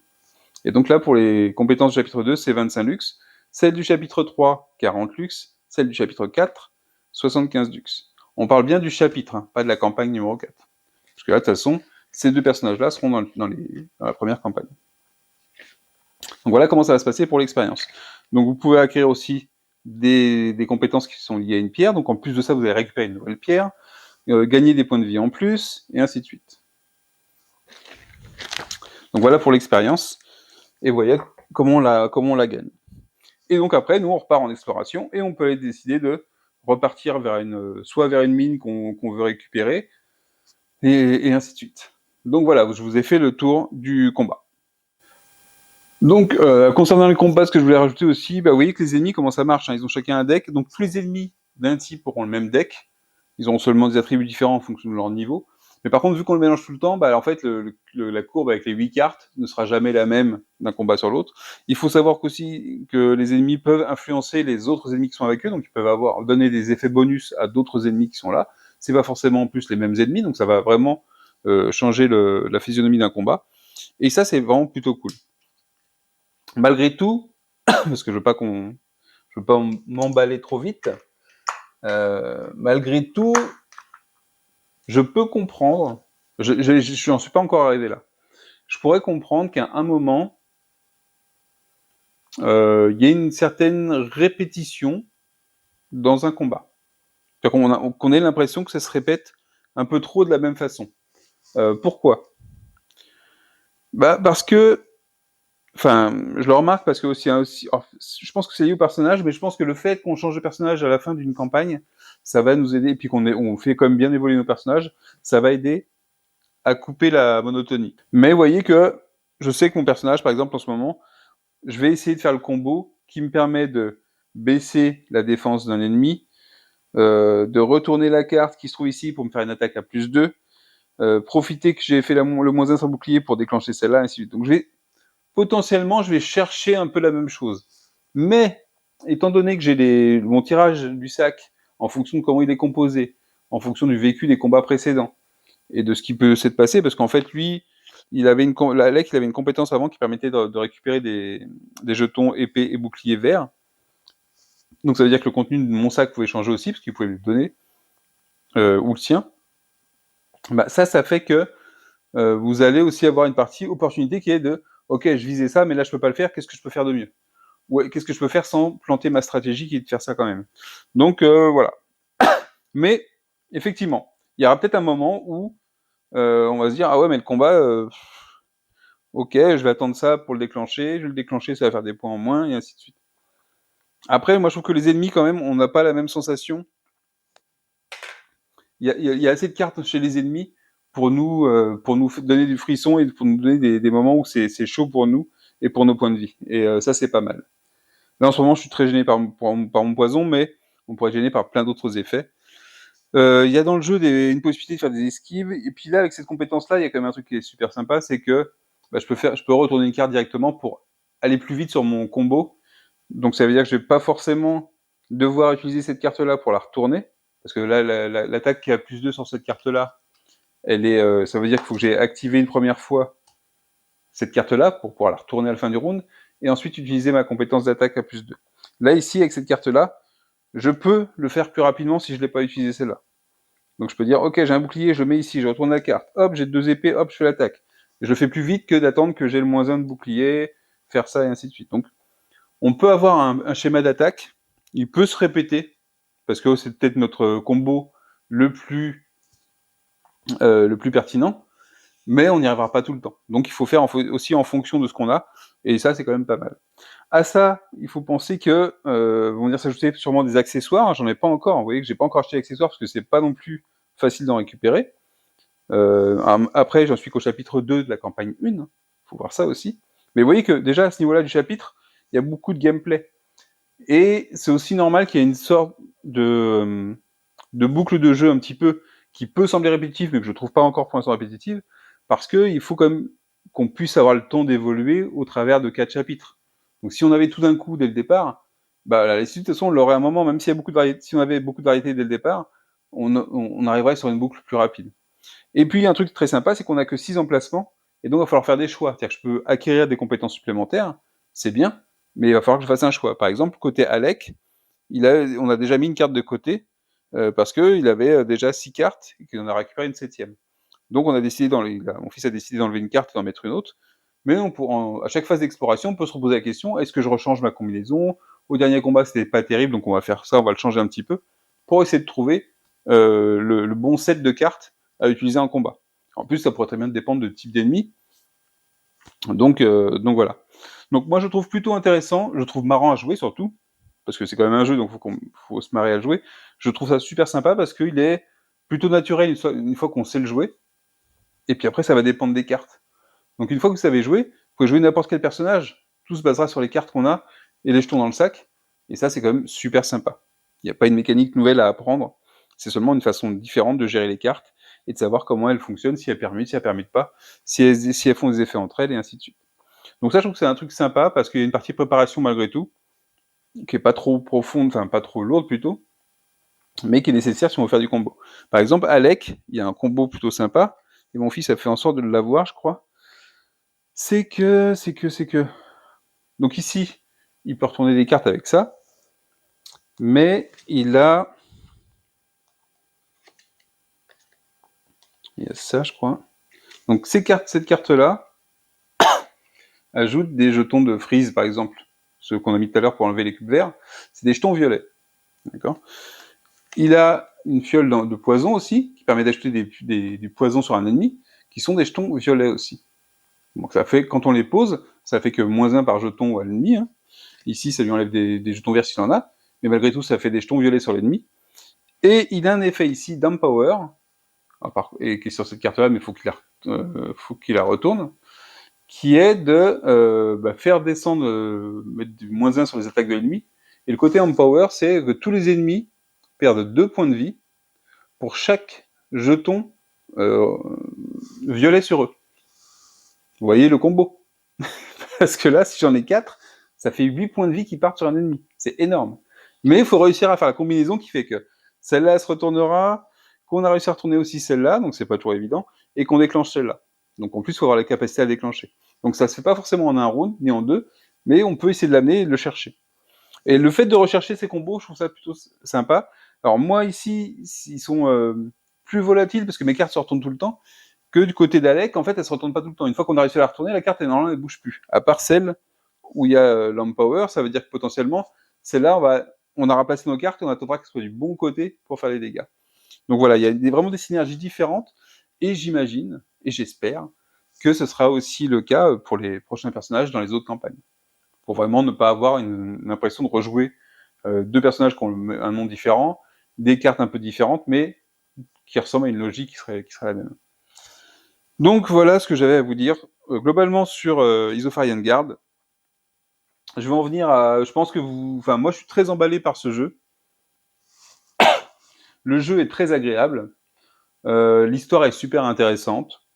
Et donc là, pour les compétences du chapitre 2, c'est 25 lux. Celle du chapitre 3, 40 lux. Celle du chapitre 4, 75 lux. On parle bien du chapitre, hein, pas de la campagne numéro 4. Parce que là, de toute façon, ces deux personnages-là seront dans la première campagne. Donc voilà comment ça va se passer pour l'expérience. Donc vous pouvez acquérir aussi des compétences qui sont liées à une pierre. Donc en plus de ça, vous allez récupérer une nouvelle pierre, gagner des points de vie en plus, et ainsi de suite. Donc voilà pour l'expérience. Et vous voyez comment on la gagne. Et donc après, nous, on repart en exploration, et on peut décider de repartir soit vers une mine qu'on veut récupérer, et ainsi de suite. Donc voilà, je vous ai fait le tour du combat. Donc, concernant le combat, ce que je voulais rajouter aussi, vous voyez que les ennemis, comment ça marche, hein, ils ont chacun un deck, donc tous les ennemis d'un type auront le même deck, ils auront seulement des attributs différents en fonction de leur niveau, mais par contre, vu qu'on le mélange tout le temps, en fait, la courbe avec les 8 cartes ne sera jamais la même d'un combat sur l'autre. Il faut savoir aussi que les ennemis peuvent influencer les autres ennemis qui sont avec eux, donc ils peuvent donner des effets bonus à d'autres ennemis qui sont là, c'est pas forcément en plus les mêmes ennemis, donc ça va vraiment changer la physionomie d'un combat, et ça, c'est vraiment plutôt cool. Malgré tout, parce que je veux pas m'emballer trop vite, malgré tout, je peux comprendre, je n'en suis pas encore arrivé là, je pourrais comprendre qu'à un moment, il y ait une certaine répétition dans un combat. C'est-à-dire qu'on ait l'impression que ça se répète un peu trop de la même façon. Pourquoi ? Parce que je le remarque parce que aussi, je pense que c'est lié au personnage, mais je pense que le fait qu'on change de personnage à la fin d'une campagne, ça va nous aider, et puis on fait quand même bien évoluer nos personnages, ça va aider à couper la monotonie. Mais vous voyez que je sais que mon personnage, par exemple, en ce moment, je vais essayer de faire le combo qui me permet de baisser la défense d'un ennemi, de retourner la carte qui se trouve ici pour me faire une attaque à +2, profiter que j'ai fait le -1 sur bouclier pour déclencher celle-là, ainsi de suite. Donc potentiellement, je vais chercher un peu la même chose. Mais, étant donné que j'ai mon tirage du sac, en fonction de comment il est composé, en fonction du vécu des combats précédents, et de ce qui peut s'être passé, parce qu'en fait, lui, Alec, il avait une compétence avant qui permettait de récupérer des jetons épée et bouclier vert. Donc ça veut dire que le contenu de mon sac pouvait changer aussi, parce qu'il pouvait me le donner, ou le sien. Bah, ça fait que vous allez aussi avoir une partie opportunité qui est de « Ok, je visais ça, mais là je peux pas le faire, qu'est-ce que je peux faire de mieux ?» Ou qu'est-ce que je peux faire sans planter ma stratégie qui est de faire ça quand même. Donc voilà. Mais effectivement, il y aura peut-être un moment où on va se dire « Ah ouais, mais le combat, ok, je vais attendre ça pour le déclencher, je vais le déclencher, ça va faire des points en moins, et ainsi de suite. » Après, moi je trouve que les ennemis, quand même, on n'a pas la même sensation. Il y a assez de cartes chez les ennemis pour nous donner du frisson et pour nous donner des moments où c'est chaud pour nous et pour nos points de vie. Et ça, c'est pas mal. Là, en ce moment, je suis très gêné par mon poison, mais on pourrait être gêné par plein d'autres effets. Il y a dans le jeu une possibilité de faire des esquives, et puis là, avec cette compétence-là, il y a quand même un truc qui est super sympa, c'est que bah, je peux retourner une carte directement pour aller plus vite sur mon combo. Donc ça veut dire que je vais pas forcément devoir utiliser cette carte-là pour la retourner, parce que là, l'attaque qui a +2 sur cette carte-là, ça veut dire qu'il faut que j'ai activé une première fois cette carte-là pour pouvoir la retourner à la fin du round, et ensuite utiliser ma compétence d'attaque à +2. Là, ici, avec cette carte-là, je peux le faire plus rapidement si je ne l'ai pas utilisé celle-là. Donc je peux dire, ok, j'ai un bouclier, je le mets ici, je retourne la carte, hop, j'ai 2 épées, hop, je fais l'attaque. Je le fais plus vite que d'attendre que j'ai le -1 de bouclier, faire ça, et ainsi de suite. Donc, on peut avoir un schéma d'attaque, il peut se répéter, parce que c'est peut-être notre combo le plus pertinent, mais on n'y arrivera pas tout le temps. Donc il faut faire aussi en fonction de ce qu'on a, et ça, c'est quand même pas mal. À ça, il faut penser que vont venir s'ajouter sûrement des accessoires. J'en ai pas encore. Vous voyez que j'ai pas encore acheté d'accessoires parce que c'est pas non plus facile d'en récupérer. Après, j'en suis qu'au chapitre 2 de la campagne 1. Faut voir ça aussi. Mais vous voyez que déjà à ce niveau-là du chapitre, il y a beaucoup de gameplay. Et c'est aussi normal qu'il y ait une sorte de boucle de jeu un petit peu qui peut sembler répétitive, mais que je trouve pas encore pour l'instant répétitive, parce qu'il faut quand même qu'on puisse avoir le temps d'évoluer au travers de 4 chapitres. Donc si on avait tout d'un coup dès le départ, bah la suite de toute façon on l'aurait à un moment, même s'il y a beaucoup de variétés, si on avait beaucoup de variétés dès le départ, on arriverait sur une boucle plus rapide. Et puis un truc très sympa, c'est qu'on a que 6 emplacements, et donc il va falloir faire des choix. C'est-à-dire que je peux acquérir des compétences supplémentaires, c'est bien, mais il va falloir que je fasse un choix. Par exemple, côté Alec, on a déjà mis une carte de côté, parce qu'il avait déjà 6 cartes, et qu'il en a récupéré une 7e. Donc on a décidé mon fils a décidé d'enlever une carte et d'en mettre une autre. Mais à chaque phase d'exploration, on peut se reposer la question, est-ce que je rechange ma combinaison? Au dernier combat, c'était pas terrible, donc on va faire ça, on va le changer un petit peu, pour essayer de trouver le bon set de cartes à utiliser en combat. En plus, ça pourrait très bien dépendre de type d'ennemi. Donc voilà. Donc moi, je trouve plutôt intéressant, je trouve marrant à jouer surtout, parce que c'est quand même un jeu, donc faut se marrer à jouer. Je trouve ça super sympa parce qu'il est plutôt naturel une fois qu'on sait le jouer, et puis après, ça va dépendre des cartes. Donc une fois que vous savez jouer, vous pouvez jouer n'importe quel personnage, tout se basera sur les cartes qu'on a et les jetons dans le sac, et ça c'est quand même super sympa. Il n'y a pas une mécanique nouvelle à apprendre, c'est seulement une façon différente de gérer les cartes et de savoir comment elles fonctionnent, si elles permutent, si elles permutent pas, si elles font des effets entre elles, et ainsi de suite. Donc ça, je trouve que c'est un truc sympa, parce qu'il y a une partie préparation malgré tout, qui est pas trop profonde, enfin pas trop lourde plutôt, mais qui est nécessaire si on veut faire du combo. Par exemple, Alec, il y a un combo plutôt sympa, et mon fils a fait en sorte de l'avoir, je crois. C'est que... Donc ici, il peut retourner des cartes avec ça, mais il a ça, je crois. Donc cette carte-là ajoute des jetons de freeze, par exemple, ceux qu'on a mis tout à l'heure pour enlever les cubes verts, c'est des jetons violets. D'accord. Il a une fiole de poison aussi, qui permet d'acheter du poison sur un ennemi, qui sont des jetons violets aussi. Donc ça fait, quand on les pose, ça fait que -1 par jeton à l'ennemi. Hein. Ici, ça lui enlève des jetons verts s'il en a, mais malgré tout, ça fait des jetons violets sur l'ennemi. Et il a un effet ici d'Empower, et qui est sur cette carte-là, mais il faut qu'il la retourne, qui est de faire descendre, mettre du -1 sur les attaques de l'ennemi. Et le côté Empower, c'est que tous les ennemis perdent 2 points de vie pour chaque jeton violet sur eux. Vous voyez le combo. Parce que là, si j'en ai 4, ça fait 8 points de vie qui partent sur un ennemi. C'est énorme. Mais il faut réussir à faire la combinaison qui fait que celle-là, elle se retournera, qu'on a réussi à retourner aussi celle-là, donc c'est pas toujours évident, et qu'on déclenche celle-là. Donc en plus, il faut avoir la capacité à déclencher. Donc ça se fait pas forcément en un round, ni en 2, mais on peut essayer de l'amener et de le chercher. Et le fait de rechercher ces combos, je trouve ça plutôt sympa. Alors moi ici, ils sont plus volatiles parce que mes cartes se retournent tout le temps, que du côté d'Alec, en fait, elles se retournent pas tout le temps. Une fois qu'on a réussi à la retourner, la carte, normalement, elle bouge plus. À part celle où il y a l'Empower, ça veut dire que potentiellement, celle-là, on a remplacé nos cartes et on attendra qu'elles soient du bon côté pour faire les dégâts. Donc voilà, il y a vraiment des synergies différentes, et j'imagine, et j'espère, que ce sera aussi le cas pour les prochains personnages dans les autres campagnes. Pour vraiment ne pas avoir une impression de rejouer deux personnages qui ont un nom différent, des cartes un peu différentes, mais qui ressemblent à une logique qui serait la même. Donc voilà ce que j'avais à vous dire. Globalement sur Isofarian Guard, je vais en venir à... Je pense que moi je suis très emballé par ce jeu. Le jeu est très agréable. L'histoire est super intéressante.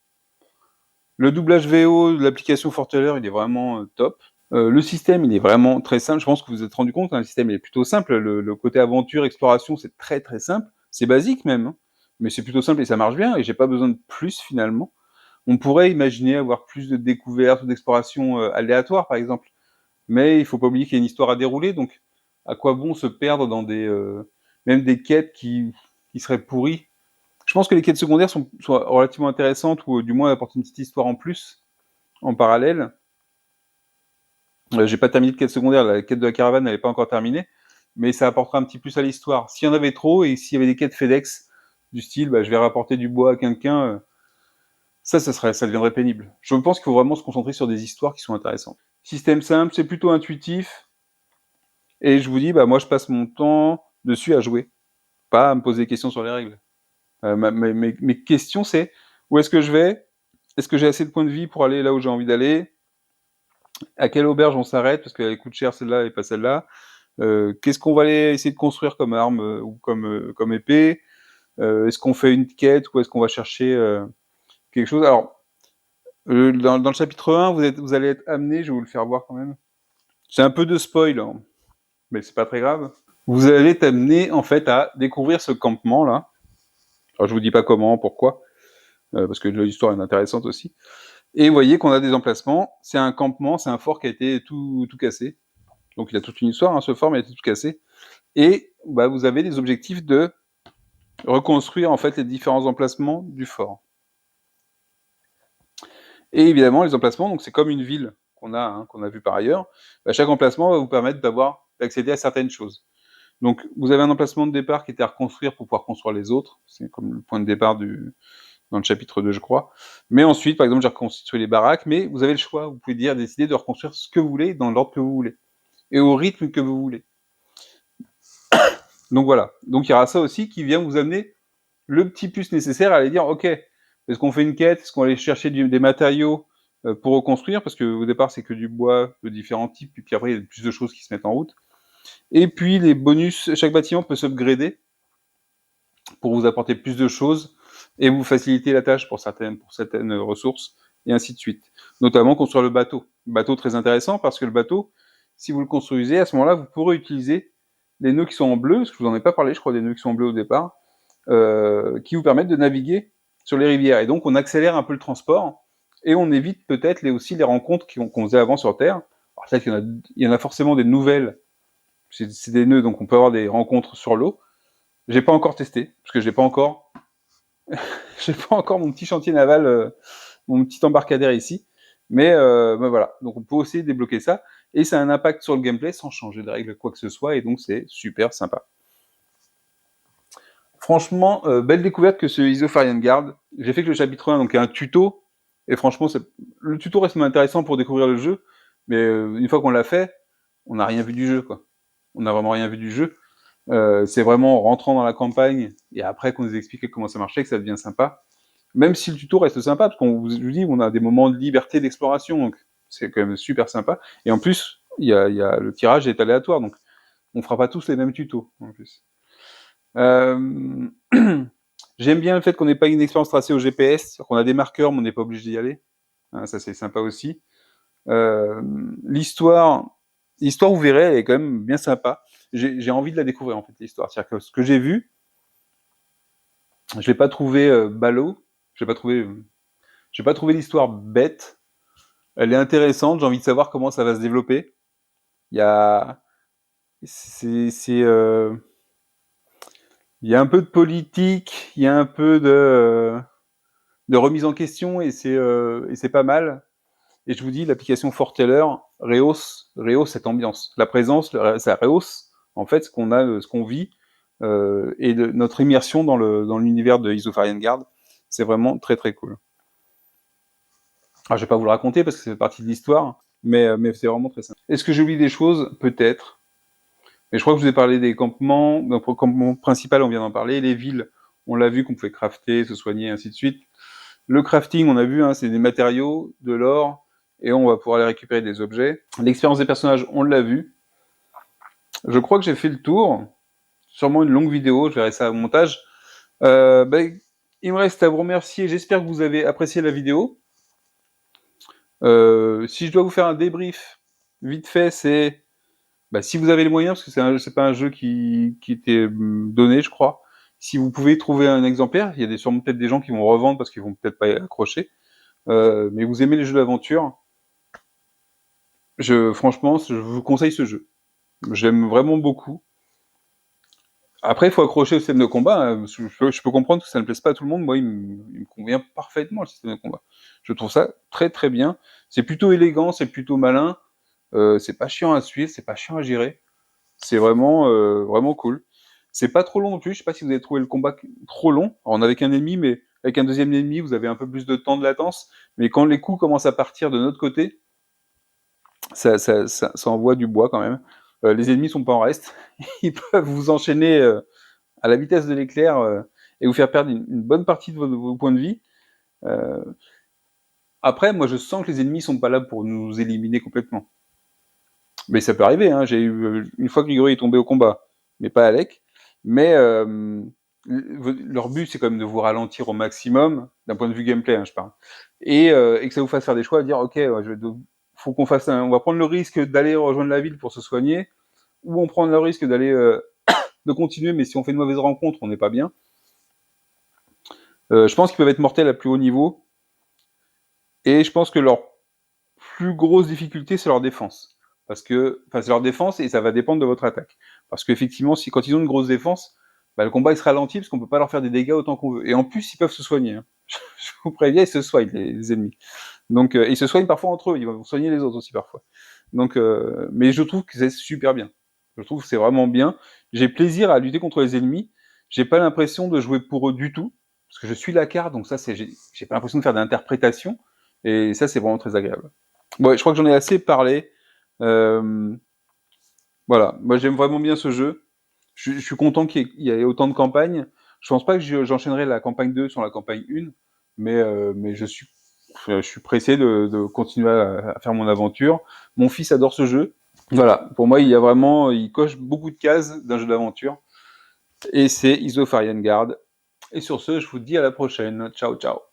Le doublage VO de l'application Forteller, il est vraiment top. Le système, il est vraiment très simple. Je pense que vous vous êtes rendu compte, hein, le système il est plutôt simple. Le côté aventure, exploration, c'est très très simple. C'est basique même, hein, mais c'est plutôt simple et ça marche bien, et j'ai pas besoin de plus finalement. On pourrait imaginer avoir plus de découvertes ou d'explorations aléatoires, par exemple. Mais il faut pas oublier qu'il y a une histoire à dérouler, donc à quoi bon se perdre dans même des quêtes qui seraient pourries. Je pense que les quêtes secondaires sont relativement intéressantes, ou du moins apportent une petite histoire en plus, en parallèle. J'ai pas terminé de quête secondaire, la quête de la caravane n'est pas encore terminée, mais ça apportera un petit plus à l'histoire. S'il y en avait trop, et s'il y avait des quêtes FedEx, du style, je vais rapporter du bois à quelqu'un, ça deviendrait pénible. Je pense qu'il faut vraiment se concentrer sur des histoires qui sont intéressantes. Système simple, c'est plutôt intuitif, et je vous dis, moi je passe mon temps dessus à jouer, pas à me poser des questions sur les règles. Mes questions, c'est où est-ce que je vais? Est-ce que j'ai assez de points de vie pour aller là où j'ai envie d'aller? À quelle auberge on s'arrête, parce qu'elle coûte cher celle-là et pas celle-là? Qu'est-ce qu'on va aller essayer de construire comme arme ou comme épée? Est-ce qu'on fait une quête ou est-ce qu'on va chercher quelque chose? Alors, dans le chapitre 1, vous allez être amené, je vais vous le faire voir quand même. C'est un peu de spoil, hein, mais c'est pas très grave. Vous allez être amené en fait à découvrir ce campement-là. Alors je vous dis pas comment, pourquoi, parce que l'histoire est intéressante aussi. Et vous voyez qu'on a des emplacements. C'est un campement, c'est un fort qui a été tout cassé. Donc il a toute une histoire, hein, ce fort, mais il a été tout cassé. Et vous avez des objectifs de reconstruire en fait les différents emplacements du fort. Et évidemment, les emplacements, donc c'est comme une ville qu'on a vu par ailleurs. Chaque emplacement va vous permettre d'accéder à certaines choses. Donc vous avez un emplacement de départ qui était à reconstruire pour pouvoir construire les autres. C'est comme le point de départ dans le chapitre 2, je crois. Mais ensuite, par exemple, j'ai reconstitué les baraques, mais vous avez le choix. Vous pouvez décider de reconstruire ce que vous voulez, dans l'ordre que vous voulez, et au rythme que vous voulez. Donc voilà. Donc il y aura ça aussi qui vient vous amener le petit plus nécessaire à aller dire, ok, est-ce qu'on fait une quête? Est-ce qu'on va aller chercher des matériaux pour reconstruire? Parce qu'au départ, c'est que du bois de différents types, et puis après, il y a plus de choses qui se mettent en route. Et puis, les bonus, chaque bâtiment peut s'upgrader pour vous apporter plus de choses et vous faciliter la tâche pour certaines ressources, et ainsi de suite. Notamment construire le bateau. Bateau très intéressant, parce que le bateau, si vous le construisez, à ce moment-là, vous pourrez utiliser les nœuds qui sont en bleu, parce que je vous en ai pas parlé, je crois, des nœuds qui sont en bleu au départ, qui vous permettent de naviguer sur les rivières. Et donc, on accélère un peu le transport, et on évite peut-être aussi les rencontres qu'on faisait avant sur Terre. Alors, peut-être qu'il y en a forcément des nouvelles, c'est des nœuds, donc on peut avoir des rencontres sur l'eau. J'ai pas encore testé, parce que j'ai pas encore mon petit chantier naval, mon petit embarcadère ici. Mais voilà, donc on peut aussi débloquer ça, et ça a un impact sur le gameplay sans changer de règle quoi que ce soit, et donc c'est super sympa. Franchement, belle découverte que ce Isofarian Guard. J'ai fait que le chapitre 1, donc il y a un tuto, et franchement, le tuto reste intéressant pour découvrir le jeu, mais une fois qu'on l'a fait, on n'a rien vu du jeu, quoi. On n'a vraiment rien vu du jeu. C'est vraiment en rentrant dans la campagne, et après qu'on nous explique comment ça marchait, que ça devient sympa. Même si le tuto reste sympa, parce qu'on vous dit, on a des moments de liberté d'exploration, donc c'est quand même super sympa. Et en plus, le tirage est aléatoire, donc on fera pas tous les mêmes tutos, en plus. J'aime bien le fait qu'on n'ait pas une expérience tracée au GPS, qu'on a des marqueurs, mais on n'est pas obligé d'y aller. Hein, ça, c'est sympa aussi. L'histoire, vous verrez, elle est quand même bien sympa. J'ai envie de la découvrir, en fait, l'histoire. C'est-à-dire que ce que j'ai vu, je l'ai pas trouvé ballot. J'ai pas trouvé l'histoire bête. Elle est intéressante. J'ai envie de savoir comment ça va se développer. Il y a Il y a un peu de politique, il y a un peu de remise en question, et c'est pas mal. Et je vous dis, l'application Forteller rehausse cette ambiance. La présence, ça rehausse en fait ce qu'on vit, et notre immersion dans l'univers de Isofarian Guard. C'est vraiment très très cool. Alors, je vais pas vous le raconter parce que c'est partie de l'histoire, mais c'est vraiment très simple. Est-ce que j'ai oublié des choses? Peut-être. Mais je crois que je vous ai parlé des campements. Donc, pour le campement principal, on vient d'en parler. Les villes, on l'a vu qu'on pouvait crafter, se soigner, ainsi de suite. Le crafting, on a vu, hein, c'est des matériaux, de l'or, et on va pouvoir aller récupérer des objets. L'expérience des personnages, on l'a vu. Je crois que j'ai fait le tour. Sûrement une longue vidéo, je verrai ça au montage. Il me reste à vous remercier. J'espère que vous avez apprécié la vidéo. Si je dois vous faire un débrief vite fait, c'est si vous avez les moyens, parce que c'est pas un jeu qui était donné, je crois. Si vous pouvez trouver un exemplaire, il y a sûrement peut-être des gens qui vont revendre parce qu'ils vont peut-être pas y accrocher. Mais vous aimez les jeux d'aventure, franchement, je vous conseille ce jeu. J'aime vraiment beaucoup. Après, il faut accrocher au système de combat, hein. Je peux comprendre que ça ne plaise pas à tout le monde. Moi, il me convient parfaitement, le système de combat. Je trouve ça très très bien. C'est plutôt élégant, c'est plutôt malin. C'est pas chiant à suivre, c'est pas chiant à gérer. C'est vraiment vraiment cool. C'est pas trop long non plus. Je sais pas si vous avez trouvé le combat trop long. Alors, on avait qu'un ennemi, mais avec un deuxième ennemi, vous avez un peu plus de temps de latence. Mais quand les coups commencent à partir de notre côté, ça envoie du bois quand même. Les ennemis sont pas en reste. Ils peuvent vous enchaîner à la vitesse de l'éclair, et vous faire perdre une bonne partie de vos points de vie. Après, moi, je sens que les ennemis sont pas là pour nous éliminer complètement. Mais ça peut arriver, hein. J'ai eu une fois que Grigori est tombé au combat, mais pas Alec. Mais leur but, c'est quand même de vous ralentir au maximum, d'un point de vue gameplay, hein, je parle. Et que ça vous fasse faire des choix, à dire, ok, faut qu'on fasse on va prendre le risque d'aller rejoindre la ville pour se soigner, ou on prend le risque d'aller de continuer, mais si on fait une mauvaise rencontre, on n'est pas bien. Je pense qu'ils peuvent être mortels à plus haut niveau, et je pense que leur plus grosse difficulté, c'est leur défense. C'est leur défense, et ça va dépendre de votre attaque. Parce qu'effectivement, quand ils ont une grosse défense, le combat il se ralentit parce qu'on peut pas leur faire des dégâts autant qu'on veut. Et en plus, ils peuvent se soigner, hein. Je vous préviens, ils se soignent, les ennemis. Donc, ils se soignent parfois entre eux, ils vont soigner les autres aussi parfois. Donc, mais je trouve que c'est super bien. Je trouve que c'est vraiment bien. J'ai plaisir à lutter contre les ennemis. J'ai pas l'impression de jouer pour eux du tout, parce que je suis la carte, donc ça, j'ai pas l'impression de faire d'interprétation, et ça, c'est vraiment très agréable. Bon, je crois que j'en ai assez parlé. Voilà, moi j'aime vraiment bien ce jeu. Je suis content qu'il y ait autant de campagnes. Je pense pas que j'enchaînerai la campagne 2 sur la campagne 1, mais je suis pressé de continuer à faire mon aventure. Mon fils adore ce jeu. Voilà, pour moi, il coche beaucoup de cases d'un jeu d'aventure. Et c'est Isofarian Guard. Et sur ce, je vous dis à la prochaine. Ciao, ciao.